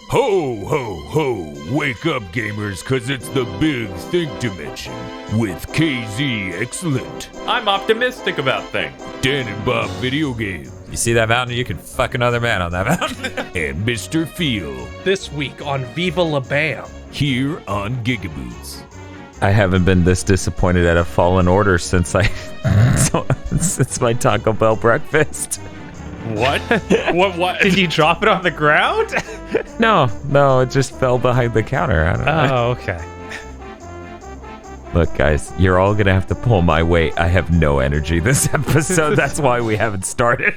Ho, ho, ho, wake up gamers, cause it's the big think dimension with KZ Excellent. I'm optimistic about things. Dan and Bob Video Games. You see that mountain? You can fuck another man on that mountain. And Mr. Feel. This week on Viva La Bam. Here on GigaBoots. I haven't been this disappointed at a Fallen Order since since my Taco Bell breakfast. What? What? Did you drop it on the ground? No, it just fell behind the counter. I don't know. Oh, okay. Look, guys, you're all gonna have to pull my weight. I have no energy this episode. That's why we haven't started.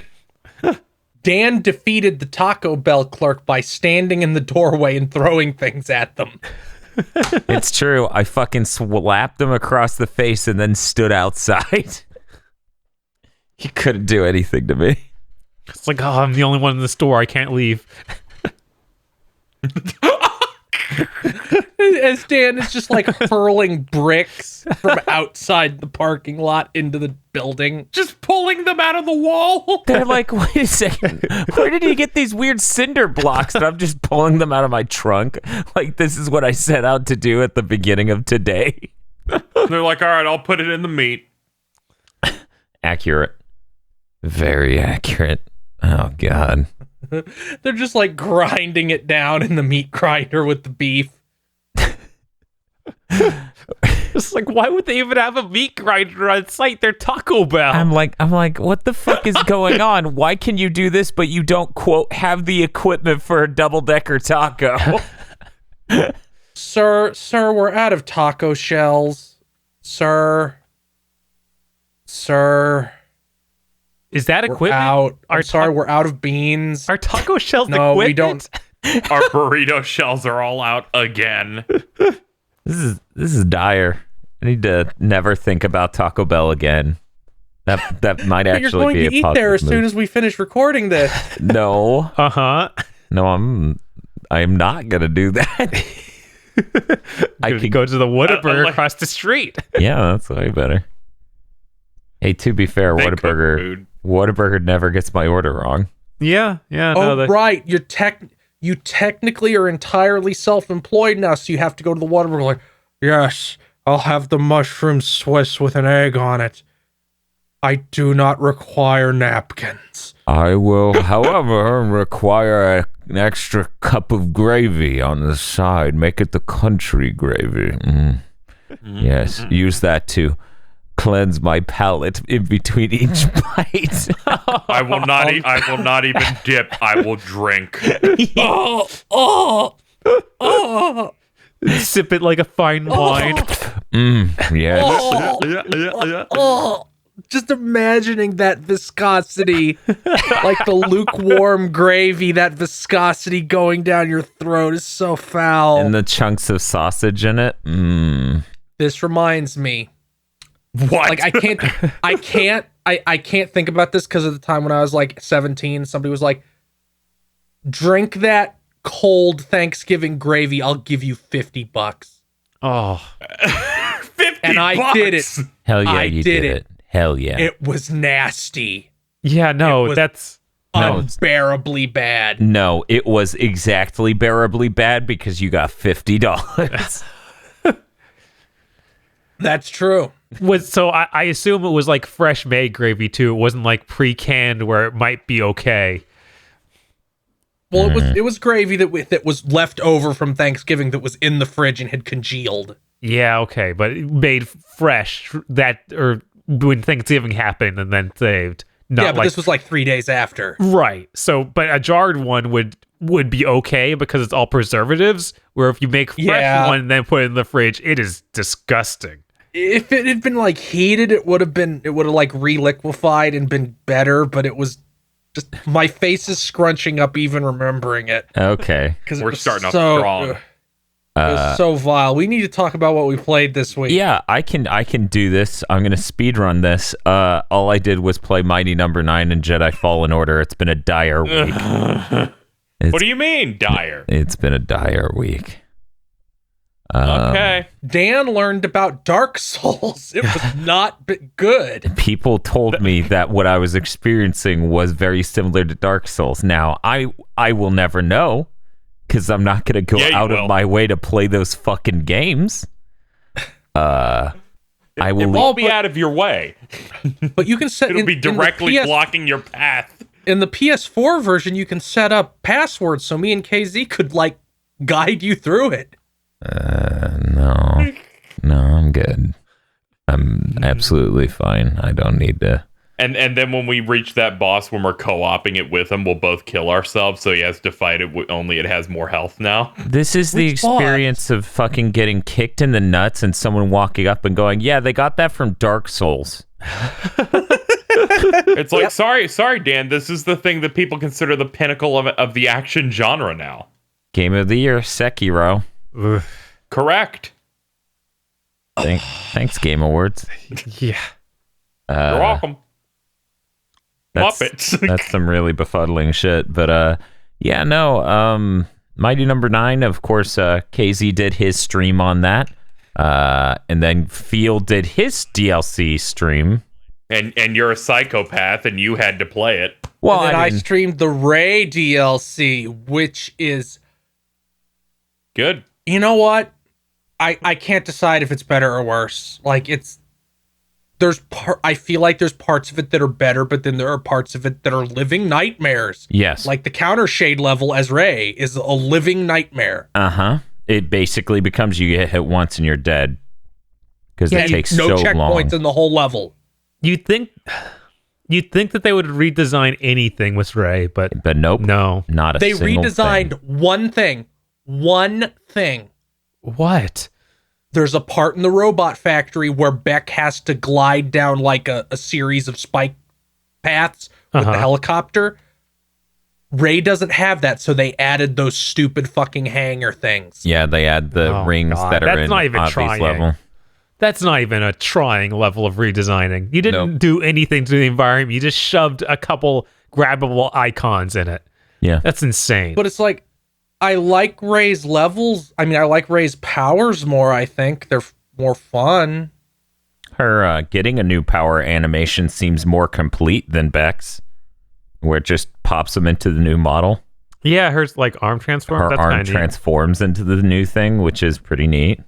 Dan defeated the Taco Bell clerk by standing in the doorway and throwing things at them. It's true. I fucking slapped him across the face and then stood outside. He couldn't do anything to me. It's like, oh, I'm the only one in the store. I can't leave. As Dan is just like hurling bricks from outside the parking lot into the building. Just pulling them out of the wall. They're like, wait a second. Where did he get these weird cinder blocks? And I'm just pulling them out of my trunk. Like, this is what I set out to do at the beginning of today. They're like, all right, I'll put it in the meat. Accurate. Very accurate. Oh, God. They're just like grinding it down in the meat grinder with the beef. It's like, why would they even have a meat grinder on site? They're Taco Bell. I'm like, what the fuck is going on? Why can you do this, but you don't, quote, have the equipment for a double-decker taco? Sir, we're out of taco shells. Sir. Is that We're equipment? out. I'm sorry, we're out of beans. Are taco shells No, equipment? we don't. Our burrito shells are all out again. This is dire. I need to never think about Taco Bell again. That might You're actually going be to a eat there as positive soon move. as we finish recording this. No, Uh-huh. no, I'm not gonna do that. I could go to the Whataburger across the street. Yeah, that's way better. Hey, to be fair, They cook Whataburger food. Whataburger never gets my order wrong. Yeah. Oh, right. You technically are entirely self-employed now, so you have to go to the Whataburger like, yes, I'll have the mushroom Swiss with an egg on it. I do not require napkins. I will, however, require an extra cup of gravy on the side. Make it the country gravy. Yes, use that to cleanse my palate in between each bite. I will not eat. I will not even dip. I will drink. Oh. Sip it like a fine wine. Yes. Oh. Just imagining that viscosity, like the lukewarm gravy, that viscosity going down your throat is so foul. And the chunks of sausage in it. This reminds me. What? Like I can't think about this because of the time when I was like 17, somebody was like, drink that cold Thanksgiving gravy, I'll give you $50. Oh. 50 And I bucks. did it. Hell yeah, I you did did it. Hell yeah. It was nasty. Yeah, no, It was- that's... Unbearably bad. No, it was exactly bearably bad because you got $50. That's true. So I assume it was like fresh made gravy too. It wasn't like pre-canned where it might be okay. Well, it was gravy that was left over from Thanksgiving that was in the fridge and had congealed. Yeah, okay, but it made fresh or when Thanksgiving happened and then saved. Not Yeah, but like, this was like 3 days after. right. So, but a jarred one would be okay because it's all preservatives. Where if you make fresh one and then put it in the fridge, it is disgusting. If it had been like heated, it would have like reliquefied and been better, but it was just, my face is scrunching up even remembering it. Okay. Because We're starting off strong. It was so vile. We need to talk about what we played this week. Yeah, I can do this. I'm gonna speed run this. All I did was play Mighty Number 9 and Jedi Fallen Order. It's been a dire week. What do you mean, dire? It's been a dire week. Okay. Dan learned about Dark Souls. It was not good. People told me that what I was experiencing was very similar to Dark Souls. Now, I will never know because I'm not going to go out of my way to play those fucking games. I will. It won't be out of your way. But you can set. It'll be directly blocking your path. In the PS4 version, you can set up passwords so me and KZ could like guide you through it. No, I'm good. I'm absolutely fine. I don't need to. And then when we reach that boss, when we're co-oping it with him, we'll both kill ourselves. So he has to fight it. Only it has more health now. This is the experience of fucking getting kicked in the nuts and someone walking up and going, "Yeah, they got that from Dark Souls." It's like, sorry, Dan. This is the thing that people consider the pinnacle of the action genre now. Game of the year, Sekiro. Correct. Thanks, Game Awards. Yeah. You're welcome. That's, Muppets. That's some really befuddling shit. But yeah, no. Mighty Number 9, of course, KZ did his stream on that. And then Field did his DLC stream. And you're a psychopath, and you had to play it. Well, and then I streamed the Ray DLC, which is good. You know what? I can't decide if it's better or worse. Like I feel like there's parts of it that are better, but then there are parts of it that are living nightmares. Yes. Like the counter shade level as Ray is a living nightmare. Uh-huh. It basically becomes you get hit once and you're dead. Because it takes so long. No checkpoints in the whole level. You'd think that they would redesign anything with Ray, but nope. No. Not a They single redesigned thing. one thing. One thing. What? There's a part in the robot factory where Beck has to glide down like a series of spike paths with the helicopter. Ray doesn't have that, so they added those stupid fucking hanger things. Yeah, they add the rings that are in not even Obvi's trying. level. That's not even a trying level of redesigning. You didn't do anything to the environment. You just shoved a couple grabbable icons in it. Yeah. That's insane. But it's like, I like Ray's levels. I mean, I like Ray's powers more, I think. They're more fun. Her getting a new power animation seems more complete than Beck's, where it just pops them into the new model. Yeah, hers like arm transforms. Her arm transforms into the new thing, which is pretty neat.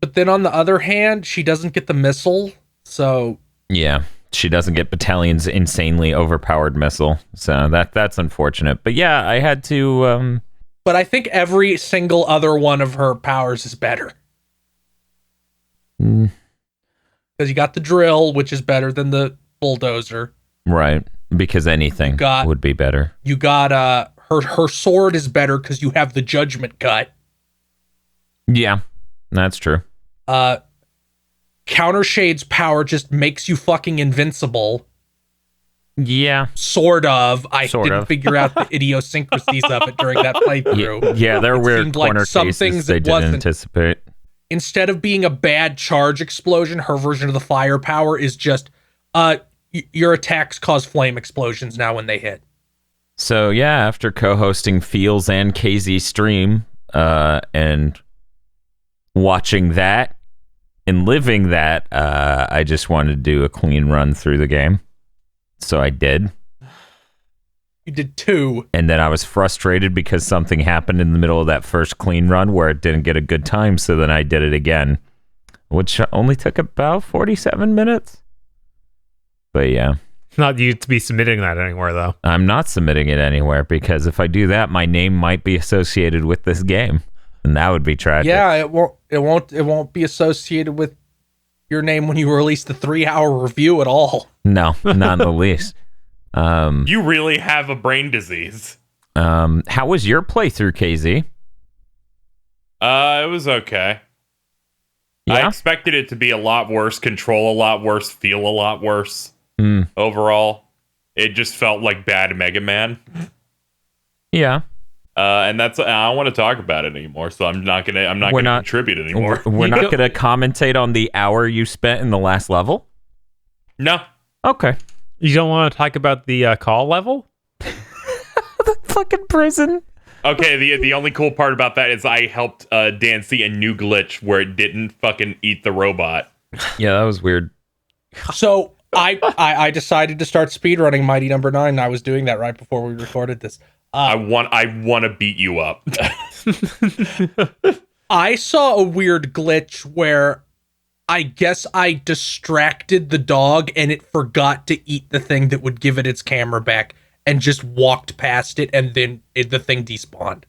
But then on the other hand, she doesn't get the missile, so... Yeah, she doesn't get Battalion's insanely overpowered missile, so that's unfortunate. But yeah, I had to... But I think every single other one of her powers is better. Because you got the drill, which is better than the bulldozer. Right, because anything would be better. You got her sword is better because you have the judgment cut. Yeah, that's true. Counter Shade's power just makes you fucking invincible. Yeah. Sort of. I didn't figure out the idiosyncrasies of it during that playthrough. Yeah, there are weird corner like some cases things they it didn't wasn't. anticipate. Instead of being a bad charge explosion, her version of the firepower is just, your attacks cause flame explosions now when they hit. So yeah, after co-hosting Feels and KZ stream, and watching that and living that, I just wanted to do a clean run through the game. So I did. You did 2. And then I was frustrated because something happened in the middle of that first clean run where it didn't get a good time. So then I did it again, which only took about 47 minutes. But yeah. Not you to be submitting that anywhere, though. I'm not submitting it anywhere because if I do that, my name might be associated with this game. And that would be tragic. Yeah, it won't be associated with your name when you release the 3-hour review at all. No, not in the least. You really have a brain disease. How was your playthrough, KZ? It was okay. Yeah? I expected it to be a lot worse, control a lot worse, feel a lot worse. Overall, it just felt like bad Mega Man. Yeah. And that's I don't want to talk about it anymore, so I'm not gonna contribute anymore. We're not gonna commentate on the hour you spent in the last level. No. Okay. You don't want to talk about the call level? The fucking prison. Okay, the only cool part about that is I helped Dan see a new glitch where it didn't fucking eat the robot. Yeah, that was weird. So I decided to start speedrunning Mighty Number 9. I was doing that right before we recorded this. I want to beat you up. I saw a weird glitch where I guess I distracted the dog and it forgot to eat the thing that would give it its camera back and just walked past it, and then the thing despawned.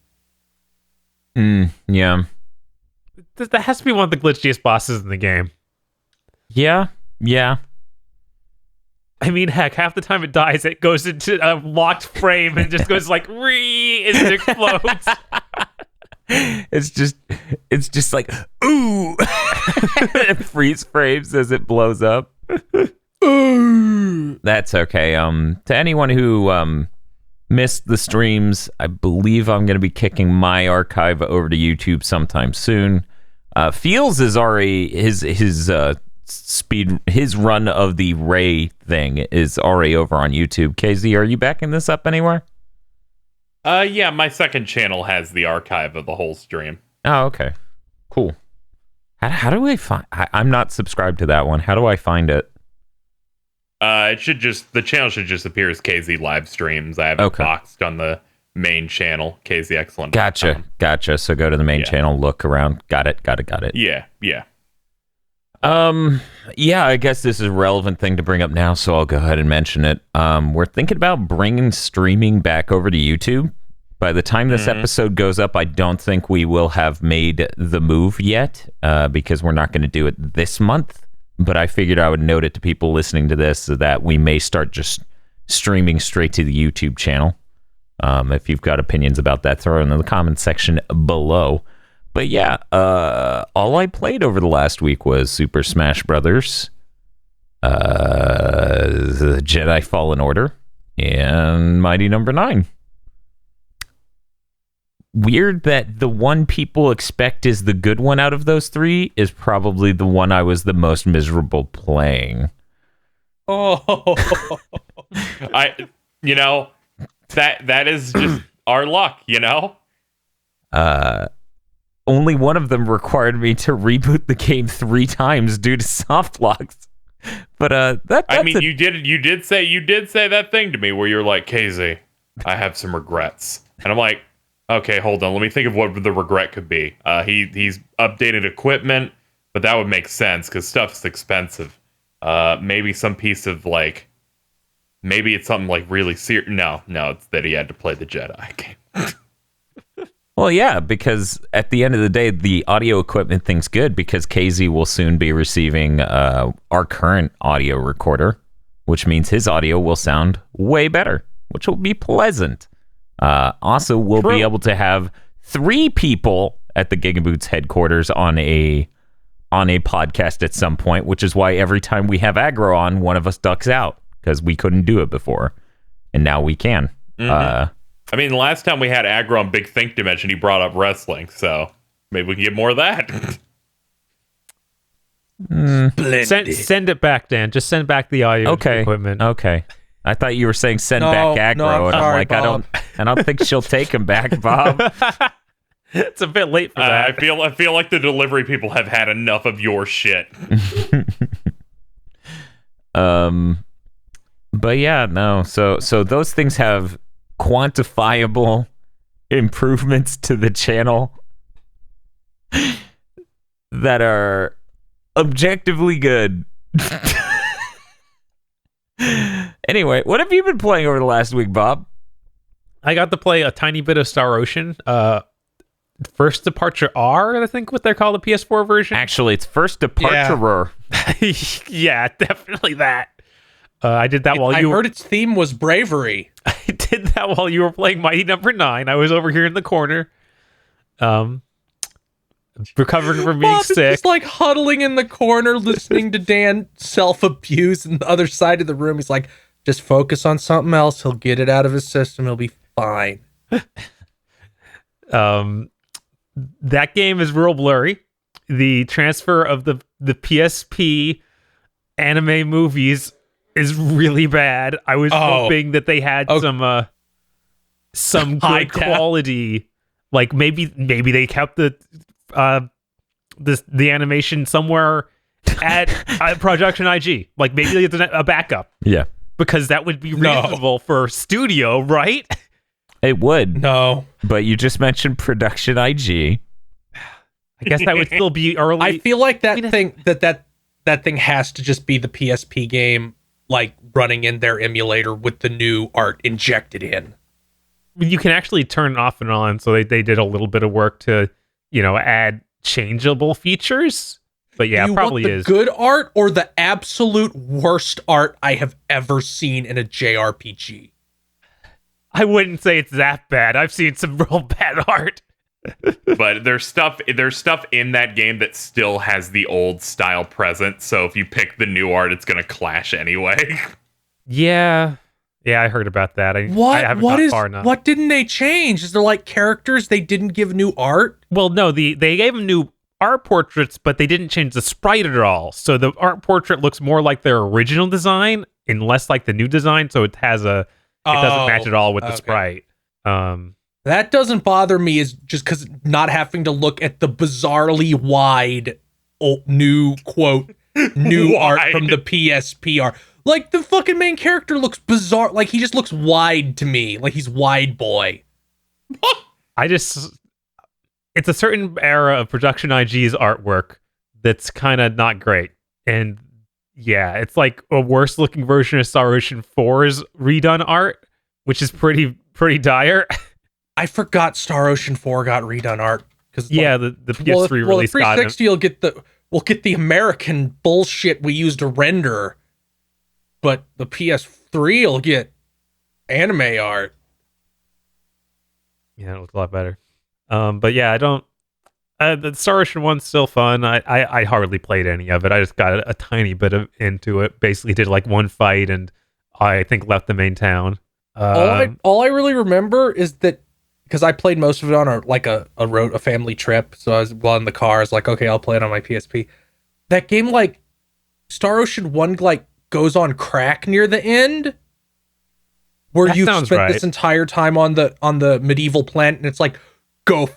Yeah. That has to be one of the glitchiest bosses in the game. Yeah. I mean, heck, half the time it dies, it goes into a locked frame and just goes like, ree, and it explodes. It's just like, ooh. It freeze frames as it blows up. Ooh. That's okay. To anyone who missed the streams, I believe I'm going to be kicking my archive over to YouTube sometime soon. Feels is already his run of the Ray thing is already over on YouTube. KZ, are you backing this up anywhere? Yeah, my second channel has the archive of the whole stream. Oh, okay. Cool. How do I find... I'm not subscribed to that one. How do I find it? The channel should just appear as KZ live streams. I have it boxed on the main channel, KZ Excellent. Gotcha. So go to the main channel, look around. Got it. Yeah. Yeah, I guess this is a relevant thing to bring up now, so I'll go ahead and mention it. We're thinking about bringing streaming back over to YouTube. By the time this episode goes up, I don't think we will have made the move yet, because we're not going to do it this month. But I figured I would note it to people listening to this so that we may start just streaming straight to the YouTube channel. If you've got opinions about that, throw it in the comment section below. But yeah, all I played over the last week was Super Smash Brothers, the Jedi Fallen Order, and Mighty Number 9. Weird that the one people expect is the good one out of those three is probably the one I was the most miserable playing. Oh, that is just our luck, Only one of them required me to reboot the game 3 times due to soft locks. But you did say that thing to me where you're like, KZ, I have some regrets, and I'm like, okay, hold on, let me think of what the regret could be. He's updated equipment, but that would make sense because stuff's expensive. Maybe some piece of maybe it's something like really serious. No, it's that he had to play the Jedi game. Well, yeah, because at the end of the day, the audio equipment thing's good because KZ will soon be receiving our current audio recorder, which means his audio will sound way better, which will be pleasant. Also, we'll be able to have 3 people at the GigaBoots headquarters on a podcast at some point, which is why every time we have Aggro on, one of us ducks out because we couldn't do it before, and now we can. I mean, the last time we had Aggro on Big Think Dimension, he brought up wrestling, so maybe we can get more of that. Send it back, Dan. Just send back the audio equipment. Okay. I thought you were saying send back Aggro, no, and I'm sorry, like, Bob. I don't think she'll take him back, Bob. It's a bit late for that. I feel like the delivery people have had enough of your shit. But yeah, no. So those things have quantifiable improvements to the channel that are objectively good. Anyway, what have you been playing over the last week, Bob? I got to play a tiny bit of Star Ocean. First Departure R, I think what they're called, the PS4 version. Actually, it's First Departure. Yeah, definitely that. I did that while you heard its theme was bravery. I did that while you were playing Mighty Number 9. I was over here in the corner, recovering from being Bob sick. Is just like huddling in the corner, listening to Dan self-abuse, and the other side of the room, he's like, just focus on something else. He'll get it out of his system. He'll be fine. That game is real blurry. The transfer of the PSP anime movies is really bad. I was hoping that they had some good quality. Like maybe they kept the animation somewhere at Production IG. Like maybe it's a backup. Yeah. Because that would be reasonable for studio, right? It would. No. But you just mentioned production IG. I guess that would still be early. I feel like that thing has to just be the PSP game, like running in their emulator with the new art injected in. You can actually turn it off and on, so they did a little bit of work to, add changeable features. But yeah, Do you probably want the is. good art or the absolute worst art I have ever seen in a JRPG? I wouldn't say it's that bad. I've seen some real bad art. But there's stuff in that game that still has the old style present. So if you pick the new art, it's gonna clash anyway. Yeah, I heard about that. I haven't got far enough. What didn't they change? Is there like characters they didn't give new art? Well, no, they gave them new art portraits, but they didn't change the sprite at all. So the art portrait looks more like their original design and less like the new design. So it doesn't match at all with the sprite. That doesn't bother me, is just because not having to look at the bizarrely wide new art from the PSP art. Like, the fucking main character looks bizarre. Like, he just looks wide to me. Like, he's wide boy. It's a certain era of Production IG's artwork that's kind of not great. And yeah, it's like a worse looking version of Star Ocean 4's redone art, which is pretty dire. I forgot Star Ocean 4 got redone art. Yeah, the PS3 release the 360 will get the American bullshit we used to render, but the PS3 will get anime art. Yeah, it looks a lot better. But yeah, I don't. The Star Ocean 1's still fun. I hardly played any of it. I just got a tiny bit into it. Basically, did like one fight, and I think left the main town. All I really remember is that, because I played most of it on a family trip. So I was in the car. I was like, okay, I'll play it on my PSP. That game, like Star Ocean 1, like goes on crack near the end, where you spent this entire time on the medieval planet, and it's like, go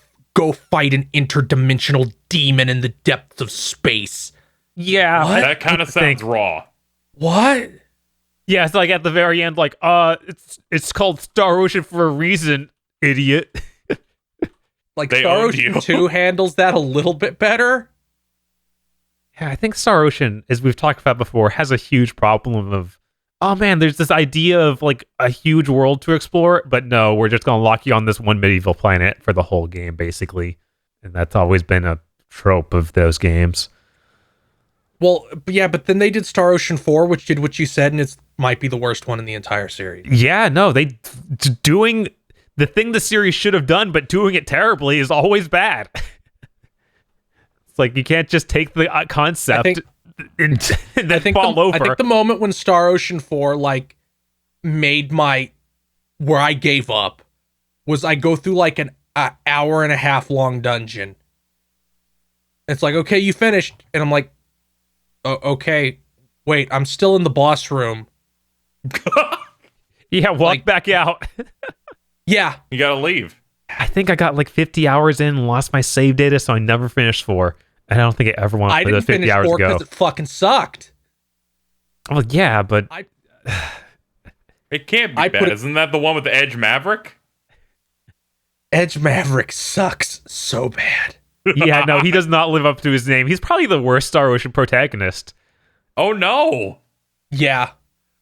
fight an interdimensional demon in the depths of space. Yeah, that kind of sounds raw. What? Yeah, it's like at the very end, like, it's called Star Ocean for a reason, idiot. Like, Star Ocean 2 handles that a little bit better. Yeah, I think Star Ocean, as we've talked about before, has a huge problem of, oh man, there's this idea of like a huge world to explore, but no, we're just going to lock you on this one medieval planet for the whole game, basically. And that's always been a trope of those games. Well, yeah, but then they did Star Ocean 4, which did what you said, and it might be the worst one in the entire series. Yeah, no, doing the thing the series should have done, but doing it terribly is always bad. It's like, you can't just take the concept and then fall over. I think the moment when Star Ocean 4 like made where I gave up was I go through like an hour and a half long dungeon. It's like, okay, you finished, and I'm like, okay, wait, I'm still in the boss room. Yeah, walk back out. Yeah, you gotta leave. I think I got like 50 hours in and lost my save data, so I never finished 4. And I don't think I ever want to play those 50 hours ago. I didn't finish 4 because it fucking sucked. Well, yeah, but it can't be bad. Isn't that the one with Edge Maverick? Edge Maverick sucks so bad. Yeah, no, he does not live up to his name. He's probably the worst Star Ocean protagonist. Oh no. Yeah.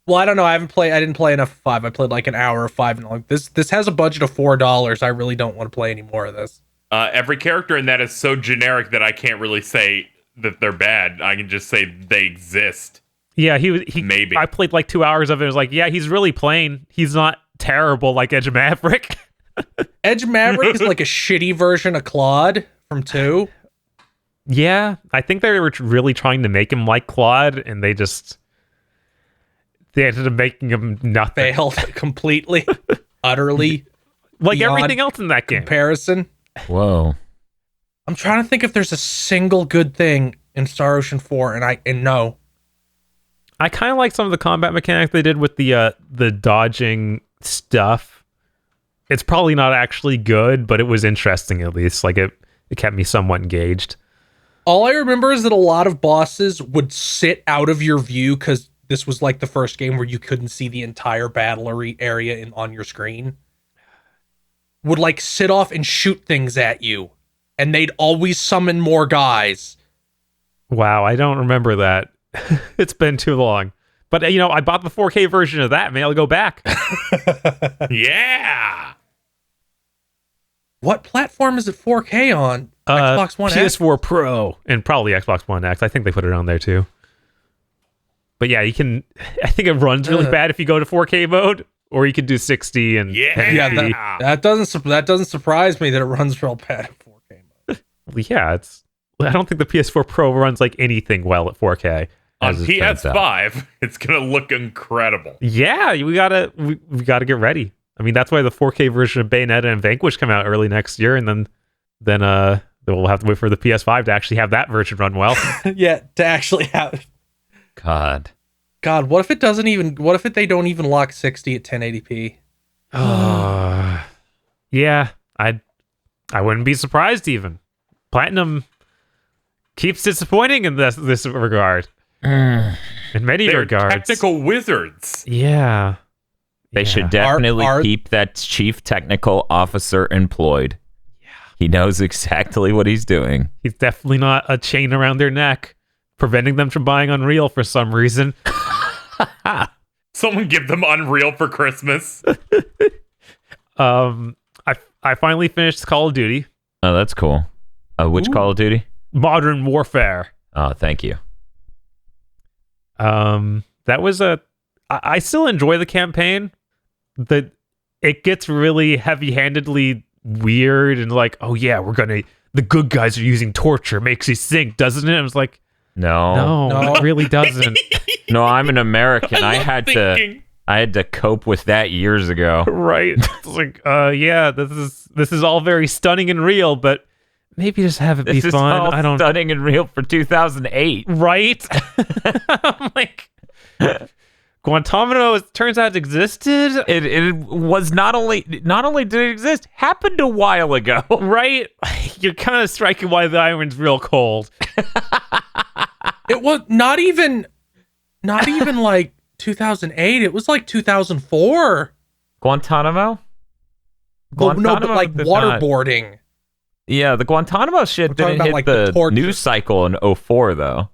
Well, I don't know. I didn't play enough 5. I played like an hour of 5, and like this has a budget of $4. I really don't want to play any more of this. Every character in that is so generic that I can't really say that they're bad. I can just say they exist. Yeah, he maybe. I played like 2 hours of it. It was like, yeah, he's really plain. He's not terrible like Edge Maverick. Edge Maverick is like a shitty version of Claude from 2. Yeah, I think they were really trying to make him like Claude, and they ended up making him nothing. Failed completely, utterly. Like everything else in that game. Comparison. Whoa. I'm trying to think if there's a single good thing in Star Ocean 4, and no. I kind of like some of the combat mechanics they did with the dodging stuff. It's probably not actually good, but it was interesting at least. Like it kept me somewhat engaged. All I remember is that a lot of bosses would sit out of your view because this was like the first game where you couldn't see the entire battle area on your screen. would like sit off and shoot things at you, and they'd always summon more guys. Wow, I don't remember that. It's been too long. But I bought the 4K version of that. Maybe I'll go back. Yeah. What platform is it 4K on? Xbox One X? PS4 Pro and probably Xbox One X. I think they put it on there too. But yeah, you can. I think it runs really bad if you go to 4K mode, or you could do 60 and yeah. That doesn't surprise me that it runs real bad at 4K mode. Well, yeah, I don't think the PS4 Pro runs like anything well at 4K. On PS5, it's gonna look incredible. Yeah, we gotta get ready. I mean, that's why the 4K version of Bayonetta and Vanquish come out early next year, and then we'll have to wait for the PS5 to actually have that version run well. Yeah, to actually have. God, what if they don't even lock 60 at 1080p? Yeah, I wouldn't be surprised even. Platinum keeps disappointing in this regard. In many They're regards. technical wizards. Yeah. they should definitely keep that chief technical officer employed. Yeah, he knows exactly what he's doing. He's definitely not a chain around their neck, preventing them from buying Unreal for some reason. Someone give them Unreal for Christmas. I finally finished Call of Duty. Oh, that's cool. Which Call of Duty? Modern Warfare. Oh, thank you. That was I still enjoy the campaign. It gets really heavy-handedly weird and like, oh yeah, the good guys are using torture, makes you think, doesn't it? I was like, No, it really doesn't. No, I'm an American. I had to cope with that years ago. Right. It's like, yeah, this is all very stunning and real, but maybe just have it be This fun. is all I don't stunning and real for 2008. Right? I'm like, Guantanamo, it turns out, existed. It was not only did it exist, happened a while ago. Right? You're kind of striking while the iron's real cold. It was not even like 2008. It was like 2004. Guantanamo? No, but like waterboarding. Yeah, the Guantanamo shit didn't hit like the news cycle in 04 though.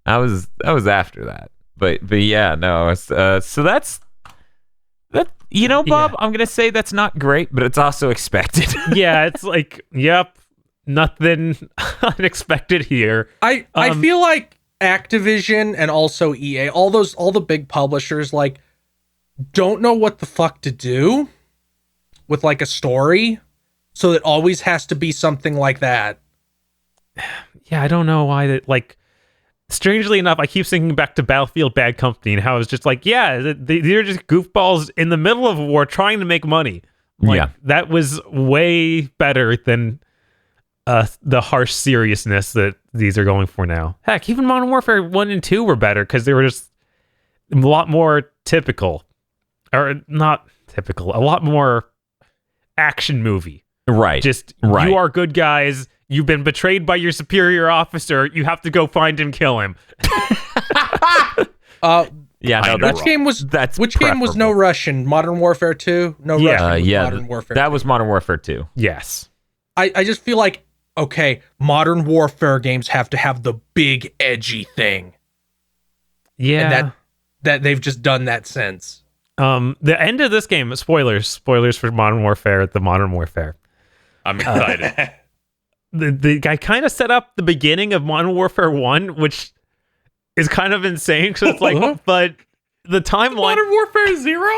That was after that. But yeah, no. It's, so that's that. You know, Bob, I'm gonna say that's not great, but it's also expected. Yeah, it's like, yep, nothing unexpected here. I feel like Activision and also EA, all the big publishers, like, don't know what the fuck to do with like a story, so it always has to be something like that. Yeah, I don't know why that, like, strangely enough, I keep thinking back to Battlefield Bad Company and how it's just like, yeah, they're just goofballs in the middle of a war trying to make money. Like, yeah, that was way better than the harsh seriousness that these are going for now. Heck, even Modern Warfare 1 and 2 were better because they were just a lot more typical. Or not typical, a lot more action movie. right. Just, right. You are good guys. You've been betrayed by your superior officer. You have to go find and kill him. Yeah, no, which game was no Russian? Modern Warfare 2? No Russian. Modern Warfare. That was Modern Warfare 2. Yes. I just feel like, okay, Modern Warfare games have to have the big edgy thing. Yeah. And that they've just done that since. The end of this game, spoilers for Modern Warfare, the Modern Warfare. I'm excited. The guy kind of set up the beginning of Modern Warfare 1, which is kind of insane. So it's like, but the timeline. Modern Warfare 0?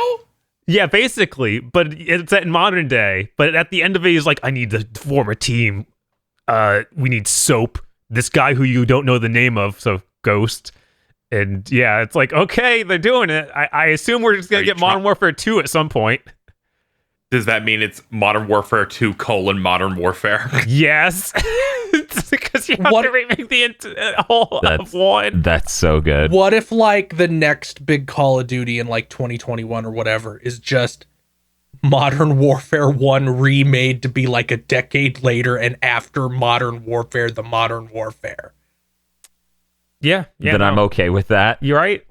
Yeah, basically. But it's set in modern day. But at the end of it, he's like, I need to form a team. We need Soap, this guy who you don't know the name of, so Ghost. And yeah, it's like, okay, they're doing it. I assume we're just going to get Modern Warfare 2 at some point. Does that mean it's Modern Warfare 2 : Modern Warfare? Yes. Because you have to remake the whole of one. That's so good. What if, like, the next big Call of Duty in, like, 2021 or whatever is just Modern Warfare 1 remade to be, like, a decade later and after Modern Warfare, the Modern Warfare? Yeah. Then I'm okay with that. You're right.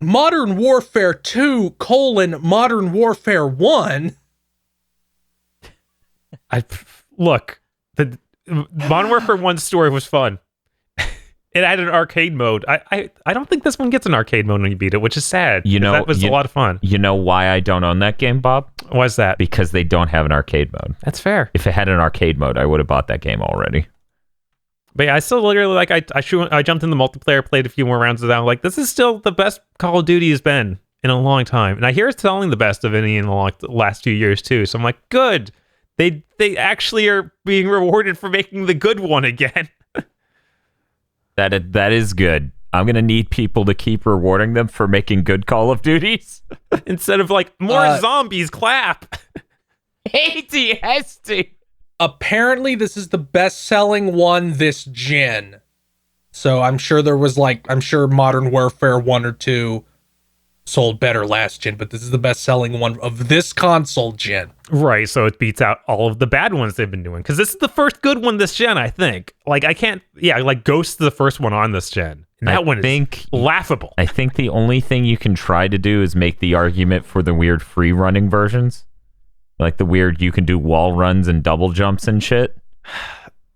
Modern Warfare 2 : Modern Warfare 1. Look, the Modern Warfare 1 story was fun. It had an arcade mode. I don't think this one gets an arcade mode when you beat it, which is sad. That was a lot of fun. You know why I don't own that game, Bob? Why is that? Because they don't have an arcade mode. That's fair. If it had an arcade mode, I would have bought that game already. But yeah, I still literally I jumped in the multiplayer, played a few more rounds of that. I'm like, this is still the best Call of Duty has been in a long time, and I hear it's selling the best of any in the last few years too. So I'm like, good. They actually are being rewarded for making the good one again. That is good. I'm gonna need people to keep rewarding them for making good Call of Duties instead of like more zombies. Clap. ATST. Apparently, this is the best-selling one this gen. So I'm sure Modern Warfare 1 or 2 sold better last gen, but this is the best-selling one of this console gen. Right, so it beats out all of the bad ones they've been doing. Because this is the first good one this gen, I think. Like, Ghost's the first one on this gen. And that one is laughable. I think the only thing you can try to do is make the argument for the weird free-running versions. Like the weird, you can do wall runs and double jumps and shit.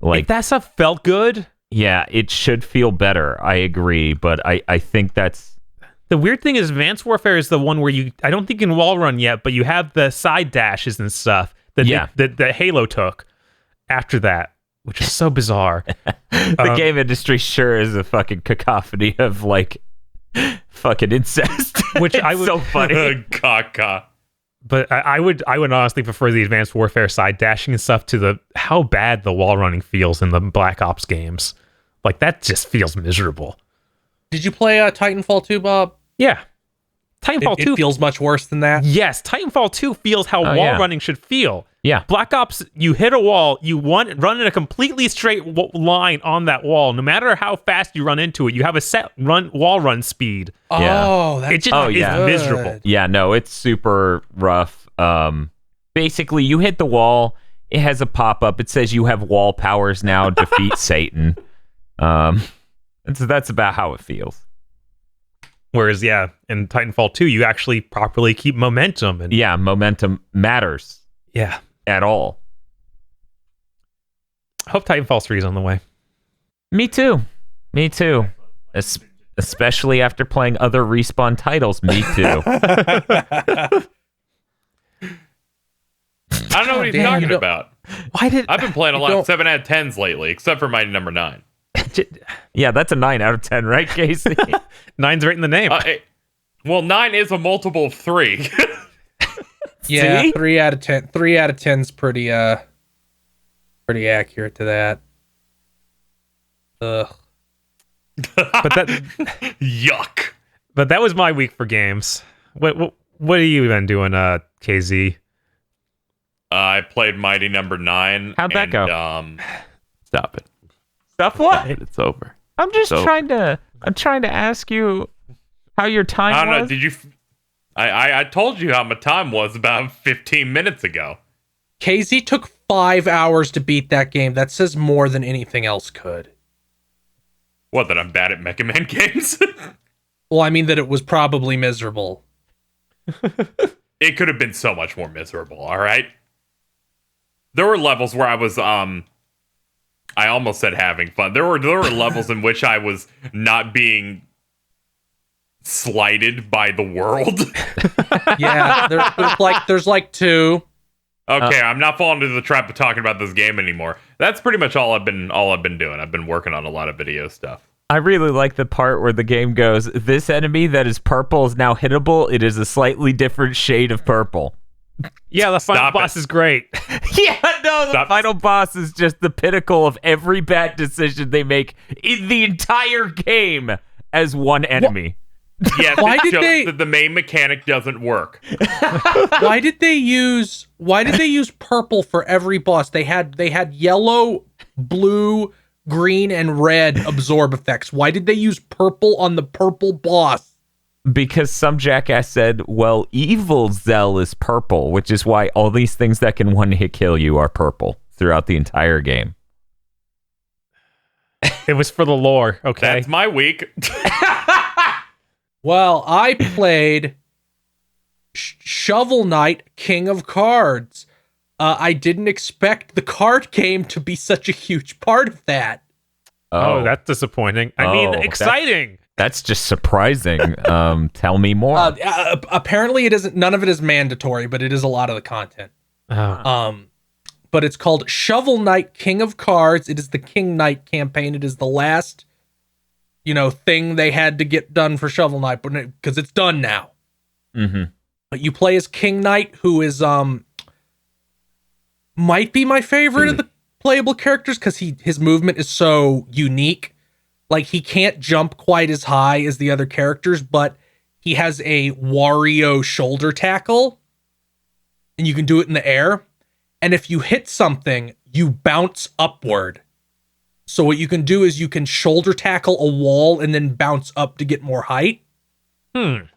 Like, if that stuff felt good. Yeah, it should feel better. I agree, but I think that's... The weird thing is Advanced Warfare is the one where I don't think you can wall run yet, but you have the side dashes and stuff that Halo took after that, which is so bizarre. The game industry sure is a fucking cacophony of like fucking incest. Which I would so funny. Caca. But I would honestly prefer the Advanced Warfare side dashing and stuff to how bad the wall running feels in the Black Ops games. Like that just feels miserable. Did you play Titanfall 2, Bob? Yeah. Titanfall 2 feels much worse than that. Yes, Titanfall 2 feels how wall running should feel. Yeah. Black Ops, you hit a wall, you run in a completely straight line on that wall. No matter how fast you run into it, you have a set wall run speed. Oh, that's it just is miserable. Yeah, no, it's super rough. Basically, you hit the wall, it has a pop-up. It says you have wall powers now, defeat Satan. And so that's about how it feels. Whereas, in Titanfall 2, you actually properly keep momentum. And momentum matters. Yeah. At all. I hope Titanfall 3 is on the way. Me too. Especially after playing other Respawn titles. Me too. I don't know what he's talking about. I've been playing a lot of 7 out of 10s lately, except for my number 9. Yeah, that's a 9 out of 10, right, Casey? 9's right in the name. 9 is a multiple of 3. Yeah, See? 3 out of 10. 3 out of 10's pretty accurate to that. Ugh. But that Yuck. But that was my week for games. What have you been doing, KZ? I played Mighty Number 9. How'd that go? Stop it. Stop what? It's over. I'm just trying to ask you how your time was. I don't know. Did you? I told you how my time was about 15 minutes ago. KZ took 5 hours to beat that game. That says more than anything else could. What, that I'm bad at Mega Man games? Well, I mean that it was probably miserable. It could have been so much more miserable, all right? There were levels where I was, I almost said having fun. There were levels in which I was not being slighted by the world. Yeah, there's like 2. Okay, I'm not falling into the trap of talking about this game anymore. That's pretty much all I've been doing. I've been working on a lot of video stuff. I really like the part where the game goes, this enemy that is purple is now hittable. It is a slightly different shade of purple. Yeah, the final boss is great. Yeah, no, the final boss is just the pinnacle of every bad decision they make in the entire game as one enemy. Yes, that the main mechanic doesn't work. Why did they use purple for every boss? They had yellow, blue, green, and red absorb effects. Why did they use purple on the purple boss? Because some jackass said, well, Evil Zell is purple, which is why all these things that can one-hit kill you are purple throughout the entire game. It was for the lore, okay? That's my week. Well, I played Shovel Knight, King of Cards. I didn't expect the card game to be such a huge part of that. Oh, that's disappointing. I mean, exciting. That's just surprising. Tell me more. Apparently, it isn't. None of it is mandatory, but it is a lot of the content. Oh. But it's called Shovel Knight King of Cards. It is the King Knight campaign. It is the last, thing they had to get done for Shovel Knight, but because it's done now. Mm-hmm. But you play as King Knight, who is might be my favorite of the playable characters because his movement is so unique. Like, he can't jump quite as high as the other characters, but he has a Wario shoulder tackle, and you can do it in the air. And if you hit something, you bounce upward. So what you can do is you can shoulder tackle a wall and then bounce up to get more height. And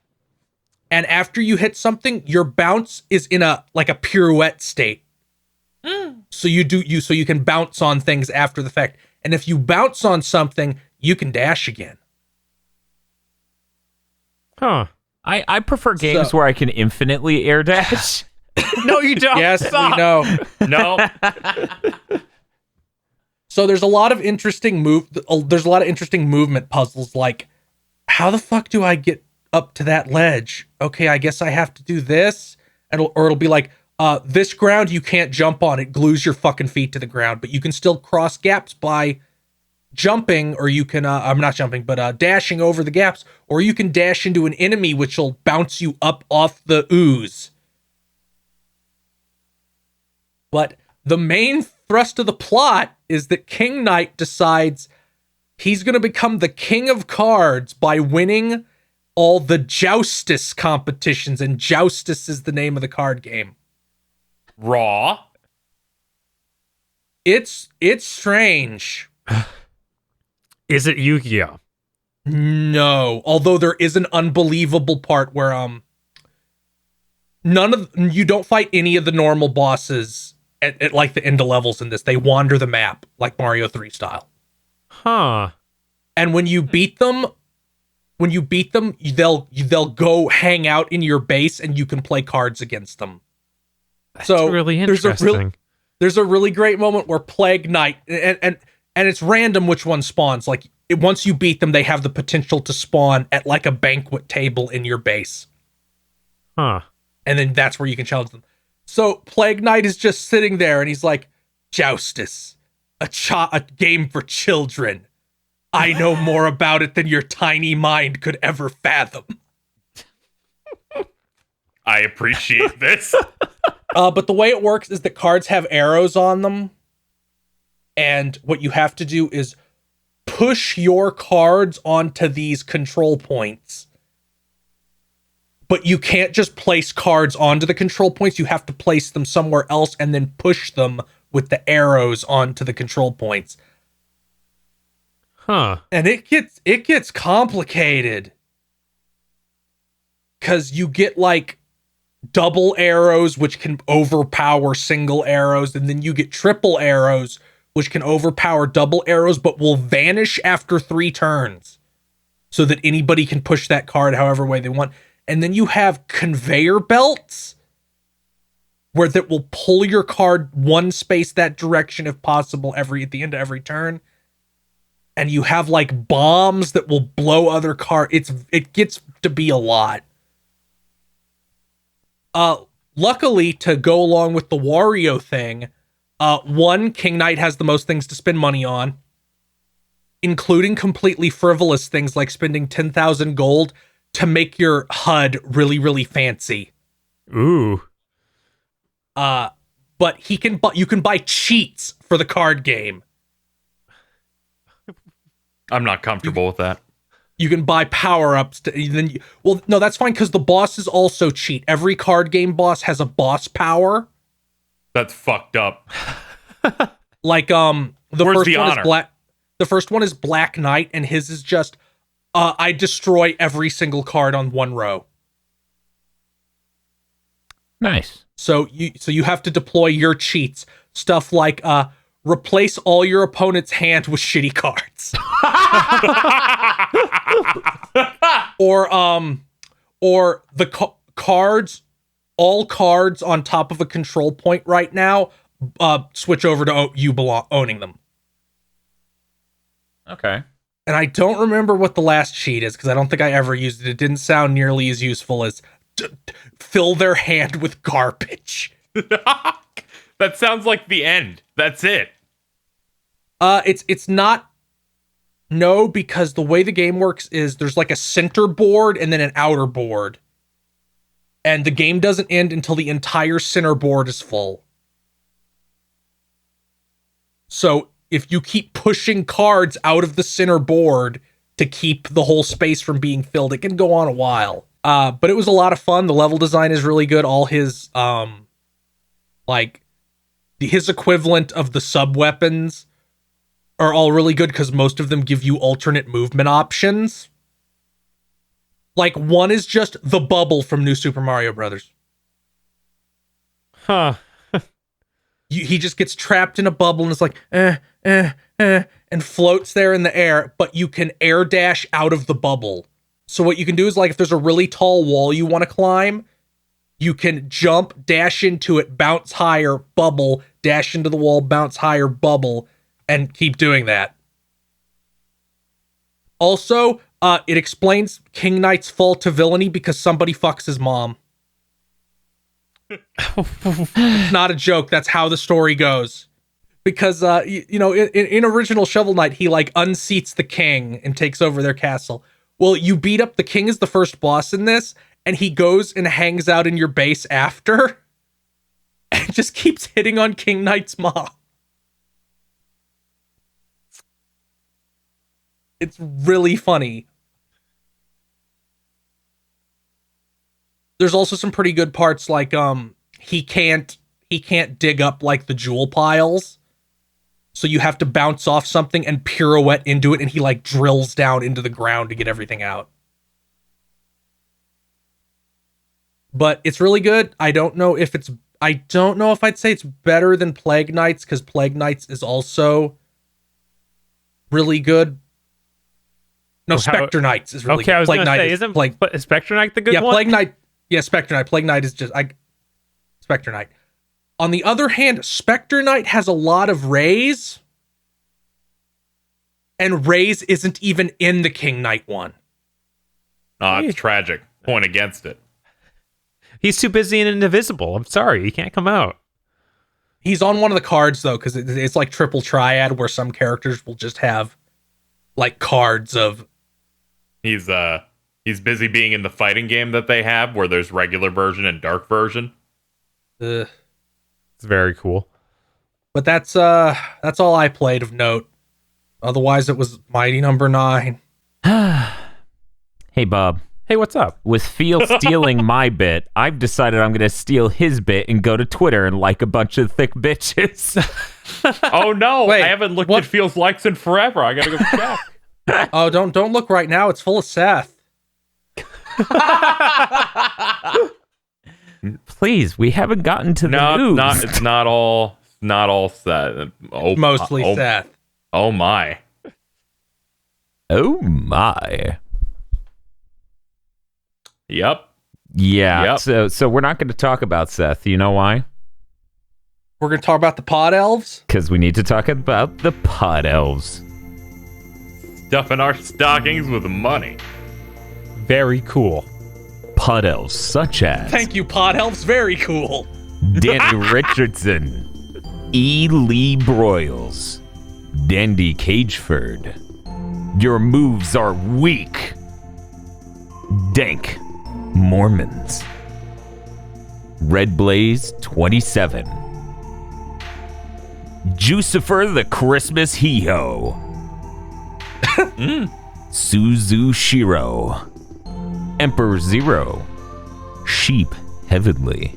after you hit something, your bounce is in a pirouette state. So you can bounce on things after the fact. And if you bounce on something, you can dash again. Huh. I prefer games where I can infinitely air dash. No, you don't. Yes, Stop. we know. No. So there's a lot of interesting movement puzzles, like, how the fuck do I get up to that ledge? Okay, I guess I have to do this, or it'll be like, this ground you can't jump on. It glues your fucking feet to the ground, but you can still cross gaps by jumping, or you can, I'm not jumping, but dashing over the gaps, or you can dash into an enemy, which will bounce you up off the ooze. But the main thrust of the plot is that King Knight decides he's going to become the king of cards by winning all the Joustus competitions, and Joustus is the name of the card game. Raw. It's strange. Is it Yu-Gi-Oh? No, although there is an unbelievable part where you don't fight any of the normal bosses at like the end of levels in this. They wander the map like Mario 3 style. Huh. And when you beat them, they'll go hang out in your base and you can play cards against them. That's really interesting. There's a really great moment where Plague Knight, and it's random which one spawns. Like, once you beat them, they have the potential to spawn at like a banquet table in your base. Huh. And then that's where you can challenge them. So Plague Knight is just sitting there and he's like, Joustus, a game for children. I know more about it than your tiny mind could ever fathom. I appreciate this. But the way it works is that cards have arrows on them. And what you have to do is push your cards onto these control points. But you can't just place cards onto the control points. You have to place them somewhere else and then push them with the arrows onto the control points. Huh. And it gets complicated. 'Cause you get like double arrows, which can overpower single arrows, and then you get triple arrows, which can overpower double arrows, but will vanish after 3 turns. So that anybody can push that card however way they want. And then you have conveyor belts where that will pull your card one space that direction if possible at the end of every turn. And you have like bombs that will blow other cards. It gets to be a lot. Luckily, to go along with the Wario thing, King Knight has the most things to spend money on, including completely frivolous things like spending 10,000 gold to make your HUD really, really fancy. Ooh. But you can buy cheats for the card game. I'm not comfortable with that. You can buy power-ups. No, that's fine because the bosses also cheat. Every card game boss has a boss power. That's fucked up. Like the Where's first the one honor? is Black. The first one is Black Knight, and his is just I destroy every single card on one row. Nice. So you have to deploy your cheats. Stuff like replace all your opponent's hand with shitty cards. or the cards all cards on top of a control point right now switch over to owning them. Okay. And I don't remember what the last cheat is because I don't think I ever used it. It didn't sound nearly as useful as fill their hand with garbage. That sounds like the end. That's it. It's not. No, because the way the game works is there's like a center board and then an outer board. And the game doesn't end until the entire center board is full. So if you keep pushing cards out of the center board to keep the whole space from being filled, it can go on a while. But it was a lot of fun. The level design is really good. All his, his equivalent of the sub-weapons are all really good because most of them give you alternate movement options. Like, one is just the bubble from New Super Mario Brothers. Huh. He just gets trapped in a bubble and it's like, and floats there in the air, but you can air dash out of the bubble. So what you can do is, like, if there's a really tall wall you want to climb, you can jump, dash into it, bounce higher, bubble, dash into the wall, bounce higher, bubble, and keep doing that. Also, it explains King Knight's fall to villainy because somebody fucks his mom. It's not a joke. That's how the story goes. Because, in original Shovel Knight, he, like, unseats the king and takes over their castle. Well, you beat up the king as the first boss in this, and he goes and hangs out in your base after and just keeps hitting on King Knight's mom. It's really funny. There's also some pretty good parts, like he can't dig up like the jewel piles. So you have to bounce off something and pirouette into it, and he like drills down into the ground to get everything out. But it's really good. I don't know if I'd say it's better than Plague Knights, because Plague Knights is also really good. No, Spectre Knights is really good. Okay, I was Plague going to say, is Spectre Knight the good one? Yeah, Plague Knight. Yeah, Spectre Knight. Plague Knight is just Spectre Knight. On the other hand, Spectre Knight has a lot of raise, and raise isn't even in the King Knight one. Oh, it's tragic. Point against it. He's too busy and indivisible. I'm sorry, he can't come out. He's on one of the cards though, because it's like triple triad, where some characters will just have like cards of. He's busy being in the fighting game that they have, where there's regular version and dark version. It's very cool. But that's all I played of note. Otherwise, it was Mighty Number 9. Hey, Bob. Hey, what's up? With Phil stealing my bit, I've decided I'm going to steal his bit and go to Twitter and like a bunch of thick bitches. Oh, no. Wait, I haven't looked what? at Feels Likes in forever. I got to go check. Oh, don't look right now. It's full of Seth. Please, we haven't gotten to the news. It's not all Seth. Mostly Seth. Oh my. Oh my. Yep. Yeah. Yep. So we're not going to talk about Seth. You know why? We're going to talk about the pod elves? Because we need to talk about the pod elves. Stuffing our stockings with money. Very cool. Pod elves such as... Thank you, pod elves. Very cool. Danny Richardson, E. Lee Broyles, Dandy Cageford. Your moves are weak. Dank Mormons. Red Blaze 27. Jucifer the Christmas Hee-Ho. Suzu Shiro. Emperor Zero. Sheep Heavenly.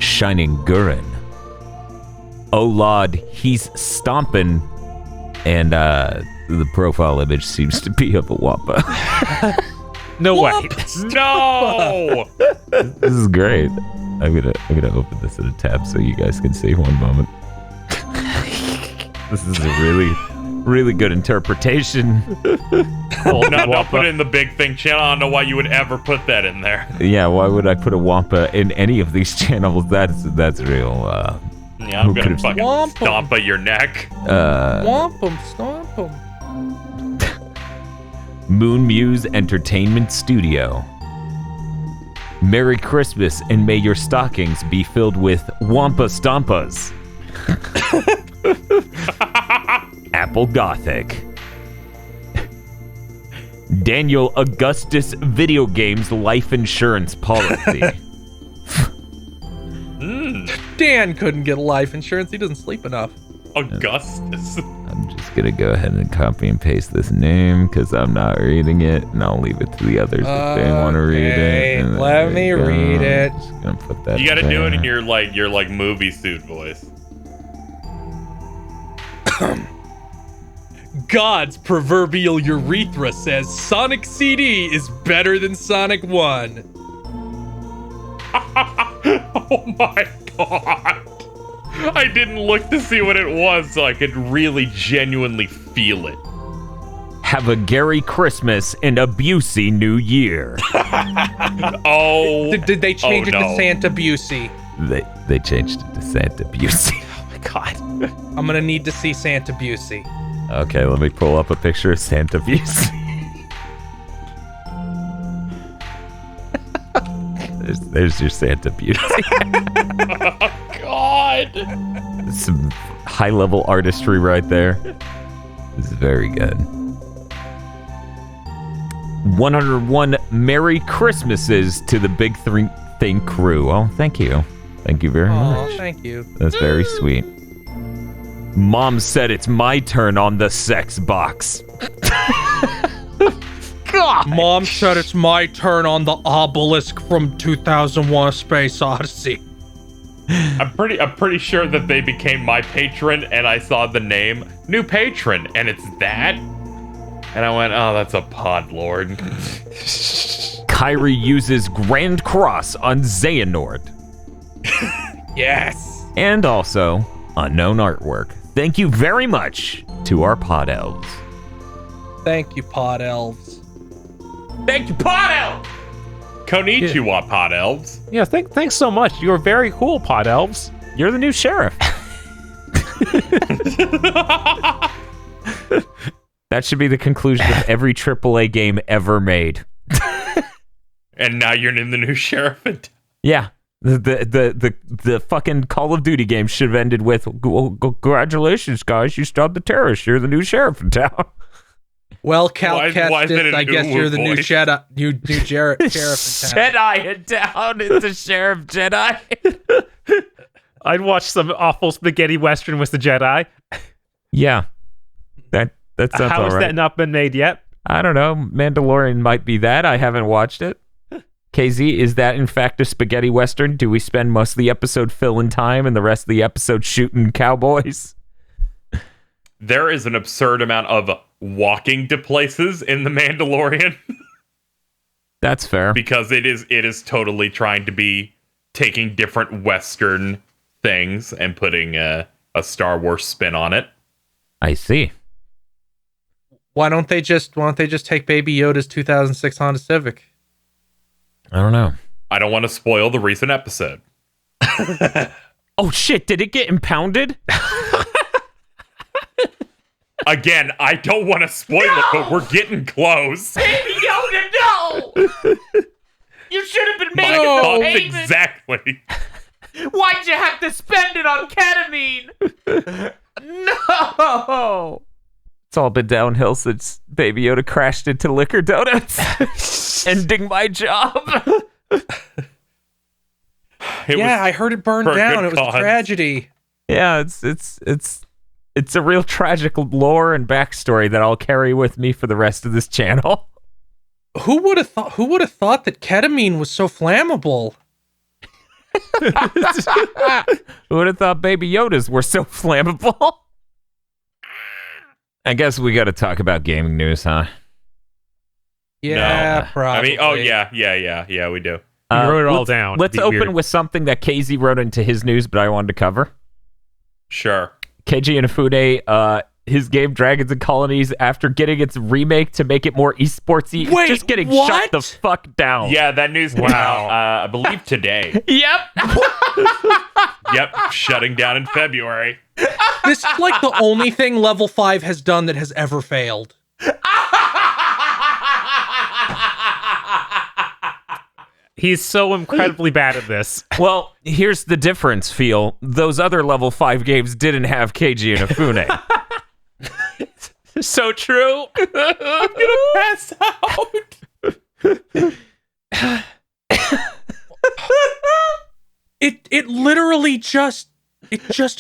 Shining Gurren. Olad He's Stompin'. And the profile image seems to be of a Wampa. No way. No. This is great. I'm gonna open this in a tab so you guys can see one moment. This is a really Really good interpretation. Don't put it in the big thing channel. I don't know why you would ever put that in there. Yeah, why would I put a Wampa in any of these channels? That's real. Yeah, I'm gonna fucking Wampa. stomp at your neck. Womp 'em, stomp 'em. Moon Muse Entertainment Studio. Merry Christmas, and may your stockings be filled with Wampa Stompas. Apple Gothic. Daniel Augustus Video Games Life Insurance Policy. Dan couldn't get life insurance. He doesn't sleep enough. Augustus. I'm just gonna go ahead and copy and paste this name because I'm not reading it, and I'll leave it to the others if they want to read it. And let me read it. Just gonna put that. You gotta there. do it in your movie suit voice. God's proverbial urethra says Sonic CD is better than Sonic 1. Oh my god. I didn't look to see what it was so I could really genuinely feel it. Have a Gary Christmas and a Busey New Year. Oh. Did they change it no. to Santa Busey? They changed it to Santa Busey. Oh my god. I'm gonna need to see Santa Busey. Okay, let me pull up a picture of Santa Busey. there's your Santa Busey. Oh god. Some high-level artistry right there. This is very good. 101 Merry Christmases to the Big Thing crew. Oh, thank you. Thank you very Oh, much. thank you. That's very sweet. Mom said it's my turn on the sex box. God. Mom said it's my turn on the obelisk from 2001: A Space Odyssey. I'm pretty sure that they became my patron and I saw the name new patron and it's that. And I went, oh, that's a pod lord. Kyrie uses Grand Cross on Xehanort. Yes. And also, unknown artwork. Thank you very much to our pod elves. Thank you, pod elves. Thank you, pod elves! Konnichiwa, pod elves. Yeah, thanks so much. You're very cool, pod elves. You're the new sheriff. That should be the conclusion of every AAA game ever made. And now you're in the new sheriff. Yeah. The fucking Call of Duty game should have ended with congratulations, guys, you stopped the terrorists. You're the new sheriff in town. Well, Cal Why is Kestis, it an I guess Uwu you're the new voice? sheriff in town. Jedi in town. It's a sheriff Jedi. I'd watch some awful spaghetti western with the Jedi. Yeah. That sounds How all has right. that not been made yet? I don't know. Mandalorian might be that. I haven't watched it. KZ, is that in fact a spaghetti western? Do we spend most of the episode filling time and the rest of the episode shooting cowboys? There is an absurd amount of walking to places in The Mandalorian. That's fair. Because it is totally trying to be taking different Western things and putting a Star Wars spin on it. I see. Why don't they just take Baby Yoda's 2006 Honda Civic? I don't know. I don't want to spoil the recent episode. Oh shit, did it get impounded? Again, I don't want to spoil it, but we're getting close. Baby Yoda, no! You should have been My making the thoughts payment. exactly. Why'd you have to spend it on ketamine? No! It's all been downhill since Baby Yoda crashed into Liquor Donuts. Ending my job. I heard it burned for a down. good It was cause. a tragedy. Yeah, it's a real tragic lore and backstory that I'll carry with me for the rest of this channel. Who would have thought that ketamine was so flammable? Who would have thought Baby Yodas were so flammable? I guess we got to talk about gaming news, huh? Yeah, No. probably. I mean, yeah, we do. You wrote it all let's- down. Let's Be open weird. with something that KZ wrote into his news, but I wanted to cover. Sure. Keiji Inafune his game Dragons and Colonies after getting its remake to make it more esportsy. Wait, just getting what? shut the fuck down. Yeah, that news came out, I believe today. Yep. Yep, shutting down in February. This is like the only thing Level 5 has done that has ever failed. He's so incredibly bad at this. Well, here's the difference, Phil. Those other level 5 games didn't have Keiji Inafune. So true. I'm gonna pass out. It literally just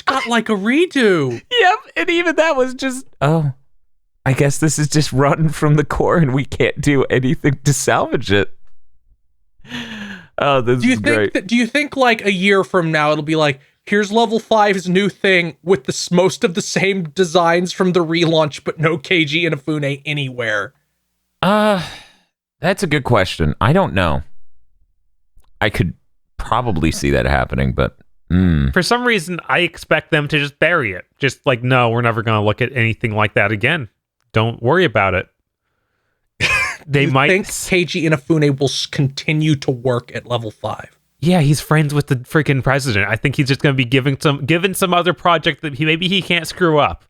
got like a redo. Yep, and even that was just, I guess this is just rotten from the core and we can't do anything to salvage it. Oh, this is great. Do you think like a year from now it'll be like, here's Level 5's new thing with most of the same designs from the relaunch, but no Keiji Inafune anywhere? That's a good question. I don't know. I could probably see that happening, but For some reason, I expect them to just bury it. Just like, no, we're never going to look at anything like that again. Don't worry about it. They might think Keiji Inafune will continue to work at Level 5. Yeah, he's friends with the freaking president. I think he's just going to be given some other project that maybe he can't screw up.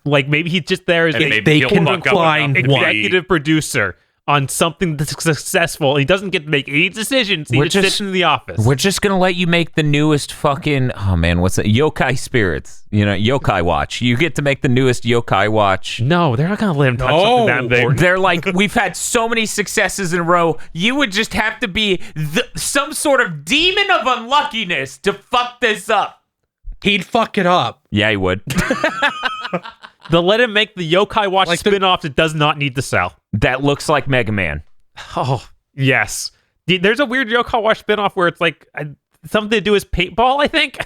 Like maybe he's just there as And they he'll can fuck up find enough to one. be- executive producer on something that's successful. He doesn't get to make any decisions. He We're just just- sits in the office. we're just going to let you make the newest fucking, oh man, what's that? Yokai Spirits. You know, Yokai Watch. You get to make the newest Yokai Watch. No, they're not going to let him touch something that big. They're like, we've had so many successes in a row. You would just have to be some sort of demon of unluckiness to fuck this up. He'd fuck it up. Yeah, he would. They'll let him make the Yokai Watch Like spin-off that does not need to sell. That looks like Mega Man. Oh, yes. There's a weird Yokai Watch spin-off where it's like something to do with paintball, I think.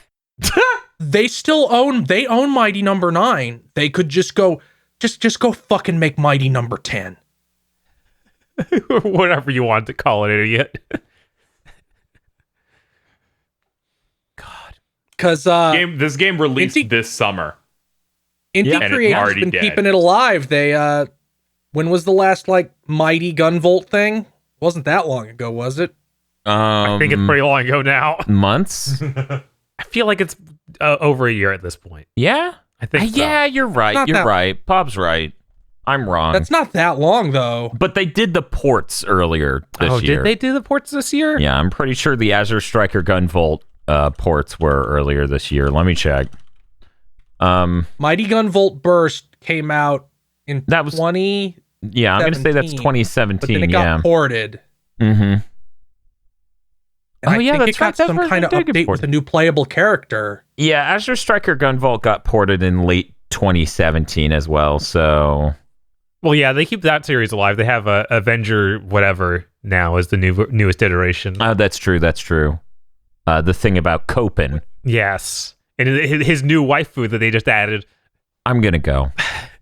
They own Mighty Number 9. They could just go fucking make Mighty Number 10. Or whatever you want to call it, idiot. Because This game released Inti- this summer. Indie And it's Creator's already been dead. keeping it alive. They when was the last like Mighty Gunvolt thing? Wasn't that long ago, was it? I think it's pretty long ago now. months. I feel like it's over a year at this point. Yeah. I think so. Yeah, you're right. Not You're that- right. Bob's right. I'm wrong. That's not that long though. But they did the ports earlier this year. Did they do the ports this year? Yeah, I'm pretty sure the Azure Striker Gunvolt ports were earlier this year. Let me check. Mighty Gunvolt Burst came out in That was- 20, Yeah, I'm going to say that's 17, 2017. but then it yeah. got ported. Mm-hmm. And Oh, I yeah, think that's it got right, that some version kind of did get update ported. with a new playable character. Yeah, Azure Striker Gunvolt got ported in late 2017 as well. So Well, yeah, they keep that series alive. They have Avenger whatever now as the newest iteration. that's true. That's true. The thing about Copen. Yes. And his new waifu that they just added. I'm gonna go.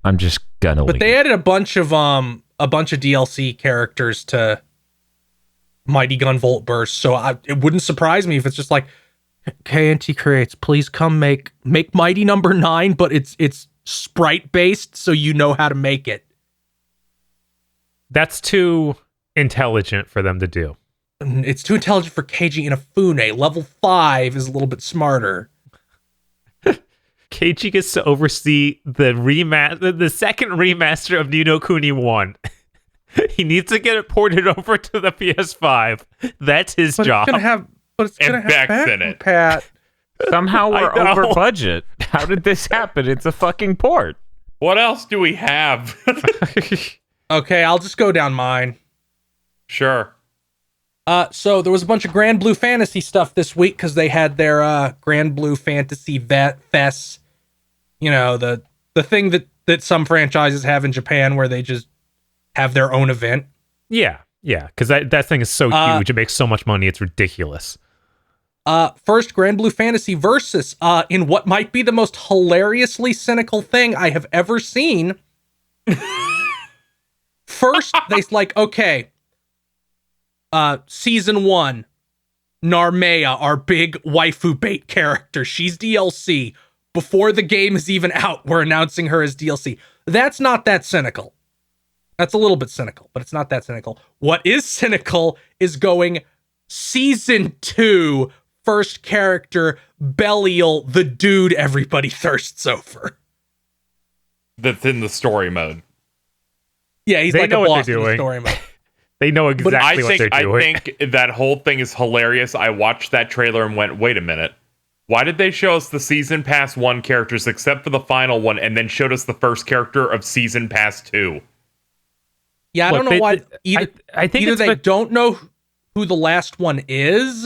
I'm just gonna. But leave. they added a bunch of DLC characters to Mighty Gunvolt Burst, so it wouldn't surprise me if it's just like, KNT Creates, please come make Mighty Number 9, but it's sprite based, so you know how to make it. That's too intelligent for them to do. It's too intelligent for Keiji Inafune. Level 5 is a little bit smarter. Keiji gets to oversee the second remaster of Ni no Kuni 1. He needs to get it ported over to the PS5. That's his But job. it's gonna have And Beck's in it. Pat. Somehow we're I know. over budget. How did this happen? It's a fucking port. What else do we have? Okay, I'll just go down mine. Sure. So there was a bunch of Grand Blue Fantasy stuff this week because they had their Grand Blue Fantasy Fest. You know, the thing that some franchises have in Japan where they just have their own event. Yeah, because that thing is so huge. It makes so much money. It's ridiculous. First, Grand Blue Fantasy Versus, in what might be the most hilariously cynical thing I have ever seen. First, they like, okay, season 1, Narmea, our big waifu bait character, she's DLC. before the game is even out, we're announcing her as DLC. That's not that cynical. That's a little bit cynical, but it's not that cynical. What is cynical is going season 2, first character, Belial, the dude everybody thirsts over. That's in the story mode. Yeah, he's They like know a what boss they're in the doing. story mode. They know exactly what they're doing. I think that whole thing is hilarious. I watched that trailer and went, wait a minute. Why did they show us the Season Pass 1 characters except for the final one and then showed us the first character of Season Pass 2? Yeah, I don't know why. I think either it's they don't know who the last one is,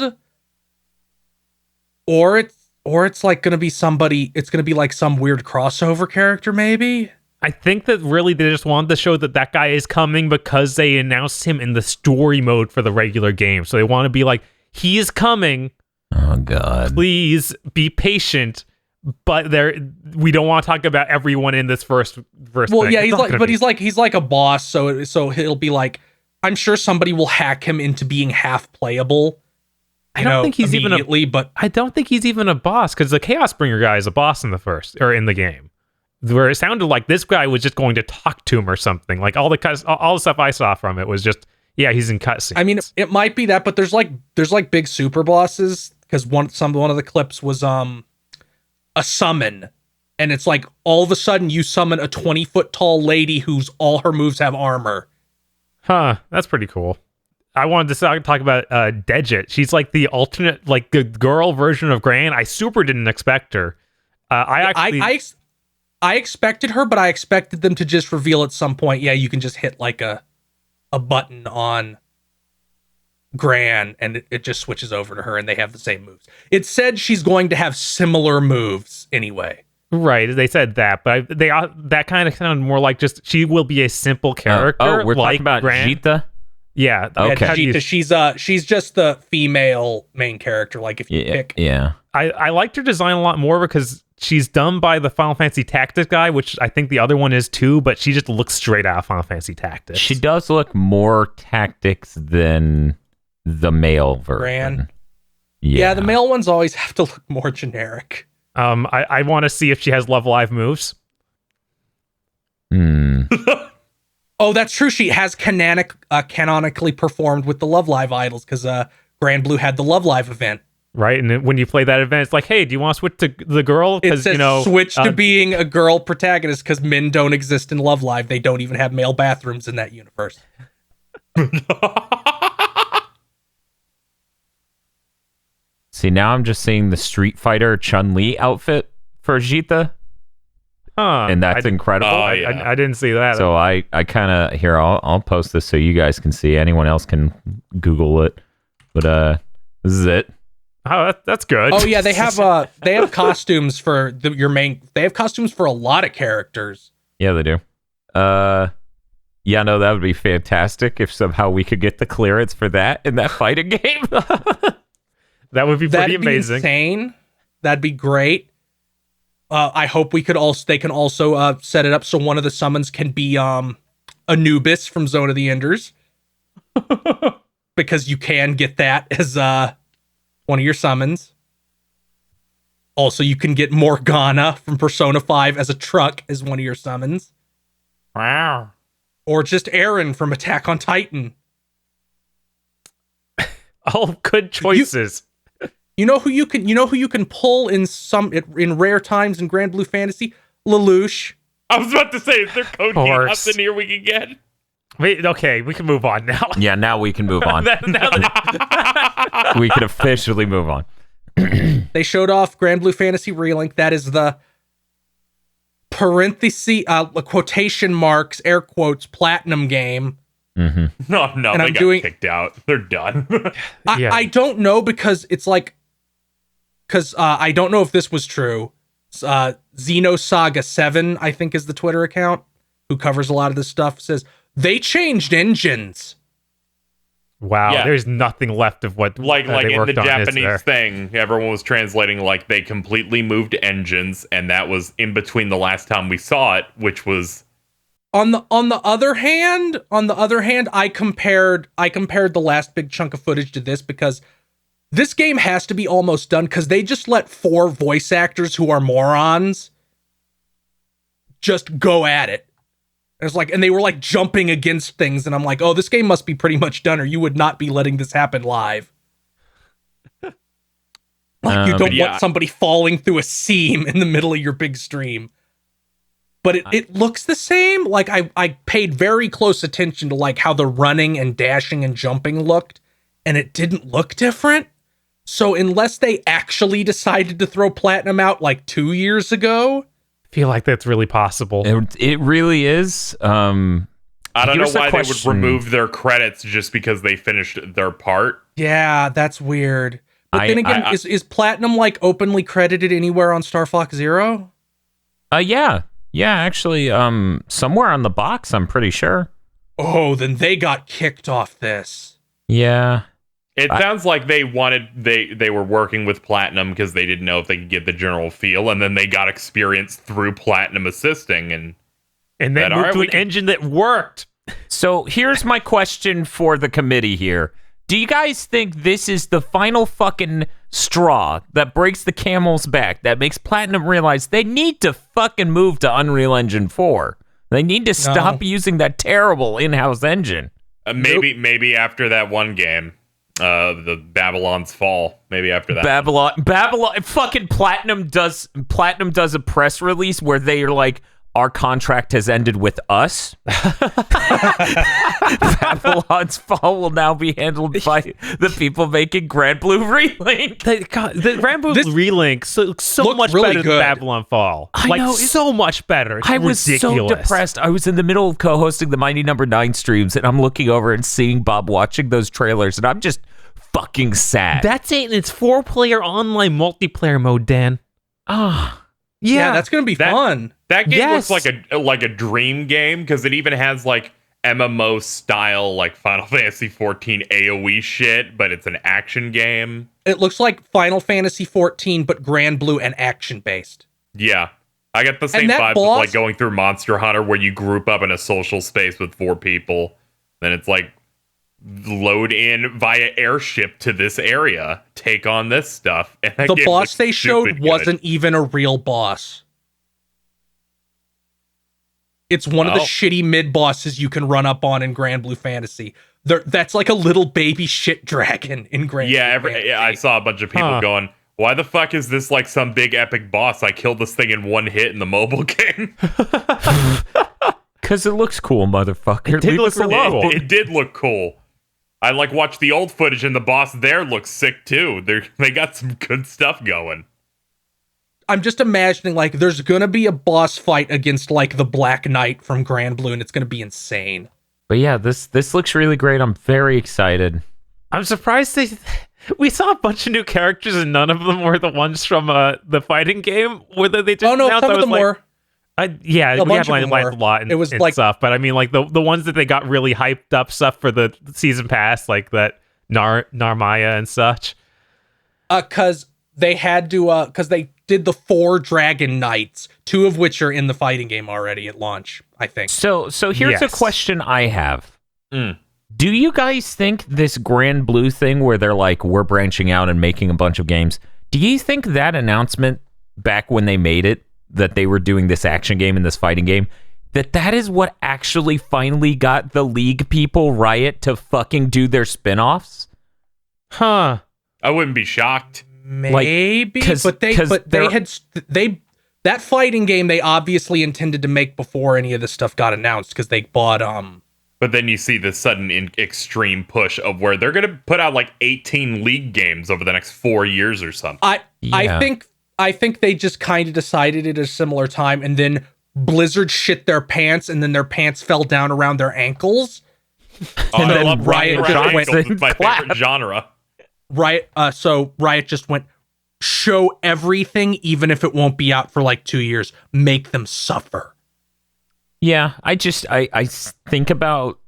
or it's like going to be somebody. It's going to be like some weird crossover character, maybe. I think that really they just wanted to show that guy is coming because they announced him in the story mode for the regular game. So they want to be like, he is coming. Oh God! Please be patient. But we don't want to talk about everyone in this first. Well, thing. yeah, he's like a boss. So he'll be like, I'm sure somebody will hack him into being half playable. I don't think he's even I don't think he's even a boss because the Chaos Bringer guy is a boss in the game. Where it sounded like this guy was just going to talk to him or something. Like all the stuff I saw from it was just, yeah, he's in cutscenes. I mean, it might be that, but there's like big super bosses because one of the clips was a summon, and it's like all of a sudden you summon a 20-foot tall lady whose all her moves have armor. Huh, that's pretty cool. I wanted to talk about Dejit. She's like the alternate, like the girl version of Gran. I super didn't expect her. I expected her, but I expected them to just reveal at some point, yeah, you can just hit like a button on Gran and it just switches over to her and they have the same moves. It said she's going to have similar moves anyway. Right, they said that, but that kind of sounded more like just she will be a simple character. We're like talking about Gran. Jita? Yeah. Okay. Jita, she's just the female main character. Like if you pick. Yeah. I liked her design a lot more because she's done by the Final Fantasy Tactics guy, which I think the other one is too, but she just looks straight out of Final Fantasy Tactics. She does look more Tactics than the male version. Gran. Yeah, the male ones always have to look more generic. I want to see if she has Love Live moves. Oh, that's true. She has canonically performed with the Love Live idols because Grand Blue had the Love Live event. Right, and when you play that event, it's like, hey, do you want to switch to the girl? It says switch to being a girl protagonist because men don't exist in Love Live. They don't even have male bathrooms in that universe. See, now I'm just seeing the Street Fighter Chun-Li outfit for Jita. And that's incredible. Oh, yeah. I didn't see that. So I kind of here I'll post this so you guys can see. Anyone else can Google it. But this is it. Oh, that's good. Oh yeah, they have costumes for your main. They have costumes for a lot of characters. Yeah, they do. Yeah, no, that would be fantastic if somehow we could get the clearance for that in that fighting game. That would be pretty amazing. Insane. That'd be great. I hope they can also set it up so one of the summons can be Anubis from Zone of the Enders. Because you can get that as one of your summons. Also, you can get Morgana from Persona 5 as a truck as one of your summons. Wow. Or just Aaron from Attack on Titan. All good choices. You know who you can pull in rare times in Grand Blue Fantasy? Lelouch. I was about to say, is there Code Geass in here we can get? Wait, okay, we can move on now. Yeah, now we can move on. We can officially move on. They showed off Grand Blue Fantasy Relink. That is the quotation marks, air quotes, platinum game. Mm-hmm. No, and they got kicked out. They're done. I don't know because I don't know if this was true. Xenosaga 7, I think, is the Twitter account who covers a lot of this stuff, says they changed engines. Wow, yeah. There's nothing left of what like in the Japanese thing, everyone was translating like they completely moved engines, and that was in between the last time we saw it, which was on the other hand, I compared the last big chunk of footage to this because this game has to be almost done because they just let 4 voice actors who are morons just go at it. And they were like jumping against things, and I'm like, oh, this game must be pretty much done, or you would not be letting this happen live. Like you don't want somebody falling through a seam in the middle of your big stream. But it looks the same. Like I paid very close attention to like how the running and dashing and jumping looked, and it didn't look different. So unless they actually decided to throw Platinum out like 2 years ago, I feel like that's really possible. It really is. I don't know why they would remove their credits just because they finished their part. Yeah, that's weird. But then again, is Platinum like openly credited anywhere on Star Fox Zero? Yeah, actually, somewhere on the box, I'm pretty sure. Oh, then they got kicked off this. Yeah. It sounds like they were working with Platinum because they didn't know if they could get the general feel, and then they got experience through Platinum assisting, and then moved to an engine that worked. So here's my question for the committee here. Do you guys think this is the final fucking straw that breaks the camel's back, that makes Platinum realize they need to fucking move to Unreal Engine 4? They need to stop using that terrible in-house engine. Maybe after that one game. The Babylon's Fall, maybe after that. Babylon, fucking Platinum does a press release where they are like, our contract has ended with us. Babylon's Fall will now be handled by the people making Grand Blue Relink. The Grand Blue Relink looks so much really better good. than Babylon Fall. So much better. It's was ridiculous. so depressed. I was in the middle of co-hosting the Mighty Number 9 streams, and I'm looking over and seeing Bob watching those trailers, and I'm just fucking sad. That's it. It's 4-player online multiplayer mode, Dan. Yeah, that's gonna be fun. That game looks like a dream game because it even has like MMO style like Final Fantasy 14 AoE shit, but it's an action game. It looks like Final Fantasy 14, but Grand Blue and action based. Yeah, I get the same vibe with like going through Monster Hunter, where you group up in a social space with 4 people, then it's like load in via airship to this area, take on this stuff. And the boss they showed wasn't even a real boss. It's one of the shitty mid bosses you can run up on in Grand Blue Fantasy. That's like a little baby shit dragon in Grand Blue Fantasy. I saw a bunch of people going, why the fuck is this like some big epic boss? I killed this thing in one hit in the mobile game. Because it looks cool, motherfucker. It did look really cool. It did look cool. I like watched the old footage, and the boss there looks sick too. They got some good stuff going. I'm just imagining like there's gonna be a boss fight against like the Black Knight from Grand Blue, and it's gonna be insane. But yeah, this looks really great. I'm very excited. I'm surprised we saw a bunch of new characters, and none of them were the ones from the fighting game. Whether they just some of them were. We had like a lot and like stuff, but I mean, like the ones that they got really hyped up stuff for the season pass, like that Narmaya and such. Because they had to, because they did the 4 Dragon Knights, 2 of which are in the fighting game already at launch, I think. So here's a question I have. Do you guys think this Grand Blue thing where they're like, we're branching out and making a bunch of games, do you think that announcement back when they made it, that they were doing this action game and this fighting game, that is what actually finally got the League people, Riot, to fucking do their spin-offs? I wouldn't be shocked. Maybe, but that fighting game they obviously intended to make before any of this stuff got announced because they bought But then you see this sudden extreme push of where they're gonna put out like 18 League games over the next 4 years or something. I think they just kind of decided it at a similar time, and then Blizzard shit their pants, and then their pants fell down around their ankles. And then Riot just went, it's my favorite genre. So Riot just went, show everything, even if it won't be out for like 2 years. Make them suffer. Yeah, I think about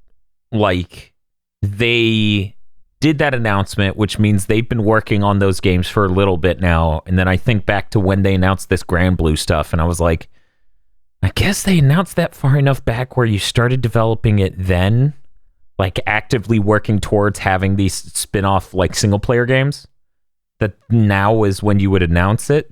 like they did that announcement, which means they've been working on those games for a little bit now. And then I think back to when they announced this Grand Blue stuff, and I was like, I guess they announced that far enough back where you started developing it then, like actively working towards having these spin-off like single player games. that now is when you would announce it.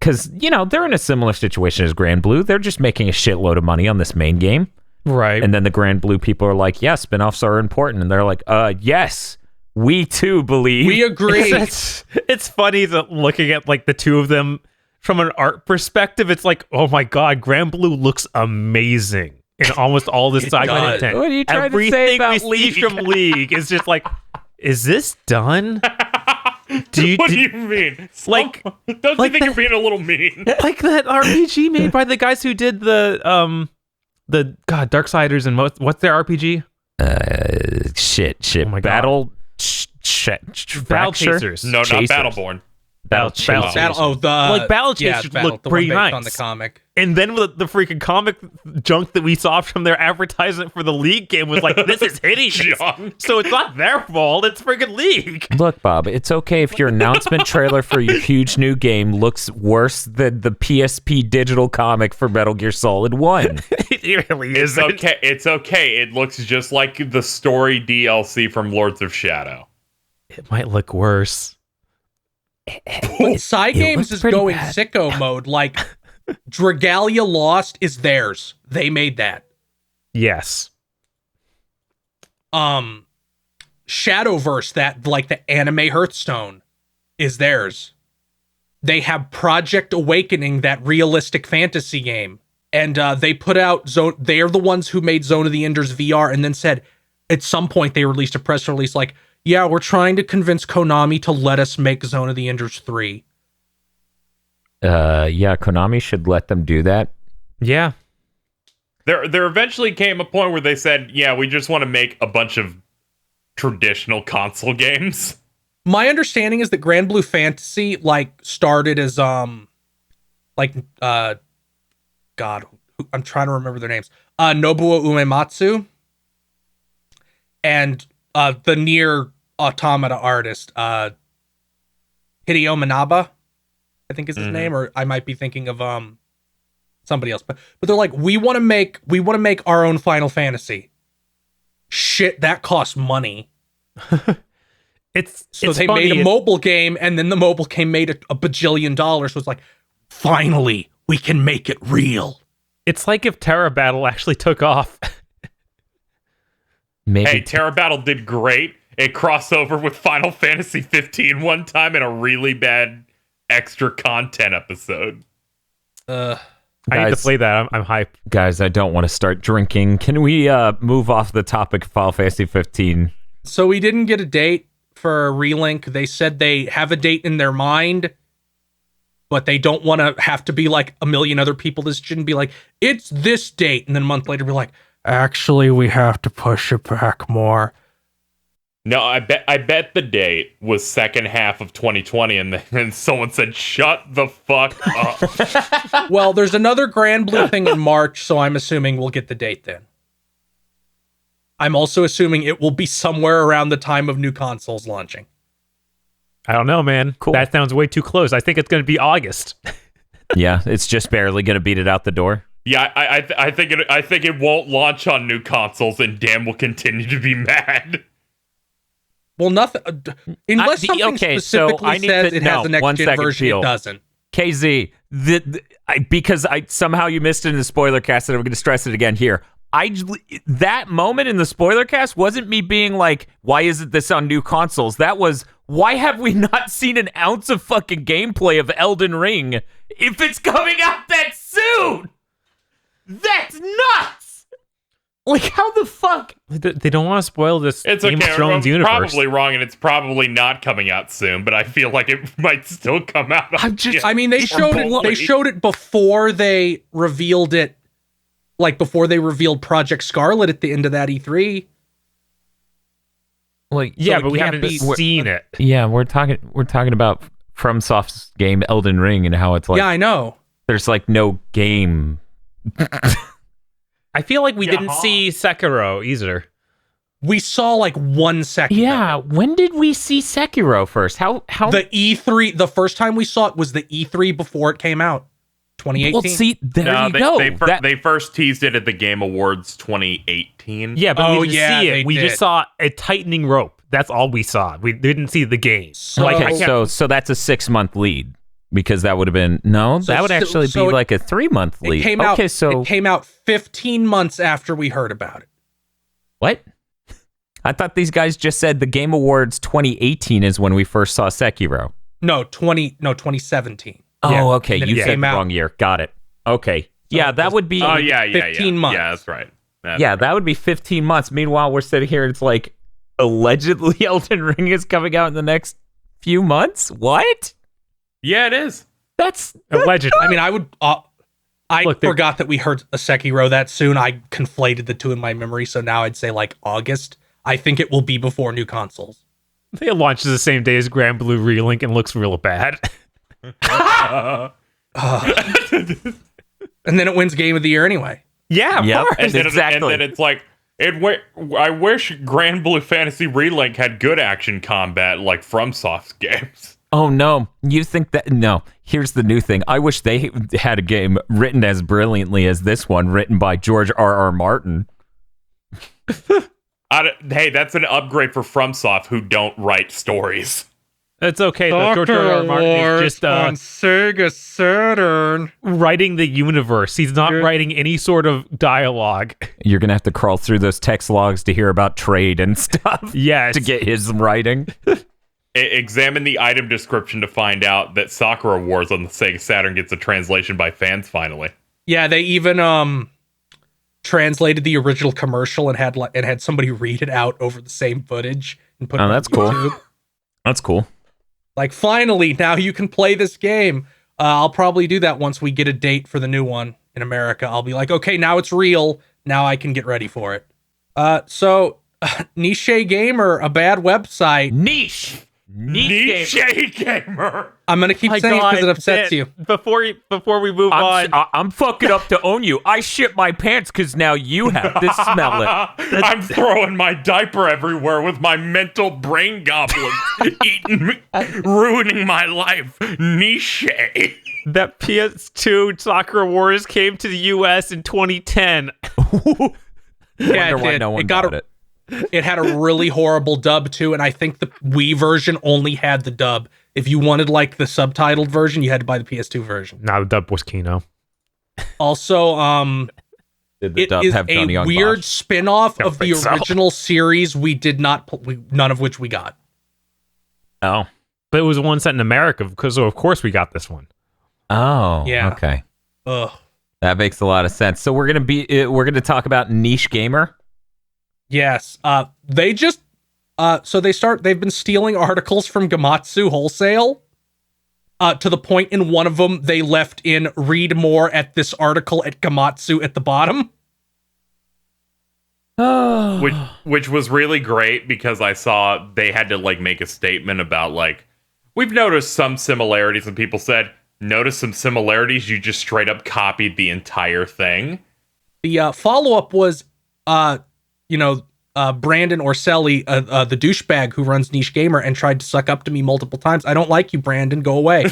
Because, they're in a similar situation as Grand Blue. They're just making a shitload of money on this main game. Right. And then the Grand Blue people are like, yeah, spinoffs are important. And they're like, yes, we too believe. We agree. It's funny that looking at like the two of them from an art perspective, it's like, oh my God, Grand Blue looks amazing in almost all the side does. content. What are you trying to say Everything about we see from League is just like, is this done? What do you mean? Like, Don't you think you're being a little mean? like that RPG made by the guys who did the Darksiders and what's their RPG? Shit. Oh my God. Battle Battle Chasers. No, not Chasers. Battleborn. Battle Chasers. Battle Chasers Battle, look the pretty one based nice on the comic. And then with the freaking comic junk that we saw from their advertisement for the League game was like, this is hideous. Junk. So it's not their fault. It's freaking League. Look, Bob, it's okay if your announcement trailer for your huge new game looks worse than the PSP digital comic for Metal Gear Solid 1. It really It's isn't. okay. It's okay. It looks just like the story DLC from Lords of Shadow. It might look worse. But Side Games looks is pretty going bad. sicko mode. Like, Dragalia Lost is theirs. They made that. Yes. Shadowverse, that like the anime Hearthstone, is theirs. They have Project Awakening, that realistic fantasy game, and they put out Zone. They are the ones who made Zone of the Enders VR, and then said at some point they released a press release like, "Yeah, we're trying to convince Konami to let us make Zone of the Enders 3." Yeah, Konami should let them do that. Yeah. There eventually came a point where they said, "Yeah, we just want to make a bunch of traditional console games." My understanding is that Grand Blue Fantasy started as God, I'm trying to remember their names. Nobuo Uematsu and the Nier Automata artist, Hideo Manaba, I think is his name, or I might be thinking of somebody else. But they're like, we want to make our own Final Fantasy. Shit, that costs money. It's They funny. made a mobile game, and then the mobile game made a bajillion dollars. So it's like, finally, we can make it real. It's like if Terra Battle actually took off. Maybe. Hey, Terra Battle did great. It crossed over with Final Fantasy 15 one time in a really bad extra content episode. I need to Guys. play that. I'm hyped. Guys, I don't want to start drinking. Can we move off the topic of Final Fantasy 15? So we didn't get a date for a relink. They said they have a date in their mind, but they don't want to have to be like a million other people. This shouldn't be like, it's this date, and then a month later be like, actually, we have to push it back more. No, I bet the date was second half of 2020, and then someone said, "Shut the fuck up." Well, there's another Grand Blue thing in March, so I'm assuming we'll get the date then. I'm also assuming it will be somewhere around the time of new consoles launching. I don't know, man. Cool. That sounds way too close. I think it's going to be August. Yeah, it's just barely going to beat it out the door. Yeah, I think it won't launch on new consoles, and Dan will continue to be mad. Well, nothing unless something okay, so specifically I need says to- it has no, a next 1 gen second, version. Phil. It doesn't. KZ, because somehow you missed it in the spoiler cast, and I'm going to stress it again here. That moment in the spoiler cast wasn't me being like, why isn't this on new consoles? That was, why have we not seen an ounce of fucking gameplay of Elden Ring if it's coming out that soon? That's nuts! Like, how the fuck? They don't want to spoil this It's Game okay. of Thrones I'm universe. probably wrong, and it's probably not coming out soon. But I feel like it might still come out. I mean, they showed it. They showed it before they revealed it, like before they revealed Project Scarlet at the end of that E3. Like, Yeah, So but it we can't haven't be- seen it. yeah, we're talking about FromSoft's game Elden Ring and how it's like Yeah, I know. there's like no game. I feel like we didn't Yeah. see Sekiro either. We saw like 1 second. Yeah, when did we see Sekiro first? How The E3. The first time we saw it was the E3 before it came out, 2018. well, see, there No, you go. they first teased it at the Game Awards 2018. Yeah, but Oh, we didn't yeah, see they it. We did. just saw a tightening rope. That's all we saw. We didn't see the game. So, Okay, so that's a 6-month lead because that would have been that would actually be like a 3-month lead. it came out 15 months after we heard about it. What? I thought these guys just said the Game Awards 2018 is when we first saw Sekiro. No, 2017. Oh, Yeah. okay. You said the wrong year. Got it. Okay. Yeah, that would be 15 months. Yeah, that's right. that would be 15 months. Meanwhile, we're sitting here, it's like allegedly Elden Ring is coming out in the next few months. What? Yeah, it is. That's Allegedly. I mean, I forgot that we heard a Sekiro that soon. I conflated the two in my memory, so now I'd say like August. I think it will be before new consoles. It launches the same day as Grand Blue Relink and looks real bad. And then it wins Game of the Year anyway. Yeah, of Yep. course. And then, Exactly. and then it's like, I wish Grand Blue Fantasy Relink had good action combat like FromSoft's games. Oh no, you think that? No, here's the new thing. I wish they had a game written as brilliantly as this one, written by George R.R. Martin. Hey, that's an upgrade for FromSoft, who don't write stories. It's okay. The George R.R. Martin is just on Sega Saturn. writing the universe. He's not writing any sort of dialogue. You're gonna have to crawl through those text logs to hear about trade and stuff. Yes. To get his writing. Examine the item description to find out that Sakura Wars on the Sega Saturn gets a translation by fans finally. Yeah, they even translated the original commercial and had somebody read it out over the same footage and put it on that's cool. YouTube. That's cool. Like, finally, now you can play this game. I'll probably do that once we get a date for the new one in America. I'll be like, okay, now it's real. Now I can get ready for it. So, Neeshay Gamer, a bad website. Niche Gamer. I'm going to keep saying it because it upsets you. Before we move on, I'm fucking up to own you. I shit my pants because now you have to smell it. I'm throwing my diaper everywhere with my mental brain goblins eating me, ruining my life. Neeshay. that PS2 Sakura Wars came to the US in 2010. Yeah, Wonder why no one got it. It had a really horrible dub too, and I think the Wii version only had the dub. If you wanted like the subtitled version, you had to buy the PS2 version. Now the dub was Kino. Also, Did the it dub is have Johnny a Young weird Bosch? spin-off Don't of the think so. original series we did not, none of which we got. Oh. But it was one set in America because of course we got this one. Oh. Yeah. Okay. Ugh. That makes a lot of sense. So we're gonna talk about Niche Gamer. Yes. They've been stealing articles from Gamatsu wholesale. To the point in one of them, they left in read more at this article at Gamatsu at the bottom. Which was really great because I saw they had to like make a statement about like, we've noticed some similarities, and people said, notice some similarities, you just straight up copied the entire thing. The follow-up was, Brandon Orselli, the douchebag who runs Niche Gamer and tried to suck up to me multiple times. I don't like you, Brandon. Go away.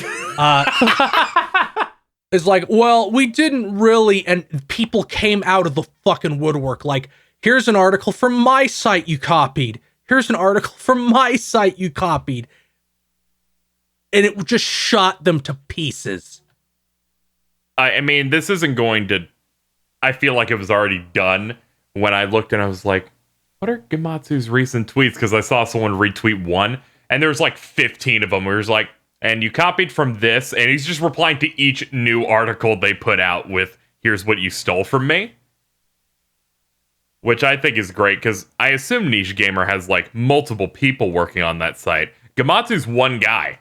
It's like, well, we didn't really, and people came out of the fucking woodwork. Like, here's an article from my site you copied. Here's an article from my site you copied. And it just shot them to pieces. I mean, this isn't going to... I feel like it was already done when I looked and I was like, what are Gamatsu's recent tweets? Because I saw someone retweet one, and there's like 15 of them where it's like, and you copied from this, and he's just replying to each new article they put out with, here's what you stole from me. Which I think is great, because I assume Niche Gamer has like multiple people working on that site. Gamatsu's one guy.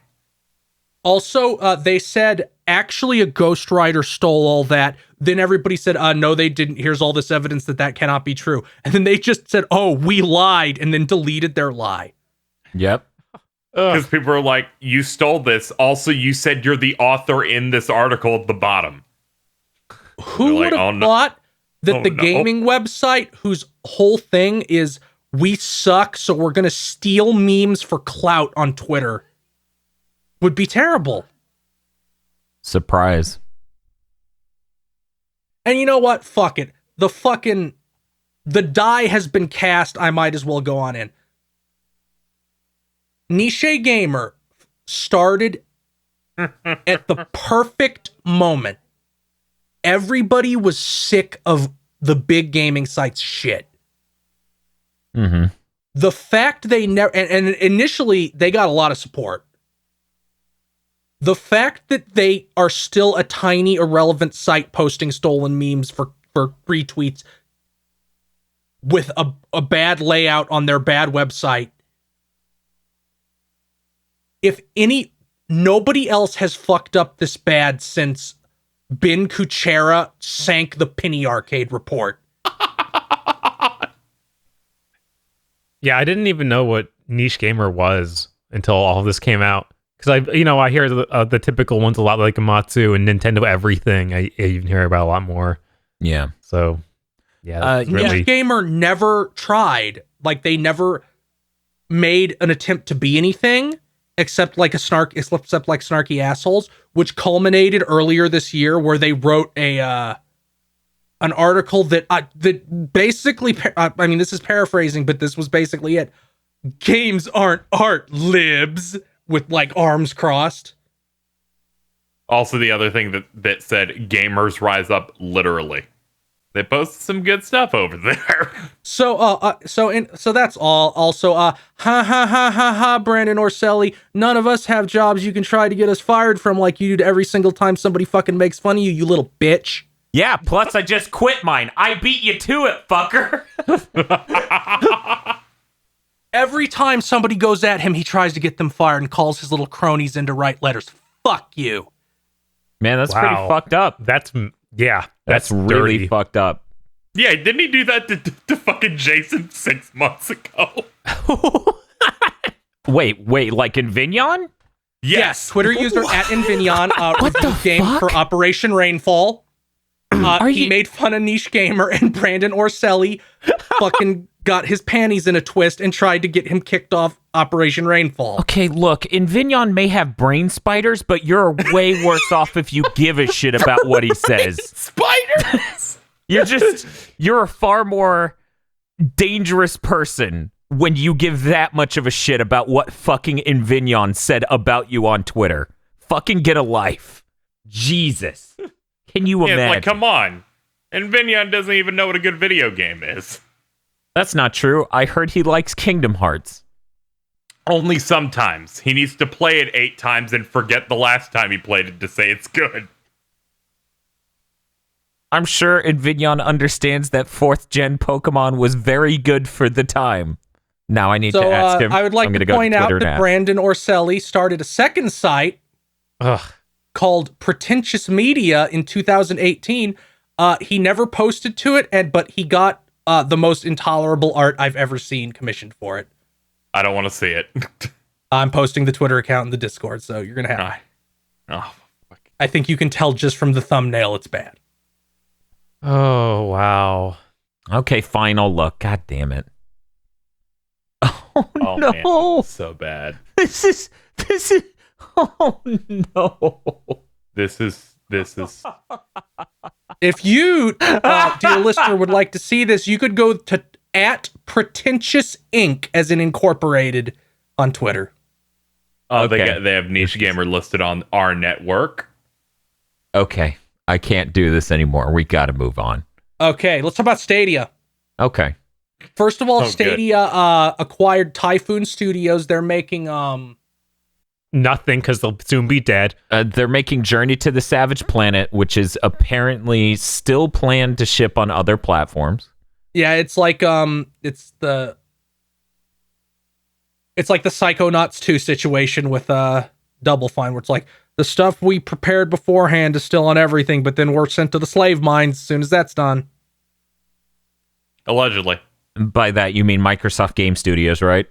Also, they said, actually, a ghostwriter stole all that. Then everybody said, no, they didn't. Here's all this evidence that cannot be true. And then they just said, oh, we lied, and then deleted their lie. Yep. Because people are like, you stole this. Also, you said you're the author in this article at the bottom. Who They're would like, have "Oh, no." thought that Oh, the no. gaming website, whose whole thing is, we suck, so we're going to steal memes for clout on Twitter, would be terrible. Surprise. And you know what? Fuck it. The die has been cast. I might as well go on in. Neeshay Gamer started at the perfect moment. Everybody was sick of the big gaming sites shit. Mm-hmm. The fact they never, and initially they got a lot of support. The fact that they are still a tiny, irrelevant site posting stolen memes for retweets with a bad layout on their bad website. Nobody else has fucked up this bad since Ben Kuchera sank the Penny Arcade report. Yeah, I didn't even know what Niche Gamer was until all of this came out. Because I hear the typical ones a lot, like Amatsu and Nintendo Everything. I even hear about a lot more. Yeah. So, yeah. Niche Gamer never tried. Like, they never made an attempt to be anything except like snarky assholes, which culminated earlier this year where they wrote an article that basically, I mean, this is paraphrasing, but this was basically it. Games aren't art, libs, with like arms crossed. Also, the other thing that said gamers rise up, literally. They posted some good stuff over there. So that's all. Also, ha ha ha ha ha, Brandon Orselli. None of us have jobs you can try to get us fired from like you do every single time somebody fucking makes fun of you, you little bitch. Yeah, plus I just quit mine. I beat you to it, fucker. Every time somebody goes at him, he tries to get them fired and calls his little cronies in to write letters. Fuck you. Man, that's pretty fucked up. That's really dirty. fucked up. Yeah, didn't he do that to fucking Jason 6 months ago? Wait, like in Vignon? Yes, Twitter user at Invignon What the reviewed game fuck? for Operation Rainfall. He made fun of Niche Gamer, and Brandon Orselli fucking got his panties in a twist and tried to get him kicked off Operation Rainfall. Okay, look, Invignon may have brain spiders, but you're way worse off if you give a shit about what he says. Spiders! You're a far more dangerous person when you give that much of a shit about what fucking Invignon said about you on Twitter. Fucking get a life. Jesus. Can you imagine? It's like, come on. And Vignon doesn't even know what a good video game is. That's not true. I heard he likes Kingdom Hearts. Only sometimes. He needs to play it 8 times and forget the last time he played it to say it's good. I'm sure Invignon understands that 4th gen Pokemon was very good for the time. Now I need to ask him. I would like to point out that Brandon Orselli started a second site called Pretentious Media in 2018. He never posted to it, but he got the most intolerable art I've ever seen commissioned for it. I don't want to see it. I'm posting the Twitter account in the Discord, so you're going to have it. Oh, fuck. I think you can tell just from the thumbnail it's bad. Oh, wow. Okay, fine, I'll look. God damn it. Oh, Oh, no. man, so bad. This is, oh, no. This is. If you, dear listener, would like to see this, you could go to @Pretentious Inc. as in incorporated on Twitter. Oh, Okay. they have Niche Gamer listed on our network. Okay, I can't do this anymore. We got to move on. Okay, let's talk about Stadia. Okay. First of all, good. Stadia acquired Typhoon Studios. They're making Nothing, because they'll soon be dead. They're making Journey to the Savage Planet, which is apparently still planned to ship on other platforms. yeah, it's like it's like the Psychonauts 2 situation with Double Fine, where it's like the stuff we prepared beforehand is still on everything, but then we're sent to the slave mines as soon as that's done. Allegedly. By that, you mean Microsoft Game Studios, right?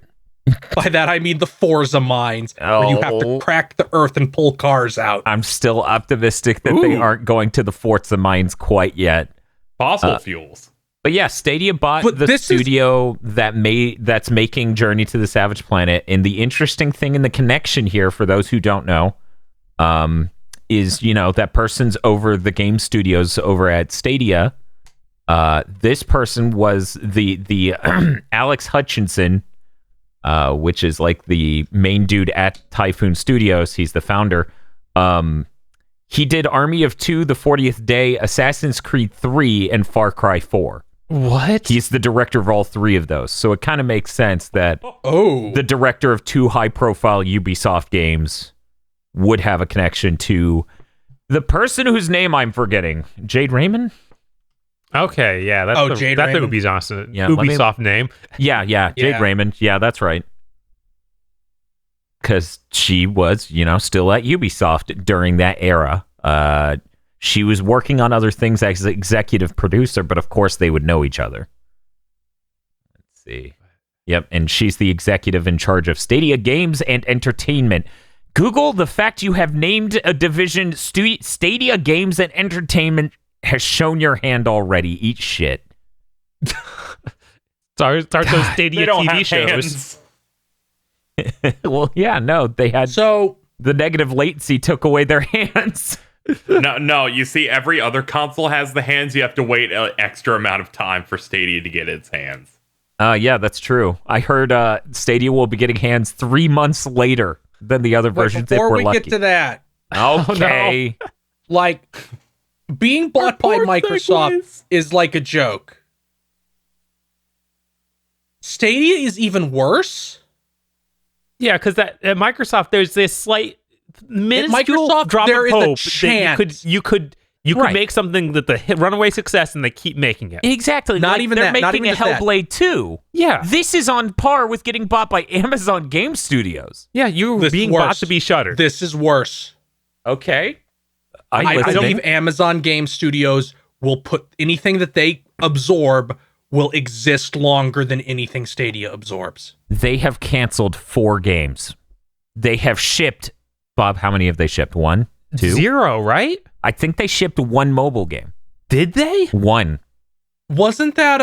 By that I mean the Forza mines, where you have to crack the earth and pull cars out. I'm still optimistic that they aren't going to the Forza mines quite yet. Fossil fuels. But yeah, Stadia bought But the this studio that's making Journey to the Savage Planet. And the interesting thing in the connection here, for those who don't know, is, that person's over the game studios over at Stadia. This person was the Alex Hutchinson, which is like the main dude at Typhoon Studios. He's the founder. He did Army of Two, The 40th Day, Assassin's Creed 3, and Far Cry 4. What? He's the director of all three of those. So it kind of makes sense that Oh. the director of two high-profile Ubisoft games would have a connection to the person whose name I'm forgetting. Jade Raymond? Okay, yeah. That's Jade that's the Raymond. Ubisoft name. Yeah, Jade Yeah. Raymond. Yeah, that's right. Because she was, still at Ubisoft during that era. She was working on other things as executive producer, but of course they would know each other. Let's see. Yep, and she's the executive in charge of Stadia Games and Entertainment. Google the fact you have named a division Stadia Games and Entertainment has shown your hand already. Eat shit. Start those Stadia They don't TV have shows. hands. Well, yeah, no, they had So the negative latency took away their hands. No. You see, every other console has the hands. You have to wait an extra amount of time for Stadia to get its hands. Yeah, that's true. I heard Stadia will be getting hands 3 months later than the other versions if before we're we lucky. get to that, Okay. like being bought by poor Microsoft segues. is like a joke. Stadia is even worse. Yeah, because at Microsoft, there's this slight minuscule Microsoft, drop there of is a hope chance. that you could Right. make something that the runaway success, and they keep making it. Exactly. Not Like, even they're that, not making even a just that. Hellblade 2. Yeah, This is on par with getting bought by Amazon Game Studios. yeah, you're This being is bought worse. to be shuttered. This is worse. Okay. I believe Amazon Game Studios will put anything that they absorb will exist longer than anything Stadia absorbs. They have canceled 4 games. They have shipped, Bob, how many have they shipped? 1? 2? 0, right? I think they shipped 1 mobile game. Did they? 1. Wasn't that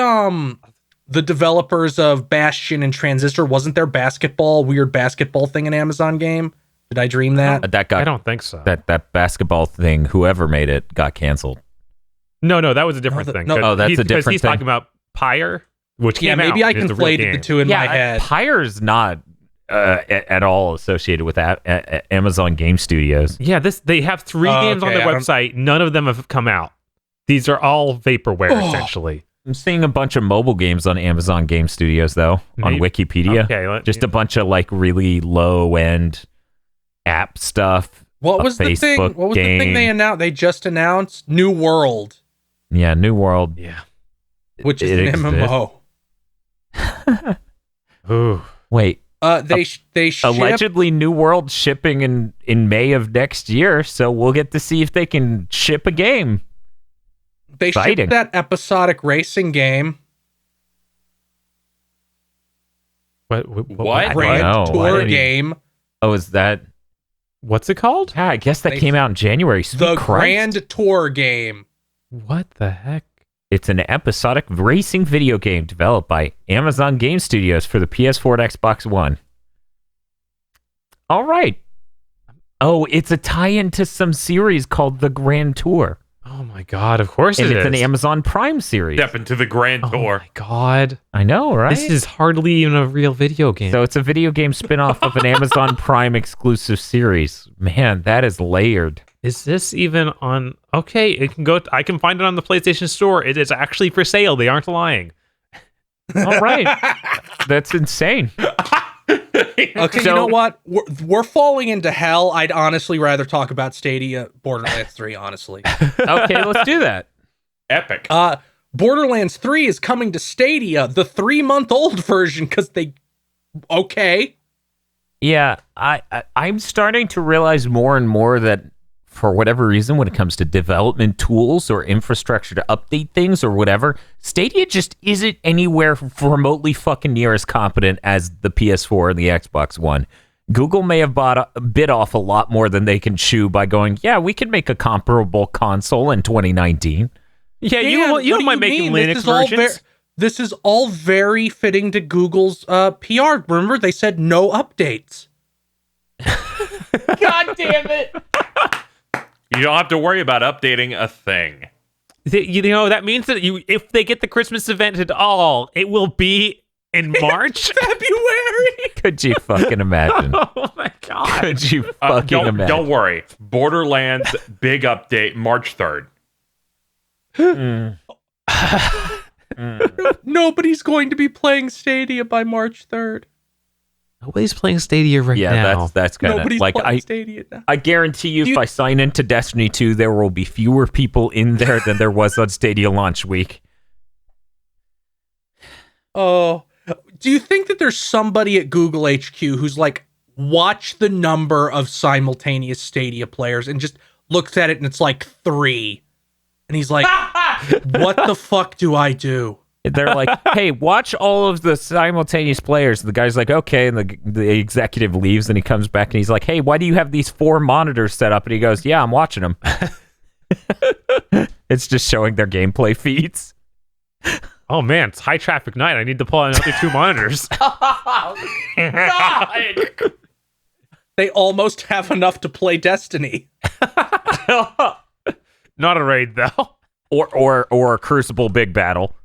the developers of Bastion and Transistor, wasn't their weird basketball thing an Amazon game? Did I dream that? That got I don't think so. that basketball thing, whoever made it, got canceled. No, that was a different No, thing. no. Oh, that's a because different he's thing. talking about Pyre, which Yeah, came out. maybe I and is a real conflated game. the two in my head. Pyre's not at all associated with Amazon Game Studios. Yeah, they have 3 games on okay, their I don't- website. None of them have come out. These are all vaporware, Oh. essentially. I'm seeing a bunch of mobile games on Amazon Game Studios, though, on Maybe- Wikipedia. Okay, Just a bunch of like really low-end app stuff. What a was the thing? Facebook What was the thing game. they announced? They just announced New World, Yeah, New World. Yeah. which is It an exists. MMO. Ooh. Wait, They shipped allegedly New World shipping in May of next year, so we'll get to see if they can ship a game. They Exciting. shipped that episodic racing game, What? What? I Grand know. I Tour didn't even- game, Oh, is that? What's it called? Yeah, I guess that They- came out in January. Sweet the Christ. Grand Tour game. What the heck? It's an episodic racing video game developed by Amazon Game Studios for the PS4 and Xbox One. All right. Oh, it's a tie-in to some series called The Grand Tour. Oh my god! Of course And it it's is. an Amazon Prime series. Step into the grand Oh tour. my god! I know, right? This is hardly even a real video game. So it's a video game spin-off of an Amazon Prime exclusive series. Man, that is layered. Is this even on? Okay, it can go. I can find it on the PlayStation Store. It is actually for sale. They aren't lying. All right. That's insane. Okay, So- you know what? We're falling into hell. I'd honestly rather talk about Stadia, Borderlands 3, honestly. Okay, let's do that. Epic. Borderlands 3 is coming to Stadia, the 3-month-old version, because okay. Yeah, I'm starting to realize more and more that for whatever reason, when it comes to development tools or infrastructure to update things or whatever, Stadia just isn't anywhere remotely fucking near as competent as the PS4 and the Xbox One. Google may have bit off a lot more than they can chew by going, yeah, we can make a comparable console in 2019. Yeah, Dan, you what don't do mind making Linux This is all versions. this is all very fitting to Google's PR. Remember, they said no updates. God damn it! You don't have to worry about updating a thing. You know, that means that if they get the Christmas event at all, it will be in March. February. Could you fucking imagine? Oh my god. Could you fucking imagine? Don't worry. Borderlands big update March 3rd. Nobody's going to be playing Stadia by March 3rd. Nobody's playing Stadia right now. Yeah, that's gonna Nobody's like playing Stadia now. I guarantee you, if I sign into Destiny 2, there will be fewer people in there than there was on Stadia launch week. Oh, do you think that there's somebody at Google HQ who's like, watch the number of simultaneous Stadia players and just looks at it and it's like 3. And he's like, what the fuck do I do? They're like, hey, watch all of the simultaneous players. The guy's like, okay. And the executive leaves and he comes back and he's like, hey, why do you have these 4 monitors set up? And he goes, yeah, I'm watching them. It's just showing their gameplay feeds. Oh man, it's high traffic night. I need to pull out another 2 monitors. They almost have enough to play Destiny. Not a raid though. Or a Crucible big battle.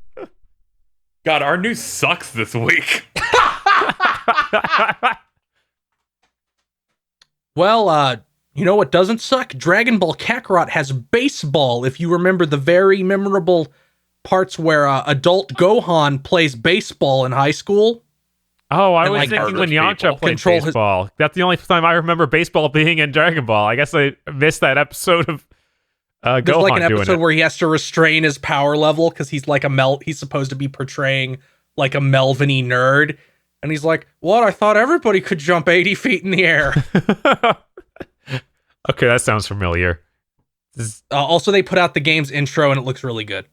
God, our news sucks this week. Well, you know what doesn't suck? Dragon Ball Kakarot has baseball. If you remember the very memorable parts where adult Gohan plays baseball in high school. Oh, I And, was like, thinking when people Yamcha played control his- baseball. That's the only time I remember baseball being in Dragon Ball. I guess I missed that episode of There's Gohan like an doing episode it. where he has to restrain his power level because he's like he's supposed to be portraying like a Melvin-y nerd. And he's like, what? I thought everybody could jump 80 feet in the air. Okay, that sounds familiar. Also, they put out the game's intro and it looks really good.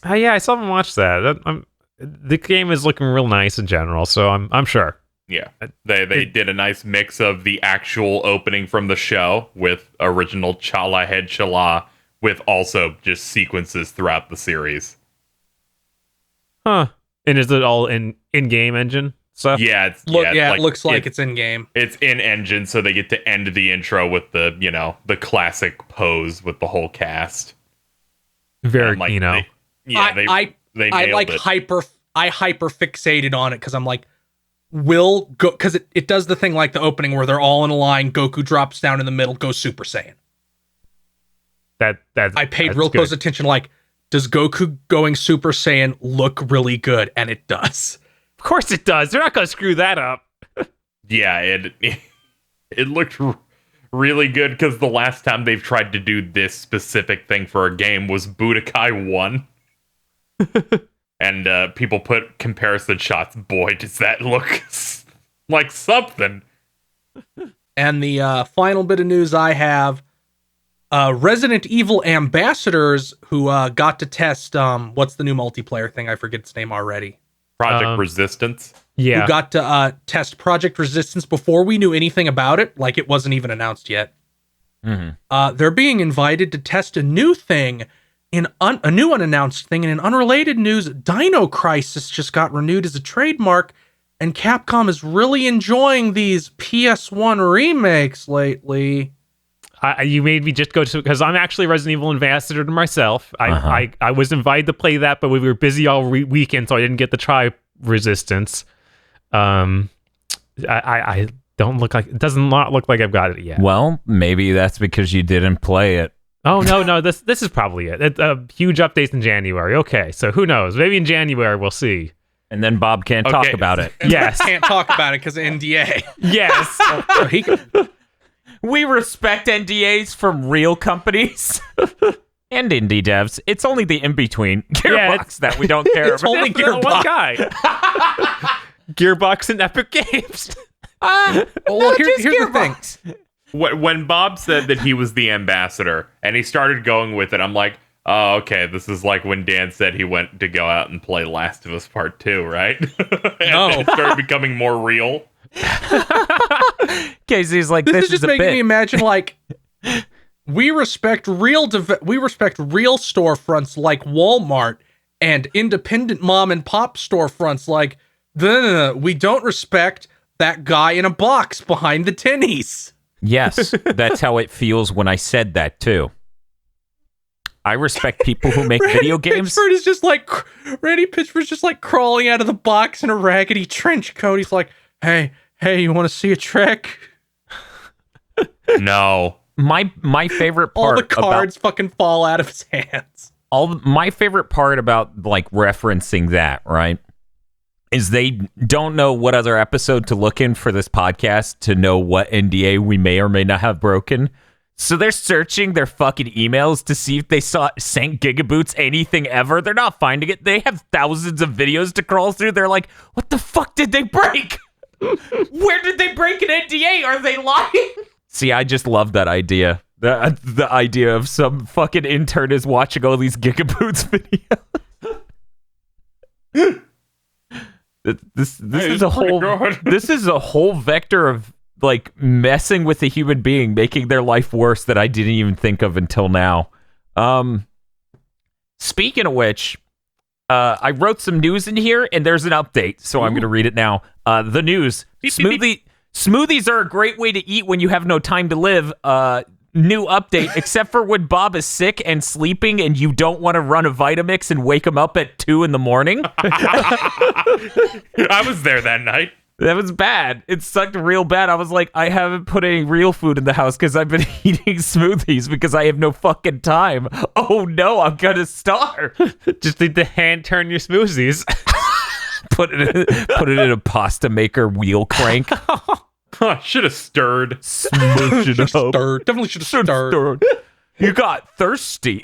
Yeah, I still haven't watched that. The game is looking real nice in general, so I'm sure. Yeah, they did a nice mix of the actual opening from the show with original Chala Head Chala with also just sequences throughout the series. Huh. And is it all in-game engine stuff? Yeah, It looks like it's in game. It's in engine, so they get to end the intro with the classic pose with the whole cast. Very, And, like, you know. they nailed it. I hyper fixated on it because I'm like, will go because it does the thing like the opening where they're all in a line. Goku drops down in the middle, goes Super Saiyan. I paid real close attention. Like, does Goku going Super Saiyan look really good? And it does. Of course it does. They're not going to screw that up. Yeah, it looked really good because the last time they've tried to do this specific thing for a game was Budokai 1. And people put comparison shots. Boy, does that look like something. And the final bit of news I have, Resident Evil ambassadors who got to test, what's the new multiplayer thing? I forget its name already. Project Resistance. Yeah. Who got to test Project Resistance before we knew anything about it. Like, it wasn't even announced yet. Mm-hmm. They're being invited to test a new thing, a new unannounced thing. And in unrelated news, Dino Crisis just got renewed as a trademark, and Capcom is really enjoying these PS1 remakes lately. You made me just go to, because I'm actually Resident Evil ambassador to myself. I was invited to play that, but we were busy all weekend, so I didn't get to try Resistance. I don't look like, it does not look like I've got it yet. Well, maybe that's because you didn't play it. Oh no, this is probably it. Huge updates in January. Okay, so who knows? Maybe in January we'll see. And then Bob can't talk about it. Yes. Can't talk about it because of NDA. Yes. So he can, We respect NDAs from real companies and indie devs. It's only the in-between Gearbox that we don't care it's about. only That's that one Gearbox. guy. Gearbox and Epic Games. Well, here's the thing. When Bob said that he was the ambassador and he started going with it, I'm like, oh, okay, this is like when Dan said he went to go out and play Last of Us Part 2, right? And No. it started becoming more real. Casey's like, This this is just a making bit. me imagine, like, we respect real storefronts like Walmart and independent mom and pop storefronts like we don't respect that guy in a box behind the tinnies. Yes, that's how it feels when I said that too. I respect people who make video games. Pitchford is just like Randy Pitchford's just like crawling out of the box in a raggedy trench coat. He's like, hey, Hey, you want to see a trick? No. My favorite All part the cards fucking fall out of his hands. my favorite part about like referencing that, right, is they don't know what other episode to look in for this podcast to know what NDA we may or may not have broken. So they're searching their fucking emails to see if they sent GigaBoots anything ever. They're not finding it. They have thousands of videos to crawl through. They're like, what the fuck did they break? Where did they break an NDA? Are they lying? See, I just love that idea. The idea of some fucking intern is watching all these GigaBoots videos. This is a whole this is a whole vector of like messing with a human being, making their life worse that I didn't even think of until now. Speaking of which, I wrote some news in here, and there's an update, so I'm going to read it now. The news: smoothies are a great way to eat when you have no time to live. New update, except for when Bob is sick and sleeping and you don't want to run a Vitamix and wake him up at 2 a.m. I was there that night. That was bad. It sucked real bad. I was like, I haven't put any real food in the house because I've been eating smoothies because I have no fucking time. Oh no, I'm gonna starve. Just need to hand turn your smoothies. Put it in a pasta maker wheel crank. Should have stirred. Smoosh it up. Stirred. Definitely should have stirred. You got thirsty.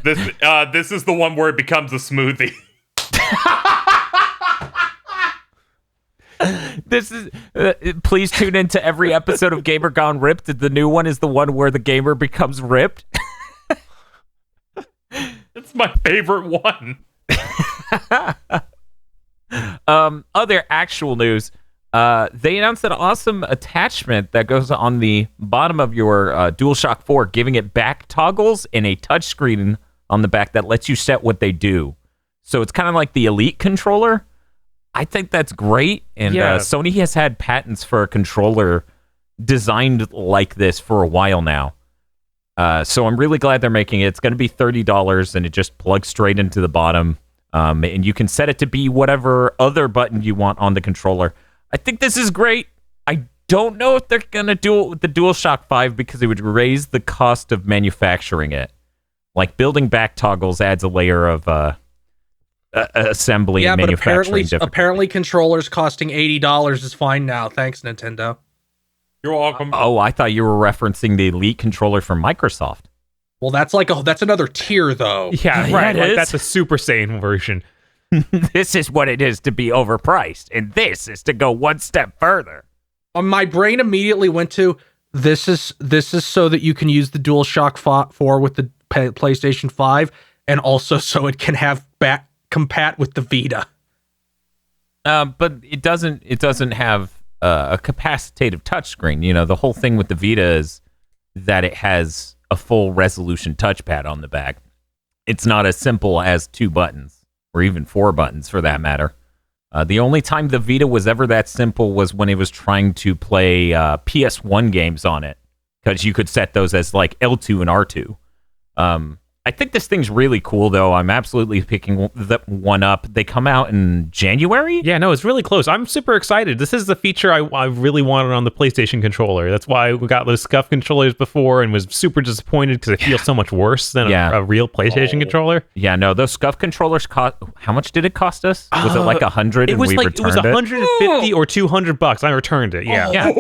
This is the one where it becomes a smoothie. This is please tune into every episode of Gamer Gone Ripped. The new one is the one where the gamer becomes ripped. It's my favorite one. Other actual news, they announced an awesome attachment that goes on the bottom of your DualShock 4, giving it back toggles and a touchscreen on the back that lets you set what they do. So it's kind of like the Elite controller. I think that's great, and Sony has had patents for a controller designed like this for a while now. So I'm really glad they're making it. It's going to be $30, and it just plugs straight into the bottom. And you can set it to be whatever other button you want on the controller. I think this is great. I don't know if they're going to do it with the DualShock 5 because it would raise the cost of manufacturing it. Like, building back toggles adds a layer of assembly and manufacturing. But apparently controllers costing $80 is fine now. Thanks, Nintendo. You're welcome. Oh, I thought you were referencing the Elite controller from Microsoft. Well, that's another tier, though. Yeah, Yeah, right. it Like, is. that's a Super Saiyan version. This is what it is to be overpriced, and this is to go one step further. My brain immediately went to this is so that you can use the DualShock 4 with the PlayStation 5, and also so it can have back compat with the Vita. But it doesn't have a capacitative touchscreen. You know, the whole thing with the Vita is that it has a full resolution touchpad on the back. It's not as simple as 2 buttons, or even 4 buttons for that matter. The only time the Vita was ever that simple was when it was trying to play PS1 games on it, because you could set those as like L2 and R2. I think this thing's really cool, though. I'm absolutely picking that one up. They come out in January? Yeah, no, it's really close. I'm super excited. This is the feature I really wanted on the PlayStation controller. That's why we got those scuff controllers before and was super disappointed because it feels so much worse than a real PlayStation controller. Yeah, no, those scuff controllers cost. How much did it cost us? Was it like $100? It was and we like it was returned $150 or $200. I returned it. Yeah, Yeah,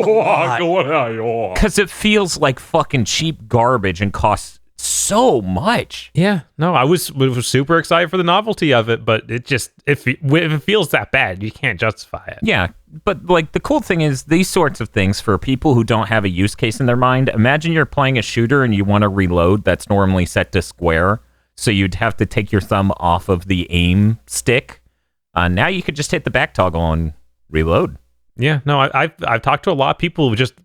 because it feels like fucking cheap garbage and costs so much. Yeah, no, I was super excited for the novelty of it, but it just if it feels that bad, you can't justify it. Yeah, but like the cool thing is these sorts of things for people who don't have a use case in their mind. Imagine you're playing a shooter and you want to reload that's normally set to square, so you'd have to take your thumb off of the aim stick. Now you could just hit the back toggle and reload. Yeah, no, I've talked to a lot of people who just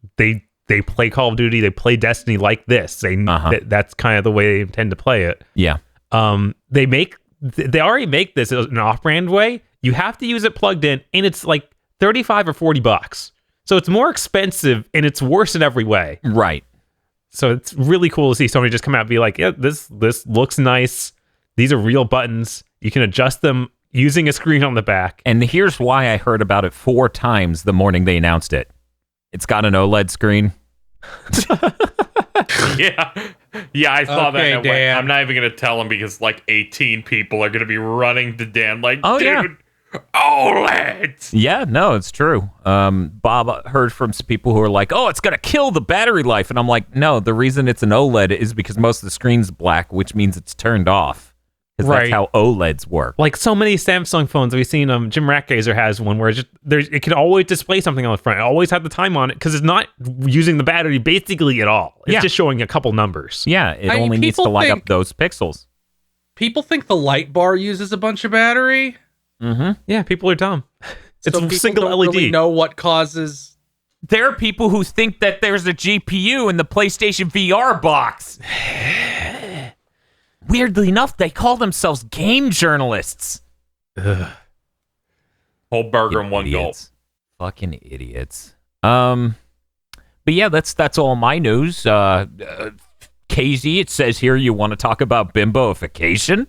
they play Call of Duty, they play Destiny like this. That's kind of the way they intend to play it. Yeah. They already make this in an off-brand way. You have to use it plugged in, and it's like $35 or $40. So it's more expensive, and it's worse in every way. Right. So it's really cool to see somebody just come out and be like, yeah, this looks nice. These are real buttons. You can adjust them using a screen on the back. And here's why I heard about it 4 times the morning they announced it. It's got an OLED screen. Yeah. Yeah, I saw that. Okay, And I went, Dan. I'm not even going to tell him because like 18 people are going to be running to Dan like, Oh, yeah. dude, OLEDs. Yeah, no, it's true. Bob heard from some people who are like, oh, it's going to kill the battery life. And I'm like, no, the reason it's an OLED is because most of the screen's black, which means it's turned off. Because Right. that's how OLEDs work. Like so many Samsung phones we've seen, Jim Ratgazer has one where it can always display something on the front. It always had the time on it because it's not using the battery basically at all. It's Yeah. just showing a couple numbers. Yeah, it I mean, only needs to people light up think- those pixels. People think the light bar uses a bunch of battery. Mm-hmm. Yeah, people are dumb. It's so a people single don't LED. really know what causes. There are people who think that there's a GPU in the PlayStation VR box. Weirdly enough, they call themselves game journalists. Whole burger in one gulp. Idiots. Fucking idiots. But yeah, that's all my news. KZ, it says here you want to talk about bimboification.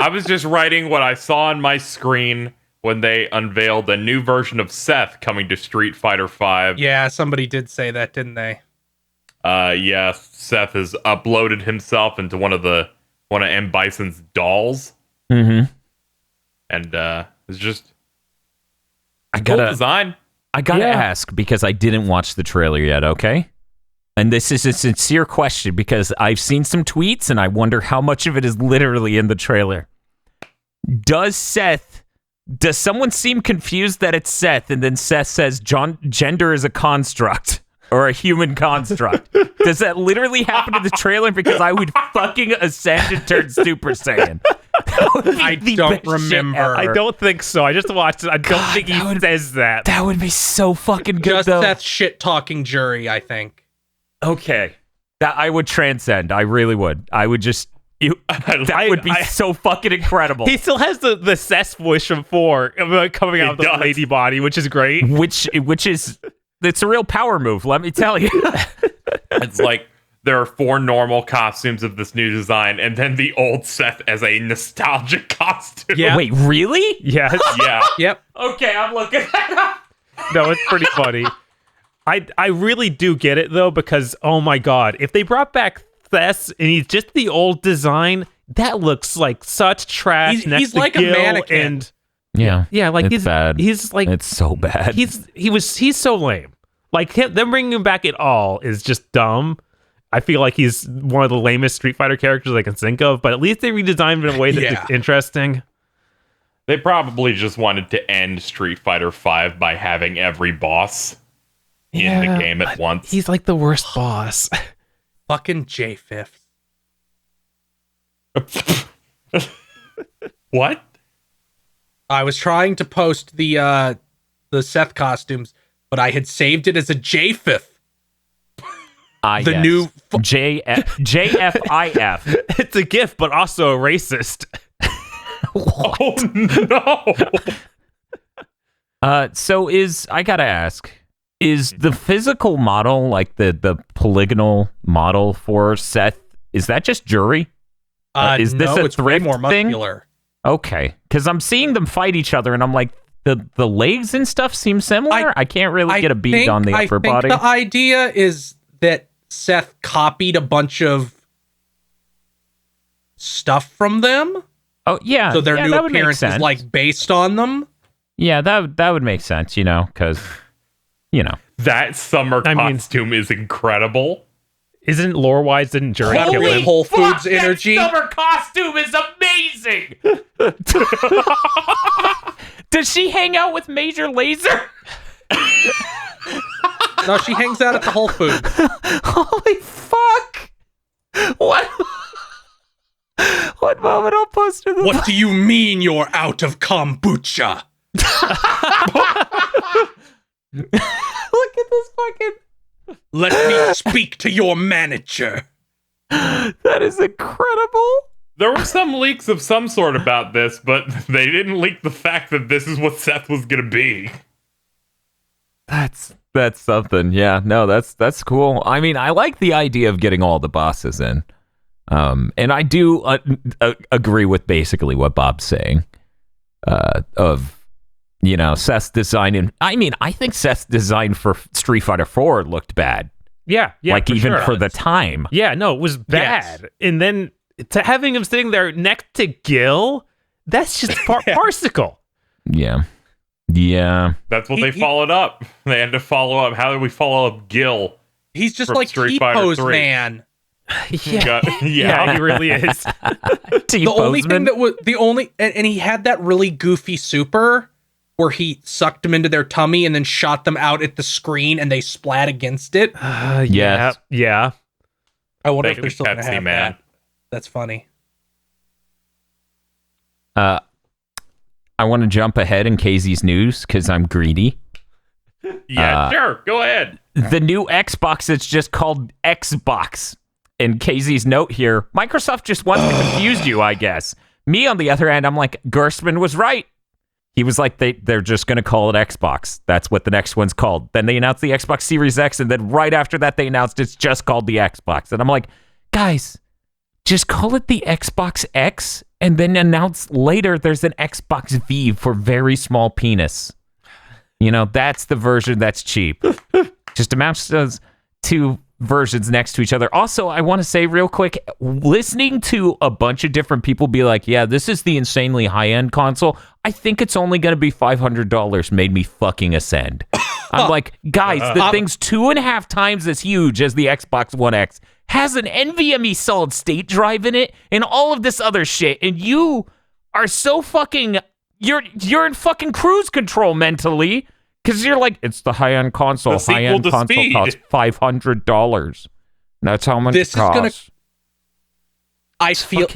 I was just writing what I saw on my screen when they unveiled a new version of Seth coming to Street Fighter V. Yeah, somebody did say that, didn't they? Yeah, Seth has uploaded himself into one of M. Bison's dolls, Mm-hmm. and it's just I cool gotta design. ask because I didn't watch the trailer yet. Okay. And this is a sincere question because I've seen some tweets and I wonder how much of it is literally in the trailer. Does someone seem confused that it's Seth and then Seth says gender is a construct or a human construct? Does that literally happen in the trailer? Because I would fucking ascend and turn Super Saiyan. That would be I the don't best shit remember. ever. I don't think so. I just watched it. I don't think he says that. That would be so fucking good Just though. Seth shit talking jury, I think. Okay. That I would transcend. I really would. I would just that would be so fucking incredible. He still has the Seth voice from 4 coming out of the does. lady body, which is great. which is it's a real power move, let me tell you. It's like there are 4 normal costumes of this new design, and then the old Seth as a nostalgic costume. Yeah. Wait, really? Yes. Yeah. Yep. Okay, I'm looking that up. No, it's pretty funny. I really do get it though, because oh my god, if they brought back Thess and he's just the old design, that looks like such trash. He's next to like a Gil mannequin. And Yeah. like it's bad. he's like It's so bad. he's so lame. Like them bringing him back at all is just dumb. I feel like he's one of the lamest Street Fighter characters I can think of, but at least they redesigned him in a way that's interesting. They probably just wanted to end Street Fighter V by having every boss in the game at once. He's like the worst boss. Fucking J5th. What? I was trying to post the Seth costumes, but I had saved it as a J5th. The new JFIF. It's a gift, but also racist. Oh no! So I gotta ask, is the physical model, like the polygonal model for Seth, is that just jury? Is this no, a it's way thrift more thing? muscular. Okay, because I'm seeing them fight each other, and I'm like, the legs and stuff seem similar. I can't really get a bead on the upper body. The idea is that Seth copied a bunch of stuff from them, Oh yeah, so their yeah, new that would make appearance is sense. like based on them. Yeah, that would make sense, because That summer I mean- costume is incredible. Isn't lore-wise, didn't Jury kill Holy him? Whole Foods energy. That summer costume is amazing. Does she hang out with Major Lazer? No, she hangs out at the Whole Foods. Holy fuck! What? What moment I'll post to the What do you mean you're out of kombucha? Look at this fucking. Let me speak to your manager. That is incredible. There were some leaks of some sort about this, but they didn't leak the fact that this is what Seth was gonna be. That's something. Yeah, no, that's cool. I mean, I like the idea of getting all the bosses in. And I do agree with basically what Bob's saying. Seth's design, and I think Seth's design for Street Fighter 4 looked bad. Yeah, like even for the time. Yeah, no, it was bad. Yes. And then to having him sitting there next to Gil, that's just farcical. Yeah. That's what they followed up. They had to follow up. How did we follow up Gil? He's just like T-pose man. Yeah, he really is. The only thing that was and he had that really goofy super where he sucked them into their tummy and then shot them out at the screen and they splat against it. Yes. Yeah. I wonder if they're still going to have that. That's funny. I want to jump ahead in Casey's news because I'm greedy. Yeah, sure. Go ahead. The new Xbox, it's just called Xbox. In Casey's note here, Microsoft just wants to confuse you, I guess. Me, on the other hand, I'm like, Gerstmann was right. He was like, they're just going to call it Xbox. That's what the next one's called. Then they announced the Xbox Series X, and then right after that, they announced it's just called the Xbox. And I'm like, guys, just call it the Xbox X, and then announce later there's an Xbox V for very small penis. That's the version that's cheap. Just amounts to two versions next to each other. Also, I want to say real quick, listening to a bunch of different people be like, yeah, this is the insanely high-end console. I think it's only going to be $500 made me fucking ascend. I'm like, guys, the thing's 2.5 times as huge as the Xbox One X, has an NVMe solid state drive in it, and all of this other shit, and you are so fucking, you're in fucking cruise control mentally. Because you're like, it's the high-end console. High-end console costs $500. That's how much it costs. I feel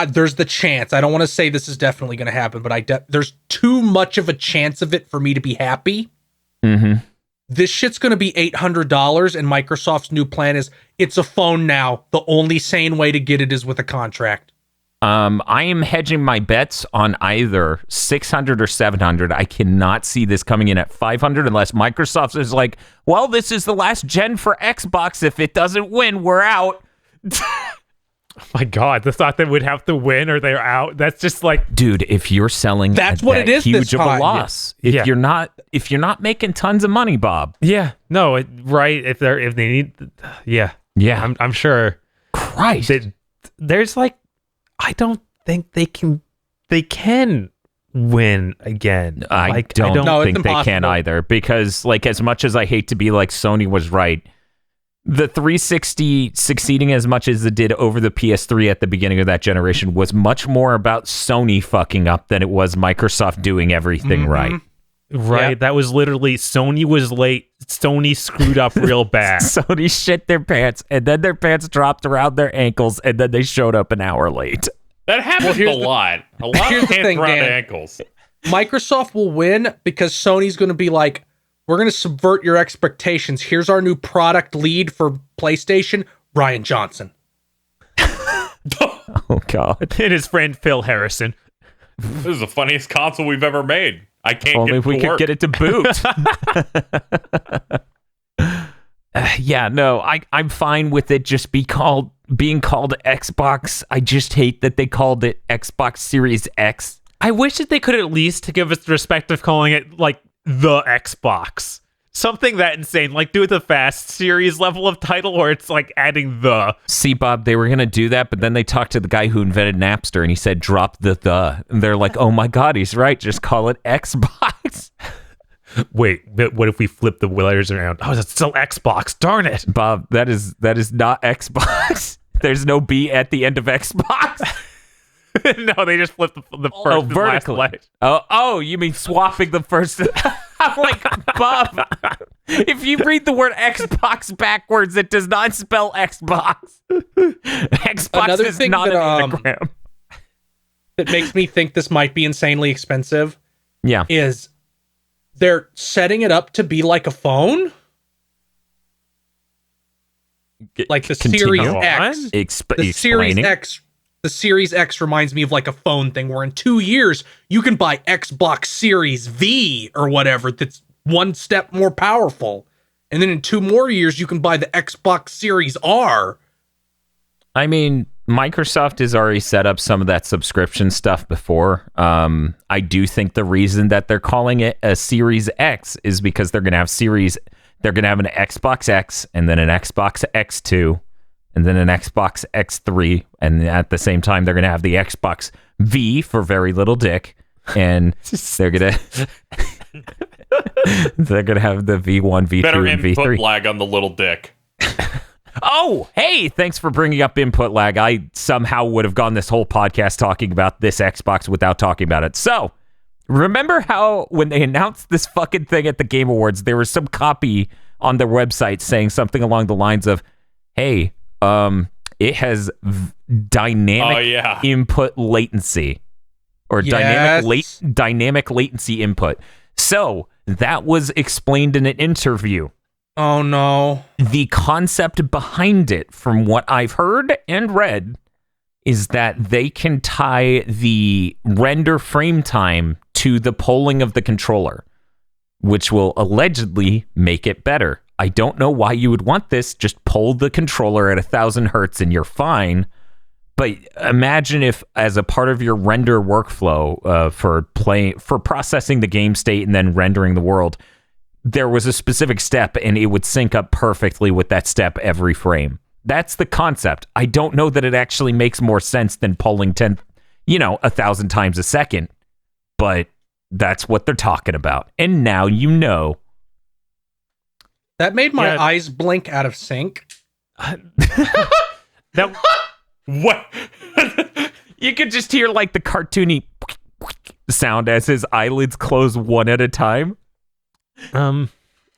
there's the chance. I don't want to say this is definitely going to happen, but there's too much of a chance of it for me to be happy. Mm-hmm. This shit's going to be $800, and Microsoft's new plan is it's a phone now. The only sane way to get it is with a contract. I am hedging my bets on either 600 or 700. I cannot see this coming in at 500 unless Microsoft is like, well, this is the last gen for Xbox. If it doesn't win, we're out. Oh my God, the thought that would have to win or they're out. That's just like, dude, if you're selling that's what it is huge this time. Of a loss. If you're not making tons of money, Bob. Yeah. No, right. If they need, yeah. I'm sure. Christ. There's like, I don't think they can win again. I don't think they can either, because like, as much as I hate to be like Sony was right, the 360 succeeding as much as it did over the PS3 at the beginning of that generation was much more about Sony fucking up than it was Microsoft doing everything right. Right, yep. That was literally Sony was late. Sony screwed up real bad. Sony shit their pants, and then their pants dropped around their ankles, and then they showed up an hour late. That happens a lot. A lot of pants around ankles. Microsoft will win because Sony's going to be like, we're going to subvert your expectations. Here's our new product lead for PlayStation, Ryan Johnson. Oh, God. And his friend Phil Harrison. This is the funniest console we've ever made. I can't only get it if we to could work. get it to boot. Yeah, no, I'm fine with it just being called Xbox. I just hate that they called it Xbox Series X. I wish that they could at least give us the respect of calling it like the Xbox. Something that insane, like do it the Fast Series level of title, or it's like adding the. See, Bob, they were going to do that, but then they talked to the guy who invented Napster, and he said, drop the. And they're like, oh my God, he's right. Just call it Xbox. Wait, but what if we flip the letters around? Oh, it's still Xbox. Darn it. Bob, that is not Xbox. There's no B at the end of Xbox. No, they just flipped the first and last letter. Oh, you mean swapping the first? I'm like, Bob, if you read the word Xbox backwards, it does not spell Xbox. Xbox Another is thing not that, an anagram. That makes me think this might be insanely expensive. Yeah. Is they're setting it up to be like a phone? Like the Series X. The Series X. The Series X reminds me of like a phone thing where in 2 years you can buy Xbox Series V or whatever that's one step more powerful. And then in 2 more years you can buy the Xbox Series R. I mean, Microsoft has already set up some of that subscription stuff before. I do think the reason that they're calling it a Series X is because they're going to have an Xbox X and then an Xbox X2 and then an Xbox X3, and at the same time they're going to have the Xbox V for very little dick, and they're going to have the V1, V2, Better and input V3. lag on the little dick. Oh, hey, thanks for bringing up input lag. I somehow would have gone this whole podcast talking about this Xbox without talking about it. So, remember how when they announced this fucking thing at the Game Awards, there was some copy on their website saying something along the lines of, hey, it has dynamic input latency or dynamic latency input. So, that was explained in an interview. Oh no. The concept behind it, from what I've heard and read, is that they can tie the render frame time to the polling of the controller, which will allegedly make it better. I don't know why you would want this. Just poll the controller at 1,000 hertz and you're fine. But imagine if, as a part of your render workflow for processing the game state and then rendering the world, there was a specific step and it would sync up perfectly with that step every frame. That's the concept. I don't know that it actually makes more sense than polling 1,000 times a second, but that's what they're talking about. And now you know. That made my eyes blink out of sync. That What? You could just hear like the cartoony sound as his eyelids close one at a time.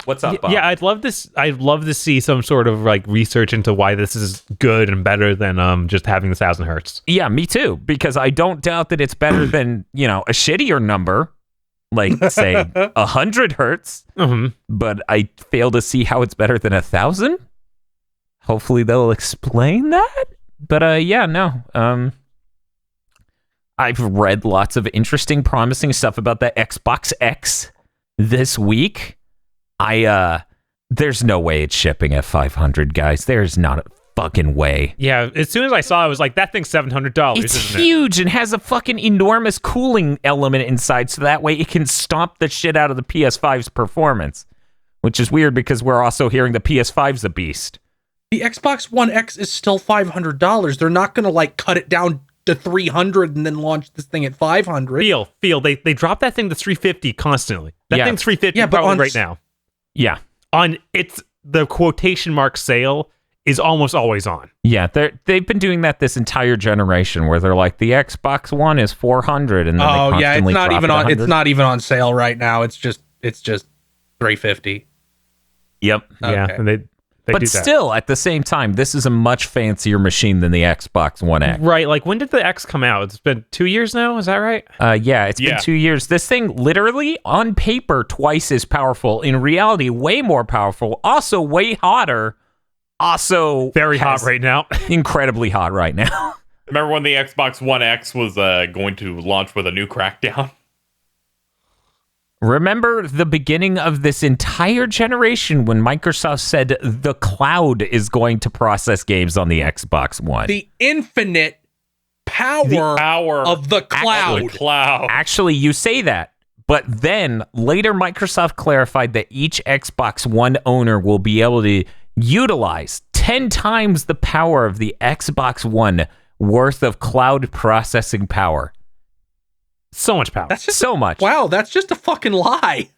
What's up, Bob? Yeah, I'd love to see some sort of like research into why this is good and better than just having the 1,000 hertz. Yeah, me too, because I don't doubt that it's better than, a shittier number, like say 100 hertz, but I fail to see how it's better than 1,000. Hopefully they'll explain that. But I've read lots of interesting, promising stuff about the Xbox X this week. There's no way it's shipping at 500, guys. There's not a fucking way. Yeah, as soon as I saw it, I was like, that thing's $700. It's isn't huge and has a fucking enormous cooling element inside, so that way it can stomp the shit out of the PS5's performance, which is weird because we're also hearing the PS5's a beast. The Xbox One X is still $500. They're not going to like cut it down to 300 and then launch this thing at 500. Feel they drop that thing to 350 constantly. That thing's 350 probably right now. Yeah. It's the quotation mark sale is almost always on. Yeah, they've been doing that this entire generation where they're like the Xbox One is 400 and then they constantly drop it 100. It's not even on sale right now. It's just 350. Yep. Okay. Yeah, and they but do that. Still, at the same time, this is a much fancier machine than the Xbox One X. Right, like when did the X come out? It's been 2 years now, is that right? Yeah, it's been 2 years. This thing, literally, on paper, twice as powerful. In reality, way more powerful. Also, way hotter. Also, very hot right now. Incredibly hot right now. Remember when the Xbox One X was going to launch with a new Crackdown? Remember the beginning of this entire generation when Microsoft said the cloud is going to process games on the Xbox One. The infinite power of the cloud. Actually, you say that. But then later Microsoft clarified that each Xbox One owner will be able to utilize 10 times the power of the Xbox One worth of cloud processing power. So much power. That's just so much. Wow, that's just a fucking lie.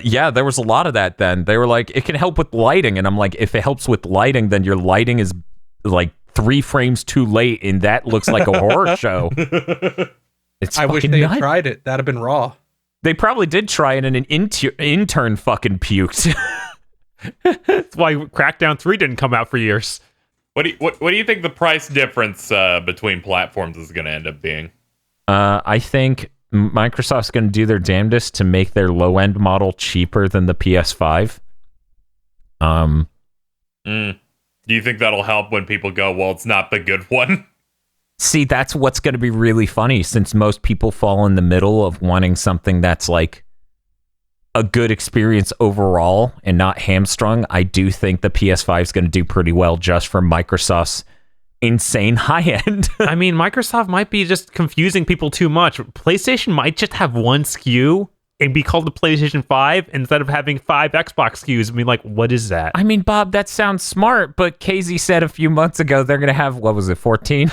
Yeah, there was a lot of that then. They were like, it can help with lighting. And I'm like, if it helps with lighting, then your lighting is like 3 frames too late and that looks like a horror show. I wish they had tried it. That'd have been raw. They probably did try it and an intern fucking puked. That's why Crackdown 3 didn't come out for years. What do you think the price difference between platforms is going to end up being? I think Microsoft's going to do their damnedest to make their low-end model cheaper than the PS5. Do you think that'll help when people go, well, it's not the good one? See, that's what's going to be really funny, since most people fall in the middle of wanting something that's like a good experience overall and not hamstrung. I do think the PS5 is going to do pretty well just for Microsoft's insane high end. I mean, Microsoft might be just confusing people too much. PlayStation might just have one SKU and be called the PlayStation 5 instead of having 5 Xbox SKUs and be like, what is that? I mean, Bob, that sounds smart, but Casey said a few months ago they're going to have, what was it, 14?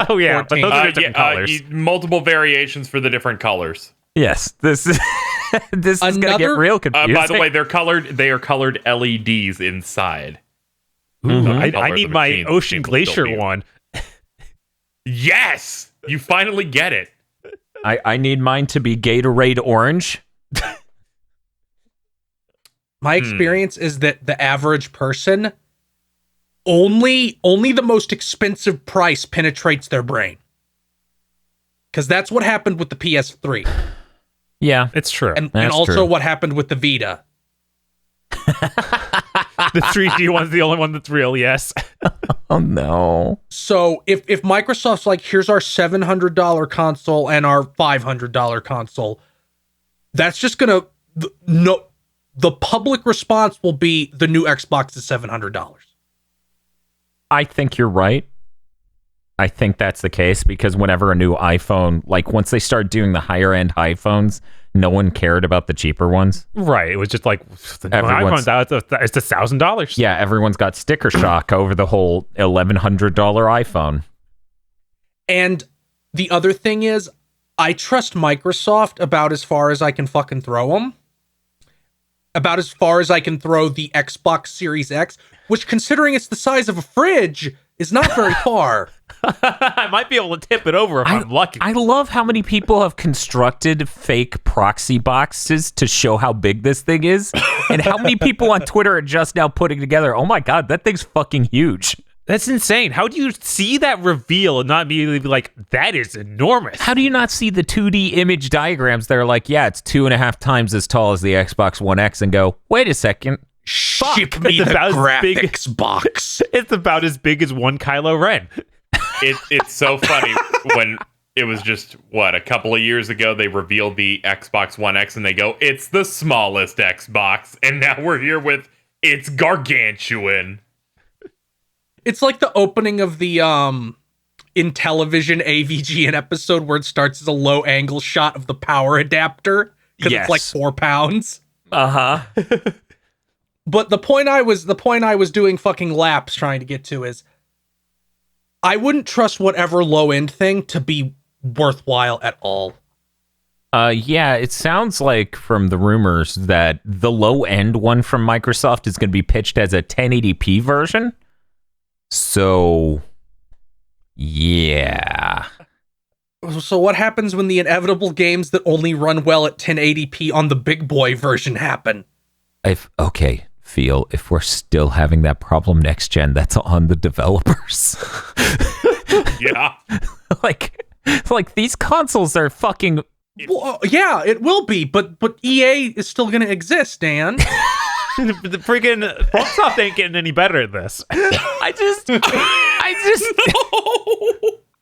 Oh, yeah, 14. But those are different colors. Multiple variations for the different colors. Yes, this is this is going to get real confusing. By the way, they are colored LEDs inside. Ooh, I need my Ocean Glacier one. Yes! You finally get it. I need mine to be Gatorade orange. My experience is that the average person, only the most expensive price penetrates their brain. Because that's what happened with the PS3. Yeah, it's true. And also what happened with the Vita. The 3D one's the only one that's real, yes. Oh, no. So if Microsoft's like, here's our $700 console and our $500 console, that's just going to... The public response will be the new Xbox is $700. I think you're right. I think that's the case because whenever a new iPhone, like once they start doing the higher end iPhones, no one cared about the cheaper ones. Right. It was just like, the iPhone's out, it's $1,000. Yeah, everyone's got sticker shock over the whole $1,100 iPhone. And the other thing is, I trust Microsoft about as far as I can fucking throw them. About as far as I can throw the Xbox Series X, which, considering it's the size of a fridge, is not very far. I might be able to tip it over if I'm lucky. I love how many people have constructed fake proxy boxes to show how big this thing is, and how many people on Twitter are just now putting together, oh my god, that thing's fucking huge. That's insane. How do you see that reveal and not immediately be like, that is enormous? How do you not see the 2D image diagrams that are like, yeah, it's 2.5 times as tall as the Xbox One X, and go, wait a second. Ship me the graphics box. It's about as big as one Kylo Ren. It's so funny when it was just, a couple of years ago, they revealed the Xbox One X and they go, it's the smallest Xbox. And now we're here with, it's gargantuan. It's like the opening of the in television AVGN episode where it starts as a low angle shot of the power adapter because it's like 4 pounds. Uh-huh. But the point I was doing fucking laps trying to get to is I wouldn't trust whatever low end thing to be worthwhile at all. Yeah, it sounds like from the rumors that the low end one from Microsoft is going to be pitched as a 1080p version. So, yeah. So what happens when the inevitable games that only run well at 1080p on the big boy version happen? If we're still having that problem next gen, that's on the developers. Yeah. like these consoles are fucking... Well, yeah, it will be, but EA is still going to exist, Dan. The freaking Microsoft ain't getting any better at this.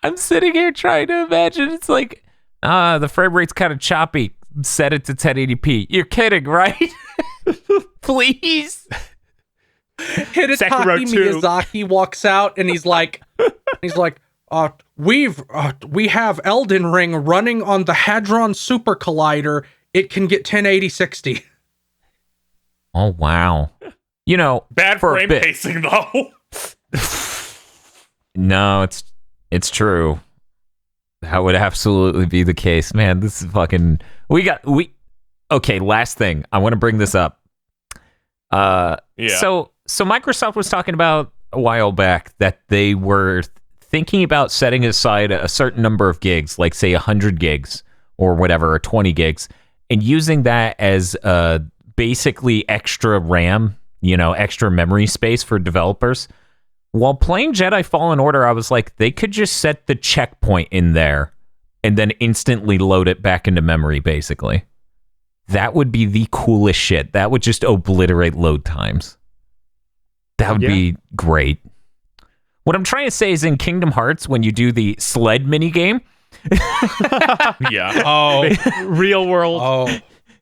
I'm sitting here trying to imagine. It's like, the frame rate's kind of choppy. Set it to 1080p. You're kidding, right? Please. Hidetaki Miyazaki walks out and he's like, we have Elden Ring running on the Hadron Super Collider. It can get 1080 60. Oh wow. Bad frame pacing though. No, it's true. That would absolutely be the case. Man, this is fucking okay, last thing. I want to bring this up. Yeah. So Microsoft was talking about a while back that they were thinking about setting aside a certain number of gigs, like say 100 gigs or whatever, or 20 gigs, and using that as basically extra RAM, extra memory space for developers. While playing Jedi Fallen Order, I was like, they could just set the checkpoint in there and then instantly load it back into memory, basically. That would be the coolest shit. That would just obliterate load times. That would be great. What I'm trying to say is in Kingdom Hearts, when you do the sled minigame... Yeah. Oh, real world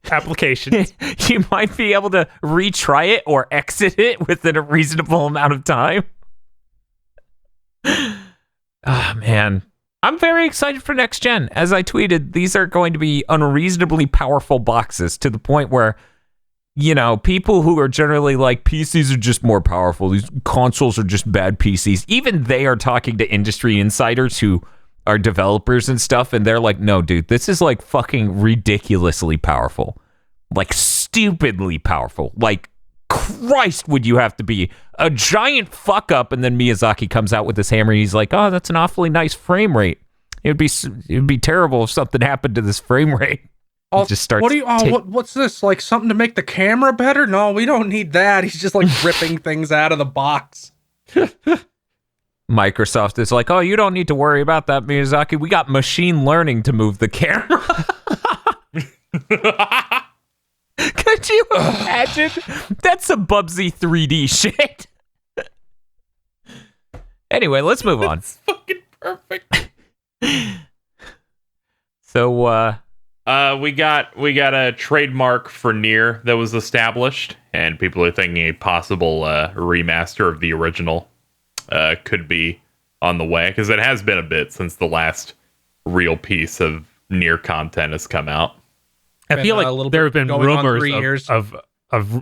applications. You might be able to retry it or exit it within a reasonable amount of time. Ah, man. I'm very excited for next gen. As I tweeted, these are going to be unreasonably powerful boxes to the point where, you know, people who are generally like PCs are just more powerful. These consoles are just bad PCs. Even they are talking to industry insiders who are developers and stuff. And they're like, no, dude, this is like fucking ridiculously powerful. Like stupidly powerful. Like, Christ, would you have to be a giant fuck up? And then Miyazaki comes out with this hammer. And he's like, oh, that's an awfully nice frame rate. It would be terrible if something happened to this frame rate. Oh, Just starts. what do you? Oh, what's this? Like something to make the camera better? No, we don't need that. He's just like ripping things out of the box. Microsoft is like, oh, you don't need to worry about that, Miyazaki. We got machine learning to move the camera. Could you imagine? That's some Bubsy 3D shit. Anyway, let's move on. It's fucking perfect. So, we got a trademark for Nier that was established, and people are thinking a possible remaster of the original could be on the way, because it has been a bit since the last real piece of Nier content has come out. I feel like there have been rumors of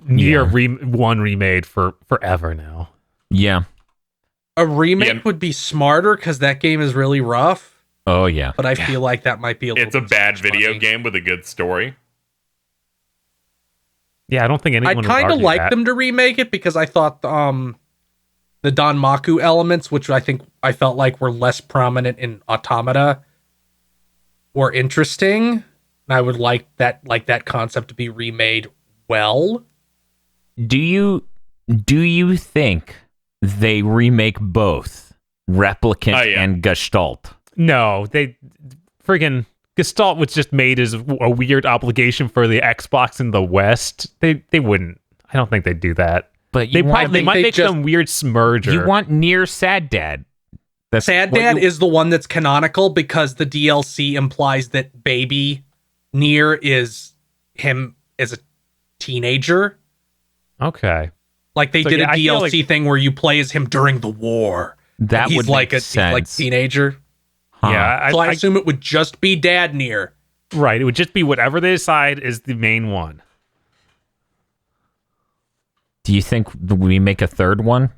Nier 1 remade for forever now. yeah. A remake would be smarter because that game is really rough. Oh, yeah. But I feel like that might be It's a bad video game with a good story. Yeah, I don't think anyone I'd kind of like them to remake it because I thought the Danmaku elements, which I felt like were less prominent in Automata, were interesting. I would like that concept to be remade well. Do you think they remake both Replicant and Gestalt? No, they friggin' Gestalt was just made as a weird obligation for the Xbox in the West. They wouldn't. I don't think they'd do that. But they might make some weird smurger. You want Nier Sad Dad. Sad Dad is the one that's canonical because the DLC implies that baby Nier is him as a teenager. Okay. Like they did a DLC thing where you play as him during the war. That would make sense. He's like teenager. Huh. Yeah. So I assume it would just be Dad Nier. Right. It would just be whatever they decide is the main one. Do you think we make a third one?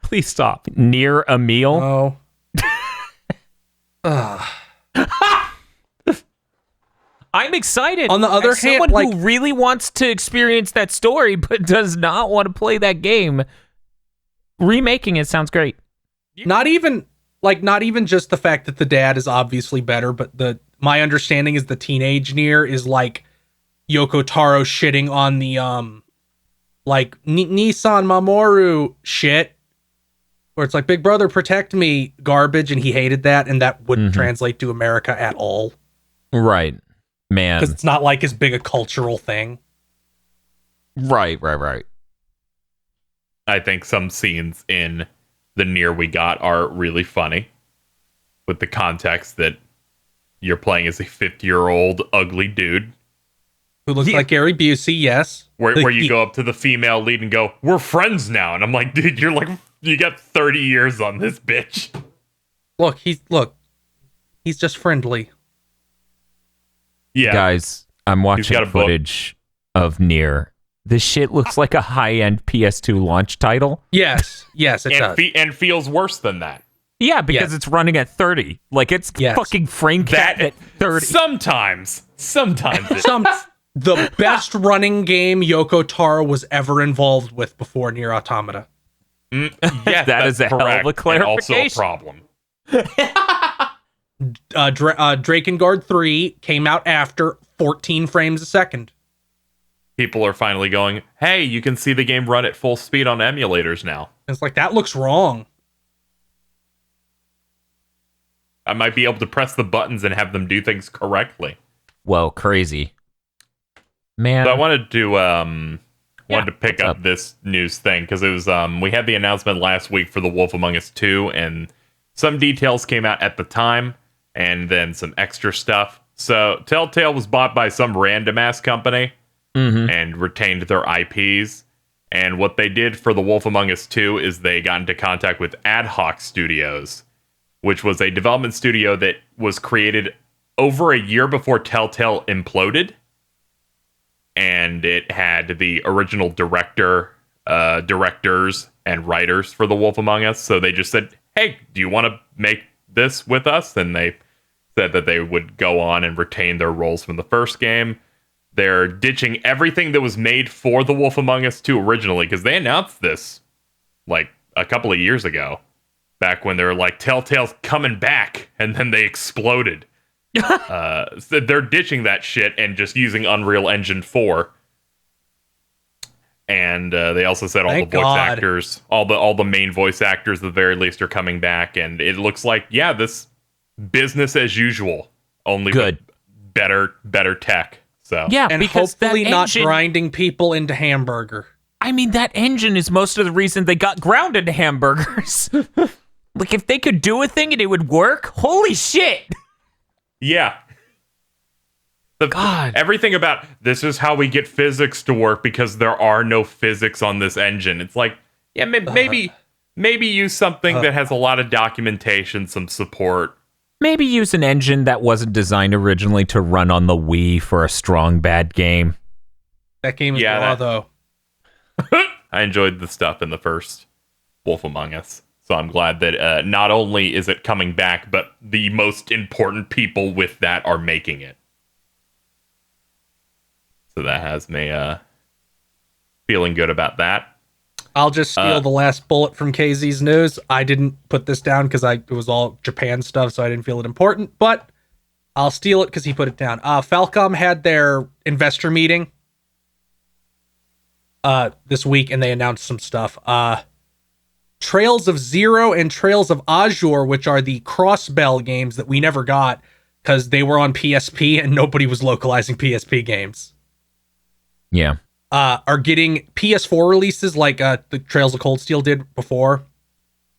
Please stop. Nier Emil? Oh. I'm excited. On the other As hand, someone who really wants to experience that story but does not want to play that game, remaking it sounds great. Not even just the fact that the dad is obviously better, but my understanding is the teenage Nier is like Yoko Taro shitting on the Nissan Mamoru shit, where it's like Big Brother protect me garbage, and he hated that, and that wouldn't translate to America at all. Right. Man. Because it's not like as big a cultural thing. Right. I think some scenes in the Nier we got are really funny, with the context that you're playing as a 50-year-old ugly dude Who looks like Gary Busey, yes. where you go up to the female lead and go, "We're friends now," and I'm like, dude, you got 30 years on this bitch. Look, he's just friendly. Yeah, Guys, I'm watching footage of Nier. This shit looks like a high-end PS2 launch title. Yes, it does. And feels worse than that. Yeah, because it's running at 30. Like, it's fucking frame cap at 30. Sometimes the best running game Yoko Taro was ever involved with before Nier Automata. Yes, that is a hell of a clarification. And also a problem. Drakengard 3 came out after 14 frames a second. People are finally going, hey, you can see the game run at full speed on emulators now. And it's like, that looks wrong. I might be able to press the buttons and have them do things correctly. Whoa, crazy. Man. But I wanted to pick up this news thing because it was we had the announcement last week for The Wolf Among Us 2, and some details came out at the time, and then some extra stuff. So Telltale was bought by some random ass company and retained their IPs. And what they did for The Wolf Among Us 2 is they got into contact with Ad Hoc Studios, which was a development studio that was created over a year before Telltale imploded. And it had the original directors, and writers for The Wolf Among Us. So they just said, hey, do you want to make this with us? And they said that they would go on and retain their roles from the first game. They're ditching everything that was made for The Wolf Among Us 2 originally, because they announced this like a couple of years ago, back when they were like, Telltale's coming back, and then they exploded. So they're ditching that shit and just using Unreal Engine 4. And they also said all the voice actors, all the main voice actors at the very least are coming back, and it looks like, yeah, this business as usual, only Good. With better tech. So Yeah, And because hopefully that not engine, grinding people into hamburger. I mean, that engine is most of the reason they got ground into hamburgers. Like, if they could do a thing and it would work, holy shit! yeah. God. Everything about this is how we get physics to work because there are no physics on this engine. It's like, yeah, maybe use something that has a lot of documentation, some support. Maybe use an engine that wasn't designed originally to run on the Wii for a strong bad game. That game is Yeah, raw, though. I enjoyed the stuff in the first Wolf Among Us. So I'm glad that not only is it coming back, but the most important people with that are making it. So that has me feeling good about that. I'll just steal the last bullet from KZ's news. I didn't put this down because it was all Japan stuff, so I didn't feel it important. But I'll steal it because he put it down. Falcom had their investor meeting this week, and they announced some stuff. Trails of Zero and Trails of Azure, which are the Cross-Bell games that we never got because they were on PSP and nobody was localizing PSP games. Yeah. Are getting PS4 releases like the Trails of Cold Steel did before.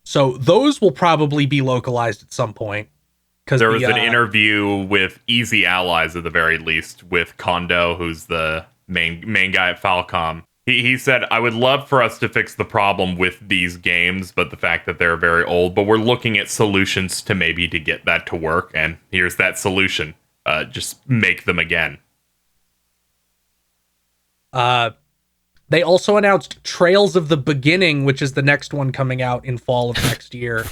So those will probably be localized at some point. There was an interview with Easy Allies at the very least with Kondo, who's the main guy at Falcom. He said, I would love for us to fix the problem with these games, but the fact that they're very old, but we're looking at solutions to get that to work. And here's that solution. Just make them again. They also announced Trails of the Beginning, which is the next one coming out in fall of next year.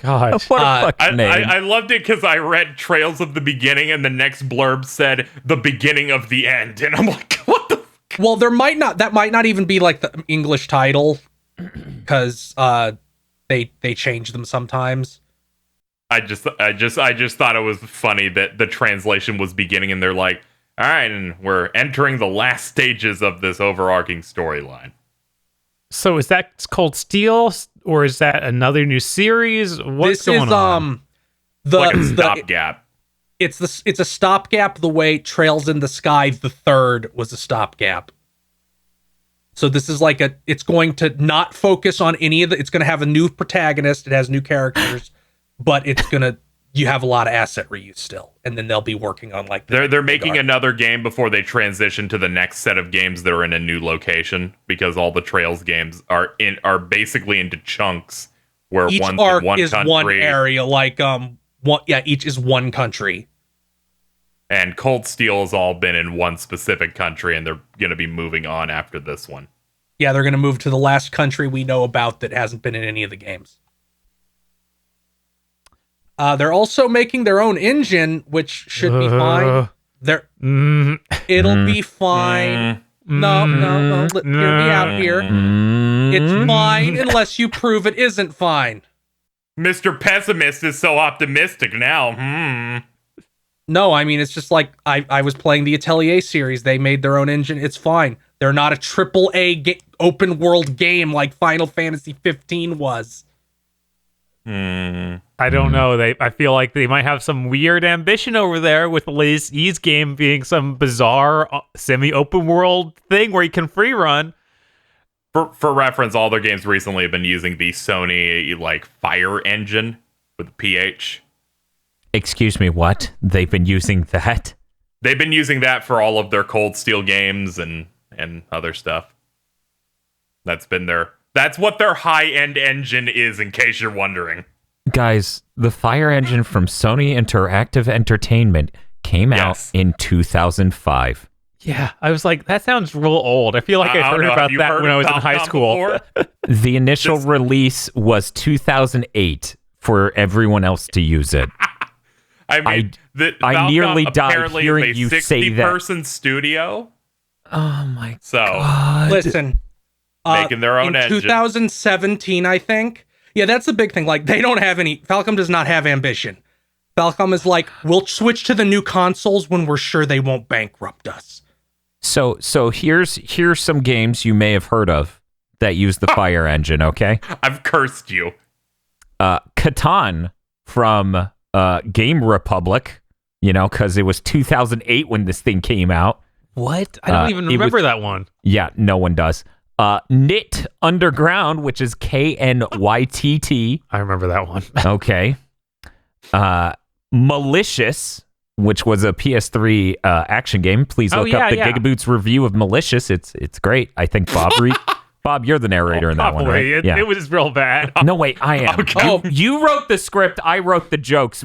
God. What a fucking name. I loved it because I read Trails of the Beginning and the next blurb said the beginning of the end. And I'm like, what the fuck? Well, that might not even be like the English title because they change them sometimes. I just thought it was funny that the translation was beginning and they're like, all right, and we're entering the last stages of this overarching storyline. So is that Cold Steel, or is that another new series? What's going on? Like a stopgap. It's a stopgap the way Trails in the Sky the Third was a stopgap. So this is like it's going to not focus on any of it's going to have a new protagonist, it has new characters, but you have a lot of asset reuse still, and then they'll be working on like they're making another game before they transition to the next set of games that are in a new location, because all the Trails games are basically into chunks where each one's arc in one is country, one area, like each is one country. And Cold Steel has all been in one specific country, and they're going to be moving on after this one. Yeah, they're going to move to the last country we know about that hasn't been in any of the games. They're also making their own engine, which should be fine. It'll be fine. No. Hear me out here. It's fine unless you prove it isn't fine. Mr. Pessimist is so optimistic now. No, I mean, it's just like I was playing the Atelier series. They made their own engine. It's fine. They're not a AAA open world game like Final Fantasy 15 was. I don't know. I feel like they might have some weird ambition over there with the latest Ys game being some bizarre semi-open world thing where you can free run. For reference, all their games recently have been using the Sony like Fire engine with the PH. Excuse me, what? They've been using that? They've been using that for all of their Cold Steel games and other stuff. That's what their high-end engine is, in case you're wondering. Guys, the Fire engine from Sony Interactive Entertainment came out in 2005. Yeah, I was like, that sounds real old. I feel like I heard about that when I was in high school. The initial release was 2008 for everyone else to use it. I mean, I nearly died hearing you say that. 60-person studio. Oh my God. Listen, making their own in engine. 2017, I think. Yeah, that's the big thing. Like, they don't have any. Falcom does not have ambition. Falcom is like, we'll switch to the new consoles when we're sure they won't bankrupt us. So here's some games you may have heard of that use the Fire engine. Okay, I've cursed you. Catan from Game Republic. You know, because it was 2008 when this thing came out. What? I don't even remember that one. Yeah, no one does. Knit Underground, which is KNYTT. I remember that one. Okay. Malicious, which was a PS3 action game. Please look up the GigaBoots review of Malicious. It's great. I think Bob, you're the narrator in that one, right? It was real bad. No, wait, I am. Okay. You wrote the script. I wrote the jokes.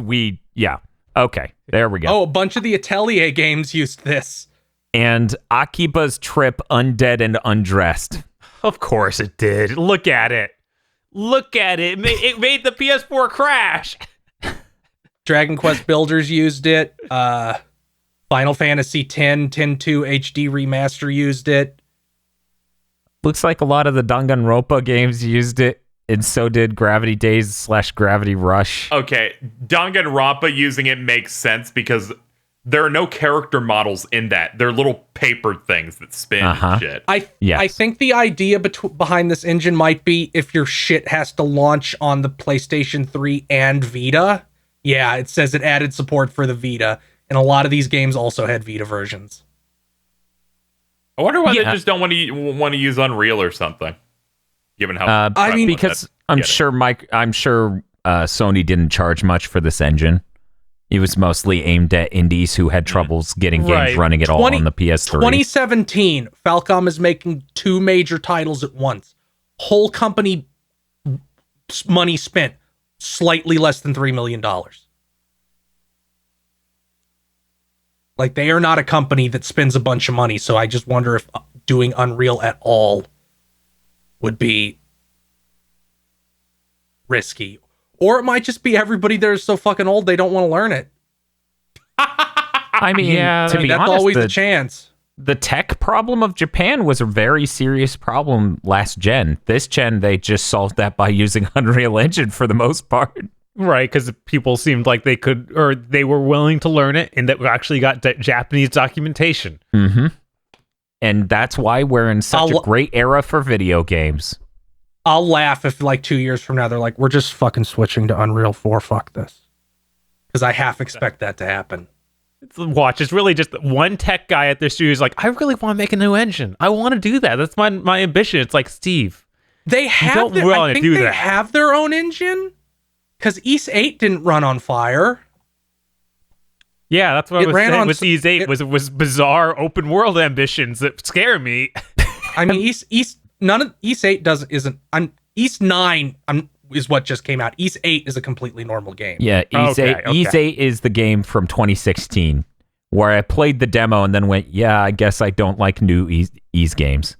Okay, there we go. Oh, a bunch of the Atelier games used this. And Akiba's Trip Undead and Undressed. Of course it did. Look at it. It made the PS4 crash. Dragon Quest Builders used it. Final Fantasy X, 10-2 HD Remaster used it. Looks like a lot of the Danganronpa games used it, and so did Gravity Days / Gravity Rush. Okay, Danganronpa using it makes sense because there are no character models in that. They're little paper things that spin and shit. I think the idea behind this engine might be if your shit has to launch on the PlayStation 3 and Vita. Yeah, it says it added support for the Vita, and a lot of these games also had Vita versions. I wonder why they just don't want to use Unreal or something. Given how because I'm sure Sony didn't charge much for this engine. It was mostly aimed at indies who had troubles getting games running at all on the PS3. 2017, Falcom is making 2 major titles at once. Whole company money spent, slightly less than $3 million. Like, they are not a company that spends a bunch of money, so I just wonder if doing Unreal at all would be risky. Or it might just be everybody there is so fucking old they don't want to learn it. I mean, to be that's honest, always a chance. The tech problem of Japan was a very serious problem last gen. This gen, they just solved that by using Unreal Engine for the most part. Right, because people seemed like they could, or they were willing to learn it, and that we actually got Japanese documentation. Mm-hmm. And that's why we're in such a great era for video games. I'll laugh if, like, 2 years from now, they're like, we're just fucking switching to Unreal 4. Fuck this. Because I half expect that to happen. Watch, it's really just one tech guy at their studio is like, I really want to make a new engine. I want to do that. That's my ambition. It's like, Steve, they have I think they have their own engine. Because Ys 8 didn't run on fire. Yeah, that's what I was saying with Ys 8 was bizarre open world ambitions that scare me. I mean, Ys 8 isn't. Ys 9 is what just came out. Ys 8 is a completely normal game. Yeah, Ys 8 is the game from 2016 where I played the demo and then went, yeah, I guess I don't like new Ys games.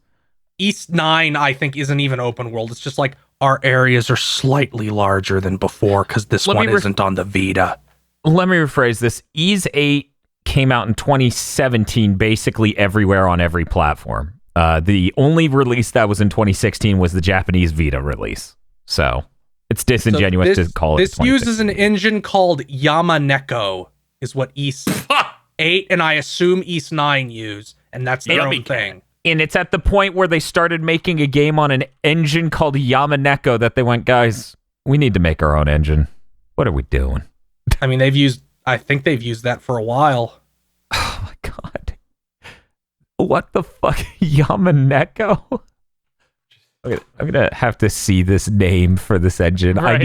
Ys 9, I think, isn't even open world. It's just like, our areas are slightly larger than before because this one isn't on the Vita. Let me rephrase this. Ys 8 came out in 2017, basically everywhere on every platform. The only release that was in 2016 was the Japanese Vita release. So it's disingenuous to call it. This uses an engine called Yamaneko, is what Ys 8 and I assume Ys 9 use, and that's their own thing. And it's at the point where they started making a game on an engine called Yamaneko that they went, guys, we need to make our own engine. What are we doing? I mean, I think they've used that for a while. Oh my God. What the fuck? Yamaneko? I'm gonna have to see this name for this engine. Right. I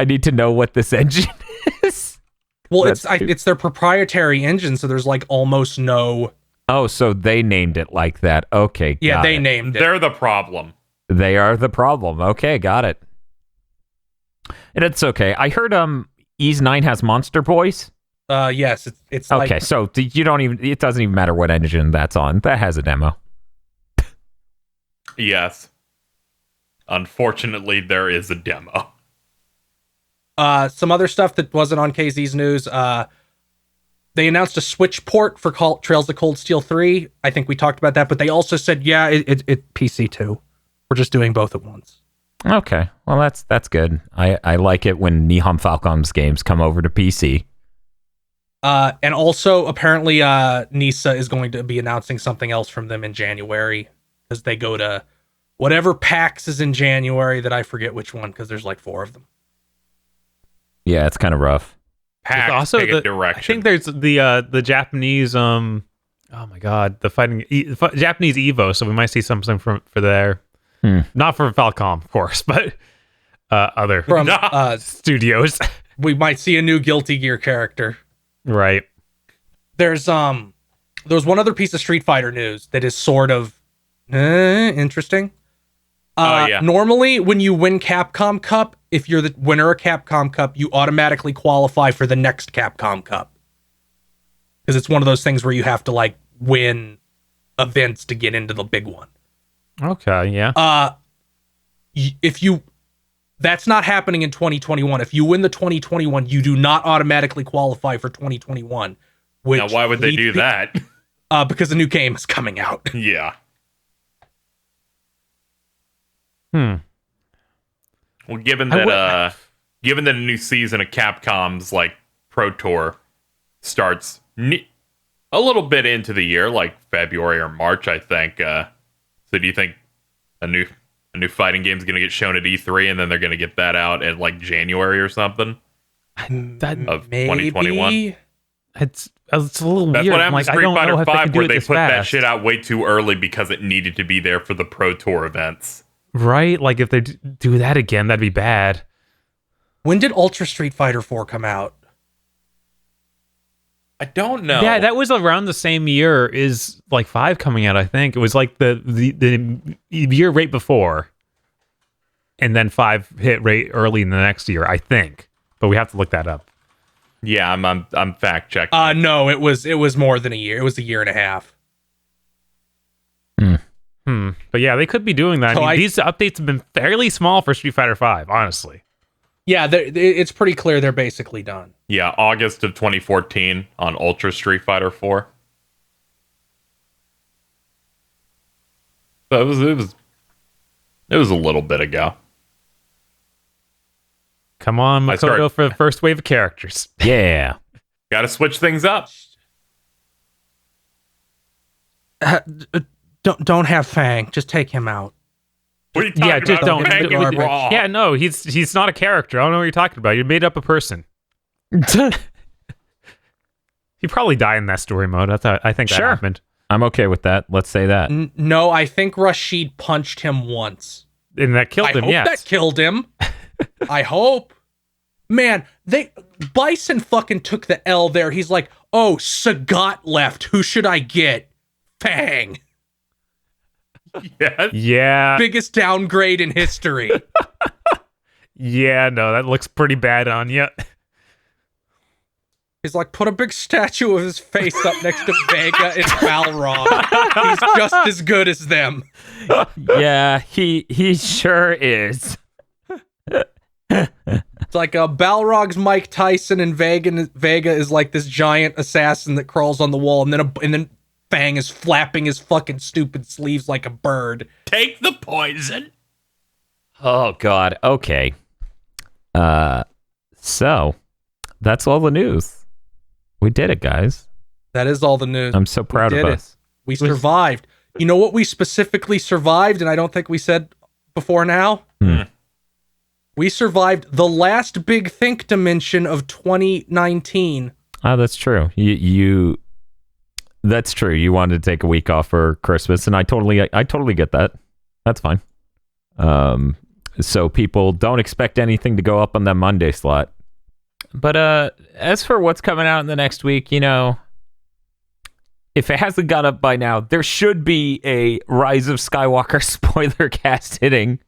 need to know what this engine is. Well, it's their proprietary engine, so there's like almost no Oh, so they named it like that. Okay, Yeah, got they it. named it. They're the problem. They are the problem. Okay, got it. And it's okay. I heard Ys 9 has Monster Boys. Yes, it's Okay, like, so you don't even. It doesn't even matter what engine that's on. That has a demo. Yes. Unfortunately, there is a demo. some other stuff that wasn't on KZ's news. They announced a Switch port for Trails of Cold Steel 3. I think we talked about that, but they also said, yeah, it PC too. We're just doing both at once. Okay, well that's good. I like it when Nihon Falcom's games come over to PC. And also, apparently, Nisa is going to be announcing something else from them in January, because they go to whatever PAX is in January that I forget which one, because there's like 4 of them. Yeah, it's kind of rough. PAX also take a I direction. think there's the Japanese oh my god, the Japanese Evo, so we might see something for there. Not for Falcom, of course, but other From studios. we might see a new Guilty Gear character. Right. There's one other piece of Street Fighter news that is sort of interesting. Yeah. Normally, when you win Capcom Cup, if you're the winner of Capcom Cup, you automatically qualify for the next Capcom Cup. Because it's one of those things where you have to like win events to get into the big one. Okay, yeah. That's not happening in 2021. If you win the 2021, you do not automatically qualify for 2021. Which Now, why would they do that? Because a new game is coming out. Yeah. Well, given that a new season of Capcom's like Pro Tour starts a little bit into the year, like February or March, I think. So, do you think a new fighting game is going to get shown at E3, and then they're going to get that out at like January or something of 2021? It's a little That's weird. what happened Like, to I Street don't know Fighter if they can 5, do where it they this put that fast. shit out way too early because it needed to be there for the Pro Tour events. Right? Like, if they do that again, that'd be bad. When did Ultra Street Fighter 4 come out? I don't know. Yeah, that was around the same year as like 5 coming out, I think. It was like the year right before. And then 5 hit right early in the next year, I think. But we have to look that up. Yeah, I'm fact checking. No, it was more than a year. It was a year and a half. But yeah, they could be doing that. So I mean, these updates have been fairly small for Street Fighter 5, honestly. Yeah, it's pretty clear they're basically done. Yeah, August of 2014 on Ultra Street Fighter 4. So it was a little bit ago. Come on, I Makoto, for the first wave of characters. Yeah. Got to switch things up. Don't have Fang. Just take him out. What are you talking Yeah, just about? don't. Fang is raw. Yeah, no, he's not a character. I don't know what you're talking about. You made up a person. He probably died in that story mode. I think that Sure. happened. I'm okay with that. Let's say that. No, I think Rashid punched him once. And that killed I him, hope yes. that killed him. I hope. Man, Bison fucking took the L there. He's like, oh, Sagat left. Who should I get? Fang. Yes. Yeah. Biggest downgrade in history. Yeah, no, that looks pretty bad on you. He's like, put a big statue of his face up next to Vega and Balrog. He's just as good as them. Yeah, he sure is. It's like Balrog's Mike Tyson and Vega is like this giant assassin that crawls on the wall, and then Fang is flapping his fucking stupid sleeves like a bird. Take the poison. Oh God. Okay. So that's all the news. We did it, guys. That is all the news. I'm so proud of did it. us. We survived. You know what we specifically survived, and I don't think we said before now? We survived the last big think dimension of 2019. Oh, that's true. You that's true. You wanted to take a week off for Christmas, and I totally get that. That's fine. So people don't expect anything to go up on that Monday slot. But as for what's coming out in the next week, if it hasn't got up by now, there should be a Rise of Skywalker spoiler cast hitting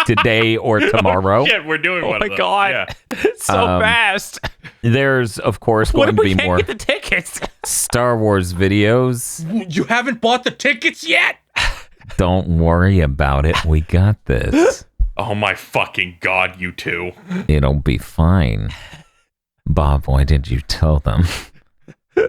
today or tomorrow. Oh, shit, we're doing one of my those. God. Yeah. It's so fast. There's, of course, What going if to we be can't more get the tickets? Star Wars videos. You haven't bought the tickets yet? Don't worry about it. We got this. Oh my fucking God, you two. It'll be fine. Bob, why did you tell them?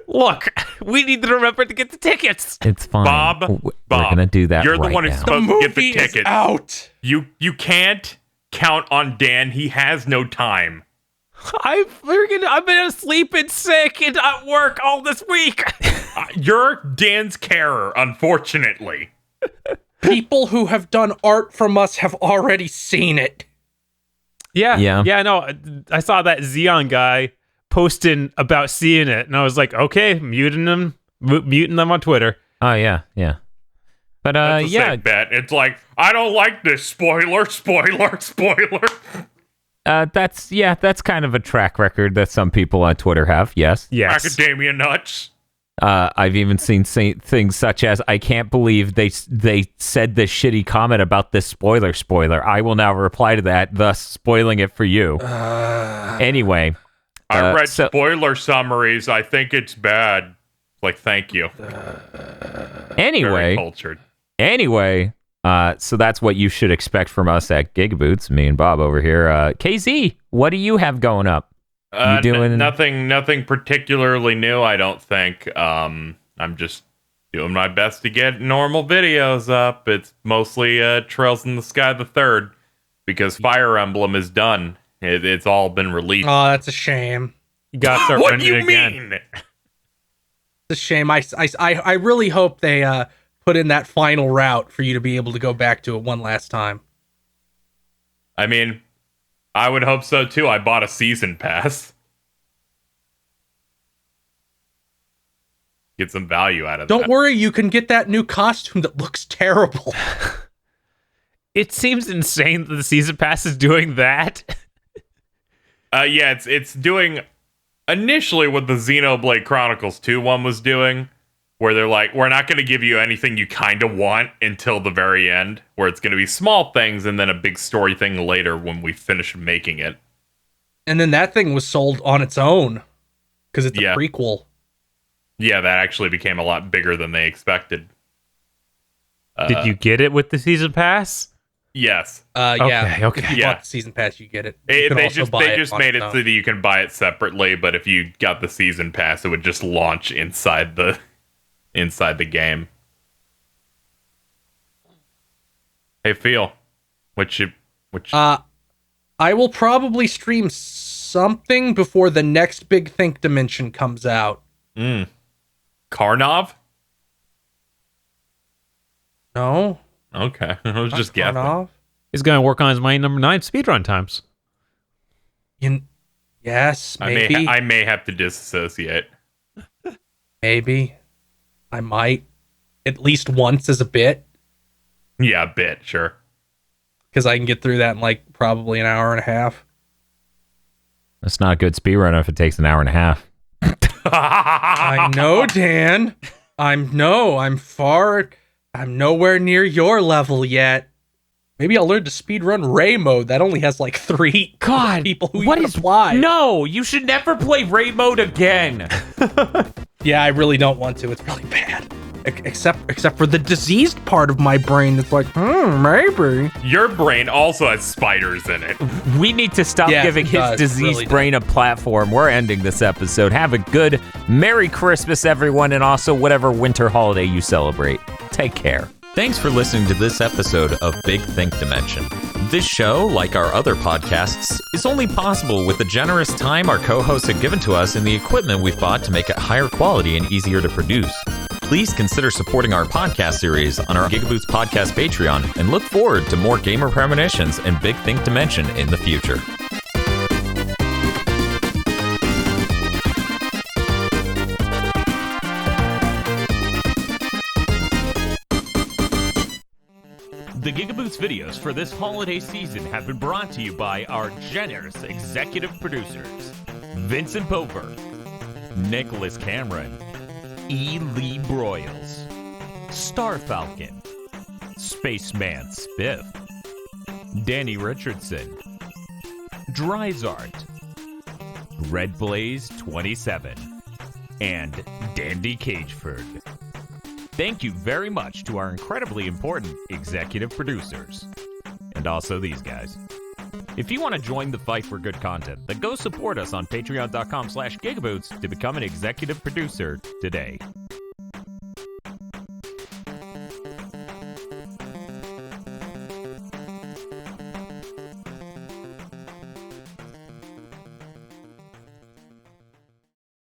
Look, we need to remember to get the tickets. It's fine. Bob, We're gonna do that. You're right the one who's now. supposed to get the Movie is tickets. out. You can't count on Dan. He has no time. I've been asleep and sick and at work all this week. You're Dan's carer, unfortunately. People who have done art from us have already seen it. Yeah. No, I saw that Xeon guy posting about seeing it, and I was like, okay, muting them on Twitter. Oh yeah. But That's a yeah, safe bet. It's like, I don't like this. Spoiler. that's kind of a track record that some people on Twitter have. Yes. Yes. Macadamia nuts. I've even seen things such as, I can't believe they said this shitty comment about this spoiler. I will now reply to that, thus spoiling it for you. Anyway. I read spoiler summaries. I think it's bad. Like, thank you. Very cultured. Anyway, so that's what you should expect from us at GigaBoots, me and Bob over here. KZ, what do you have going up? You doing nothing particularly new, I don't think. I'm just doing my best to get normal videos up. It's mostly Trails in the Sky the Third, because Fire Emblem is done. It's all been released. Oh, that's a shame. You gotta start What do running you it again. mean? It's a shame. I really hope they put in that final route for you to be able to go back to it one last time. I mean, I would hope so too. I bought a season pass. Get some value out of that. Don't worry, you can get that new costume that looks terrible. It seems insane that the season pass is doing that. Yeah, it's doing initially what the Xenoblade Chronicles 2 one was doing, where they're like, we're not going to give you anything you kind of want until the very end, where it's going to be small things and then a big story thing later when we finish making it. And then that thing was sold on its own because it's a prequel. Yeah, that actually became a lot bigger than they expected. Did you get it with the season pass? Yes. Yeah. Okay. If you bought the season pass, you get it. You can They also just buy made on it its so own. that you can buy it separately, but if you got the season pass, it would just launch inside the game. Hey, Phil, I will probably stream something before the next big Think Dimension comes out. Karnov? No? Okay. I was just guessing. Karnov? He's gonna work on his Mighty Number 9 speedrun times. Yes, maybe. I may have to disassociate. Maybe. I might. At least once as a bit. Yeah, a bit, sure. Because I can get through that in like probably an hour and a half. That's not a good speedrun if it takes an hour and a half. I know, Dan. I'm nowhere near your level yet. Maybe I'll learn to speedrun Ray mode. That only has like 3 people who what can is apply. No, you should never play Ray mode again. Yeah, I really don't want to. It's really bad. Except for the diseased part of my brain that's like, maybe. Your brain also has spiders in it. We need to stop Yes, giving it his does. diseased Really brain a platform. We're ending this episode. Have a good Merry Christmas, everyone, and also whatever winter holiday you celebrate. Take care. Thanks for listening to this episode of Big Think Dimension. This show, like our other podcasts, is only possible with the generous time our co-hosts have given to us and the equipment we've bought to make it higher quality and easier to produce. Please consider supporting our podcast series on our GigaBoots Podcast Patreon and look forward to more gamer premonitions and Big Think Dimension in the future. The GigaBoots videos for this holiday season have been brought to you by our generous executive producers, Vincent Pover, Nicholas Cameron, E. Lee Broyles, Star Falcon, Spaceman Spiff, Danny Richardson, Dryzart, Red Blaze 27, and Dandy Cageford. Thank you very much to our incredibly important executive producers. And also these guys. If you want to join the fight for good content, then go support us on patreon.com/gigaboots to become an executive producer today.